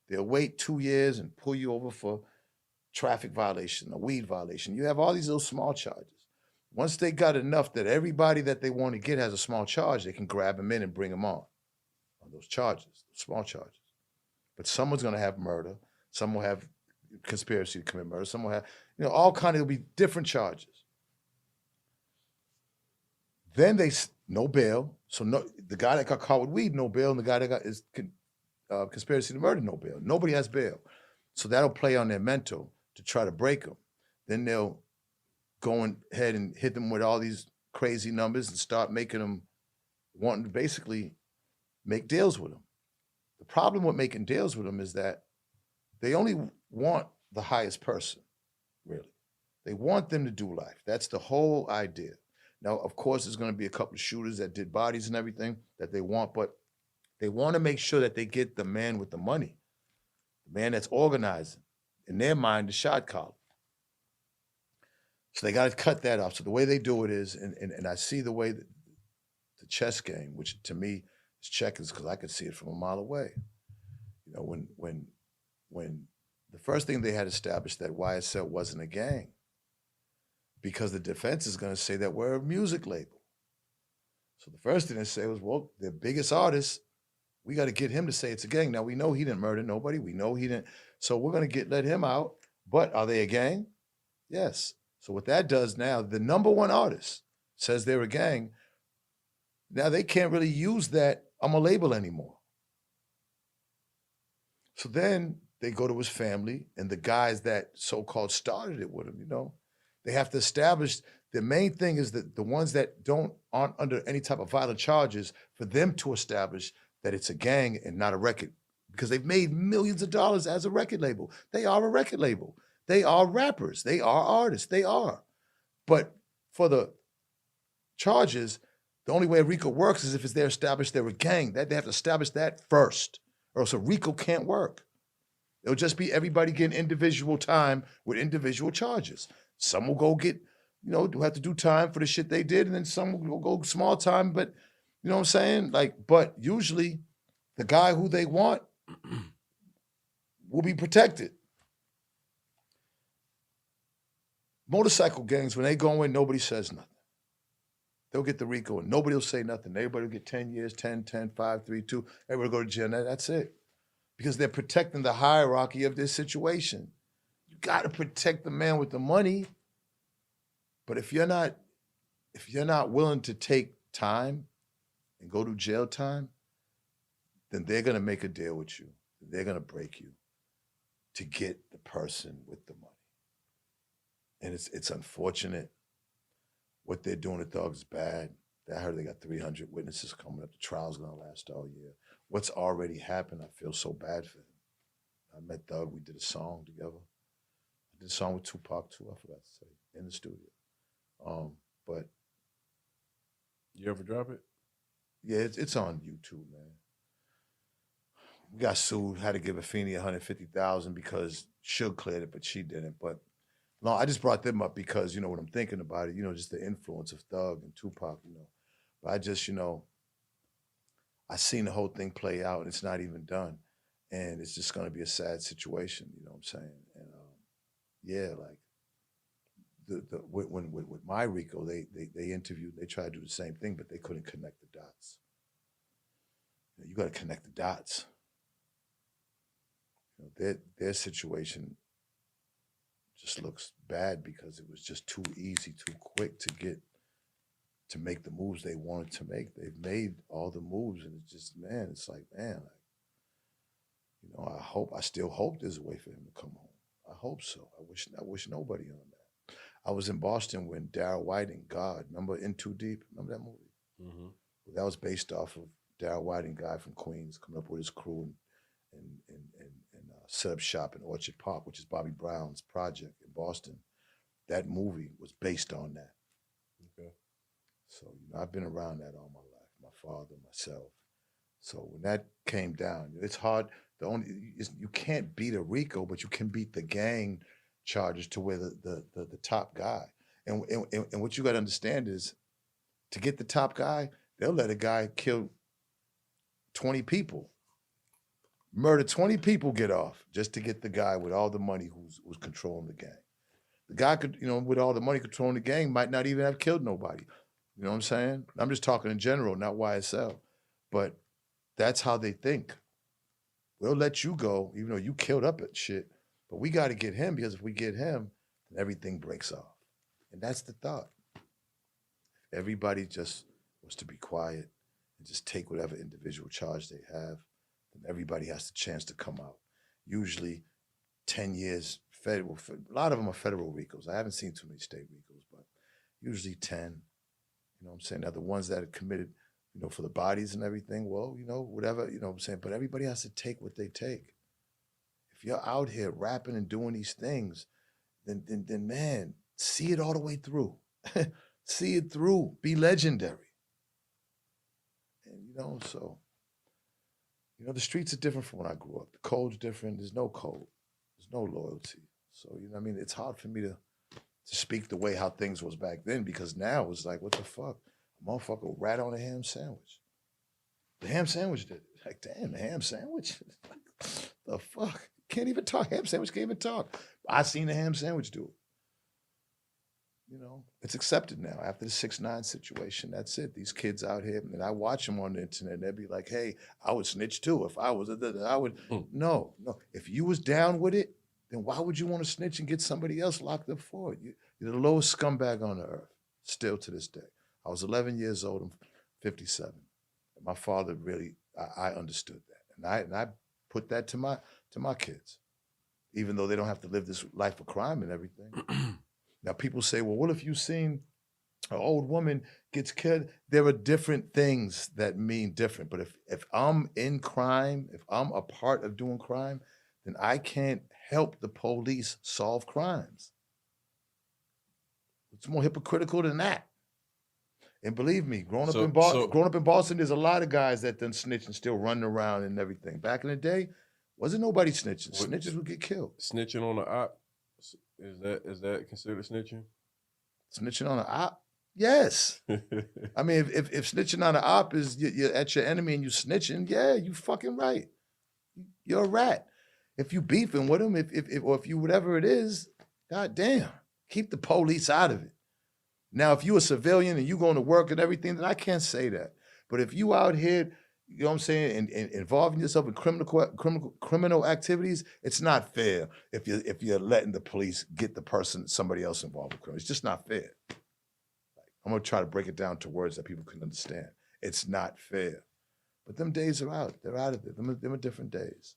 They'll wait 2 years and pull you over for traffic violation, a weed violation. You have all these little small charges. Once they got enough that everybody that they want to get has a small charge, they can grab them in and bring them on those charges, small charges. But someone's going to have murder. Some will have conspiracy to commit murder. Some will have, all kind of, it'll be different charges. Then no bail. So the guy that got caught with weed, no bail, and the guy that got conspiracy to murder, no bail. Nobody has bail. So that'll play on their mental to try to break them. Then they'll go ahead and hit them with all these crazy numbers and start making them wanting to basically make deals with them. The problem with making deals with them is that they only want the highest person, really. They want them to do life. That's the whole idea. Now, of course, there's going to be a couple of shooters that did bodies and everything that they want, but they want to make sure that they get the man with the money, the man that's organizing, in their mind, the shot caller. So they got to cut that off. So the way they do it is, and I see the way that the chess game, which to me is checkers because I could see it from a mile away. When the first thing they had established that YSL wasn't a gang, because the defense is going to say that we're a music label. So the first thing they say was, well, their biggest artist, we got to get him to say it's a gang. Now, we know he didn't murder nobody. We know he didn't. So we're going to let him out. But are they a gang? Yes. So what that does now, the number one artist says they're a gang. Now they can't really use that, I'm a label anymore. So then they go to his family and the guys that so-called started it with him, they have to establish, the main thing is that the ones that aren't under any type of violent charges, for them to establish that it's a gang and not a record, because they've made millions of dollars as a record label. They are a record label. They are rappers. They are artists. They are. But for the charges, the only way a RICO works is if it's they're established they're a gang. That they have to establish that first, or else a RICO can't work. It'll just be everybody getting individual time with individual charges. Some will go get, do have to do time for the shit they did, and then some will go small time, but you know what I'm saying? But usually the guy who they want will be protected. Motorcycle gangs, when they go in, nobody says nothing. They'll get the RICO and nobody will say nothing. Everybody will get 10 years, 10, 5, 3, 2. Everybody will go to jail. That's it. Because they're protecting the hierarchy of this situation. You got to protect the man with the money. But if you're not willing to take time and go to jail time, then they're going to make a deal with you. They're going to break you to get the person with the money. And it's unfortunate. What they're doing to thugs is bad. I heard they got 300 witnesses coming up. The trial's going to last all year. What's already happened, I feel so bad for him. I met Thug. We did a song together. I did a song with Tupac, too, I forgot to say, in the studio. But you ever drop it? Yeah, it's on YouTube, man. We got sued, had to give Afeni $150,000 because Suge cleared it, but she didn't. But no, I just brought them up because, what I'm thinking about it, just the influence of Thug and Tupac, But I just, I seen the whole thing play out and it's not even done. And it's just going to be a sad situation, you know what I'm saying? And yeah, like with my RICO, they interviewed, they tried to do the same thing, but they couldn't connect the dots. You got to connect the dots. Their situation just looks bad because it was just too easy, too quick to make the moves they wanted to make. They've made all the moves, and it's just, man, it's like, man, I still hope there's a way for him to come home. I hope so. I wish nobody on that. I was in Boston when Darryl Whiting, God, remember In Too Deep? Remember that movie? Mm-hmm. Well, that was based off of Darryl Whiting, guy from Queens, coming up with his crew and set up shop in Orchard Park, which is Bobby Brown's project in Boston. That movie was based on that. Okay. So, I've been around that all my life. My father, myself. So when that came down, it's hard. You can't beat a RICO, but you can beat the gang charges to where the top guy. And what you got to understand is, to get the top guy, they'll let a guy kill 20 people, murder 20 people, get off just to get the guy with all the money who's controlling the gang. The guy could, with all the money controlling the gang, might not even have killed nobody. You know what I'm saying? I'm just talking in general, not YSL. But that's how they think. We'll let you go, even though you killed up at shit. But we got to get him, because if we get him, then everything breaks off. And that's the thought. Everybody just was to be quiet and just take whatever individual charge they have, then everybody has the chance to come out. Usually 10 years federal. A lot of them are federal RICOs. I haven't seen too many state RICOs, but usually 10. You know what I'm saying? Now, the ones that are committed, for the bodies and everything, well, whatever, you know what I'm saying? But everybody has to take what they take. If you're out here rapping and doing these things, then man, see it all the way through. See it through. Be legendary. And, so, the streets are different from when I grew up. The code's different. There's no code. There's no loyalty. So, it's hard for me to speak the way how things was back then, because now it's like, what the fuck? A motherfucker will rat on a ham sandwich. The ham sandwich did it. Like, damn, the ham sandwich? The fuck? Can't even talk. Ham sandwich can't even talk. I seen the ham sandwich do it. It's accepted now after the 6ix9ine situation. That's it. These kids out here, and I watch them on the internet, and they'd be like, hey, I would snitch too. If I was, I would. No. If you was down with it, then why would you want to snitch and get somebody else locked up for it? You're the lowest scumbag on the earth, still to this day. I was 11 years old. I'm 57. And my father really, I understood that. And I put that to my kids, even though they don't have to live this life of crime and everything. Now, people say, well, what if you seen an old woman gets killed? There are different things that mean different. But if I'm in crime, if I'm a part of doing crime, then I can't help the police solve crimes. It's more hypocritical than that. And believe me, growing up in Boston, there's a lot of guys that done snitch and still running around and everything. Back in the day, wasn't nobody snitching. Snitches would get killed. Snitching on the op, is that considered snitching? Snitching on an op? Yes. I mean, if snitching on an op is you're at your enemy and you snitching, yeah, you fucking right. You're a rat. If you beefing with them, if you whatever it is, goddamn, keep the police out of it. Now, if you a civilian and you going to work and everything, then I can't say that. But if you out here, you know what I'm saying, and involving yourself in criminal activities, it's not fair if you're letting the police get somebody else involved with crime. It's just not fair. I'm gonna try to break it down to words that people can understand. It's not fair. But them days are out. They're out of it. Them are different days.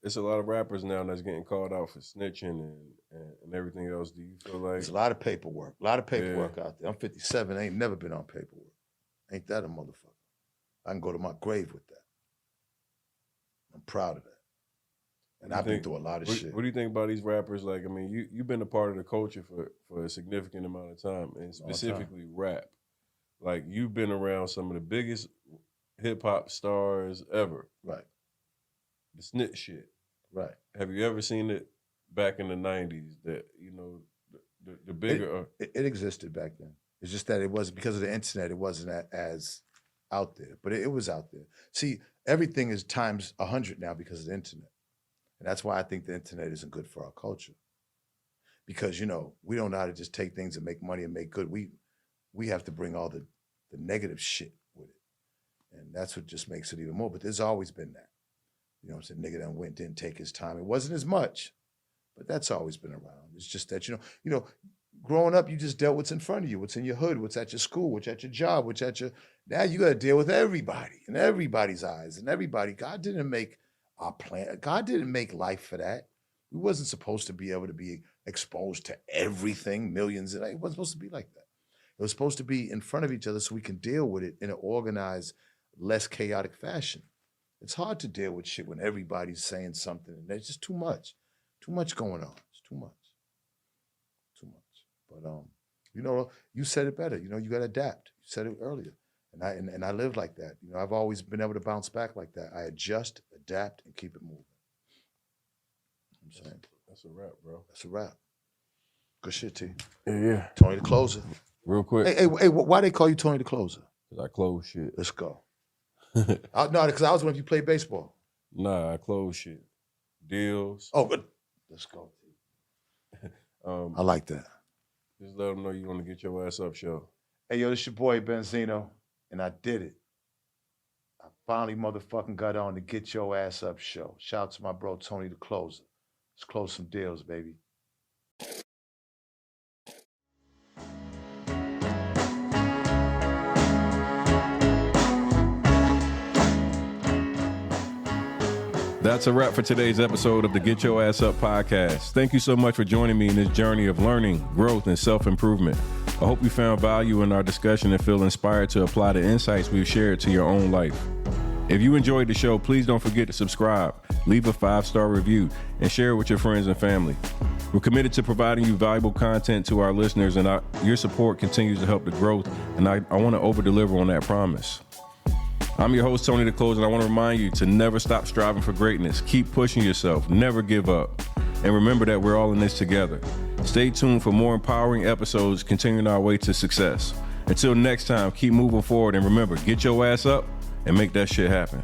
It's a lot of rappers now that's getting called out for snitching and everything else. Do you feel like... There's a lot of paperwork. out there. I'm 57. I ain't never been on paperwork. Ain't that a motherfucker? I can go to my grave with that. I'm proud of that. And I've been through a lot of shit. What do you think about these rappers? Like, I mean, you've been a part of the culture for a significant amount of time, and specifically rap. Like, you've been around some of the biggest hip-hop stars ever. Right. The snitch shit. Right. Have you ever seen it back in the 90s that, the bigger... It existed back then. It's just that it wasn't, because of the internet, it wasn't as out there. But it was out there. See, everything is times 100 now because of the internet. And that's why I think the internet isn't good for our culture. Because, we don't know how to just take things and make money and make good. We have to bring all the negative shit with it. And that's what just makes it even more. But there's always been that. You know what I'm saying? Nigga that didn't take his time. It wasn't as much, but that's always been around. It's just that, growing up, you just dealt what's in front of you, what's in your hood, what's at your school, what's at your job, now you got to deal with everybody and everybody's eyes and everybody. God didn't make our plan. God didn't make life for that. We wasn't supposed to be able to be exposed to everything, millions. It wasn't supposed to be like that. It was supposed to be in front of each other so we can deal with it in an organized, less chaotic fashion. It's hard to deal with shit when everybody's saying something and there's just too much going on. It's too much. But, you said it better. You got to adapt. You said it earlier. And I live like that. You know, I've always been able to bounce back like that. I adjust, adapt, and keep it moving. I'm saying That's a wrap, bro. that's a wrap. Good shit, T. Yeah. Tony the Closer. Real quick. Hey, why they call you Tony the Closer? Cause I close shit. Let's go. No, because I was when you played baseball. Nah, I close shit. Deals. Oh, good. Let's go. I like that. Just let them know you want to get your ass up show. Hey, yo, this your boy Benzino, and I did it. I finally motherfucking got on the Get Your Ass Up show. Shout out to my bro Tony the Closer. Let's close some deals, baby. That's a wrap for today's episode of the Get Your Ass Up podcast. Thank you so much for joining me in this journey of learning, growth, and self-improvement. I hope you found value in our discussion and feel inspired to apply the insights we've shared to your own life. If you enjoyed the show, please don't forget to subscribe, leave a 5-star review, and share it with your friends and family. We're committed to providing you valuable content to our listeners, and your support continues to help the growth, and I want to over-deliver on that promise. I'm your host, Tony the Closer, and I want to remind you to never stop striving for greatness. Keep pushing yourself. Never give up. And remember that we're all in this together. Stay tuned for more empowering episodes continuing our way to success. Until next time, keep moving forward, and remember, get your ass up and make that shit happen.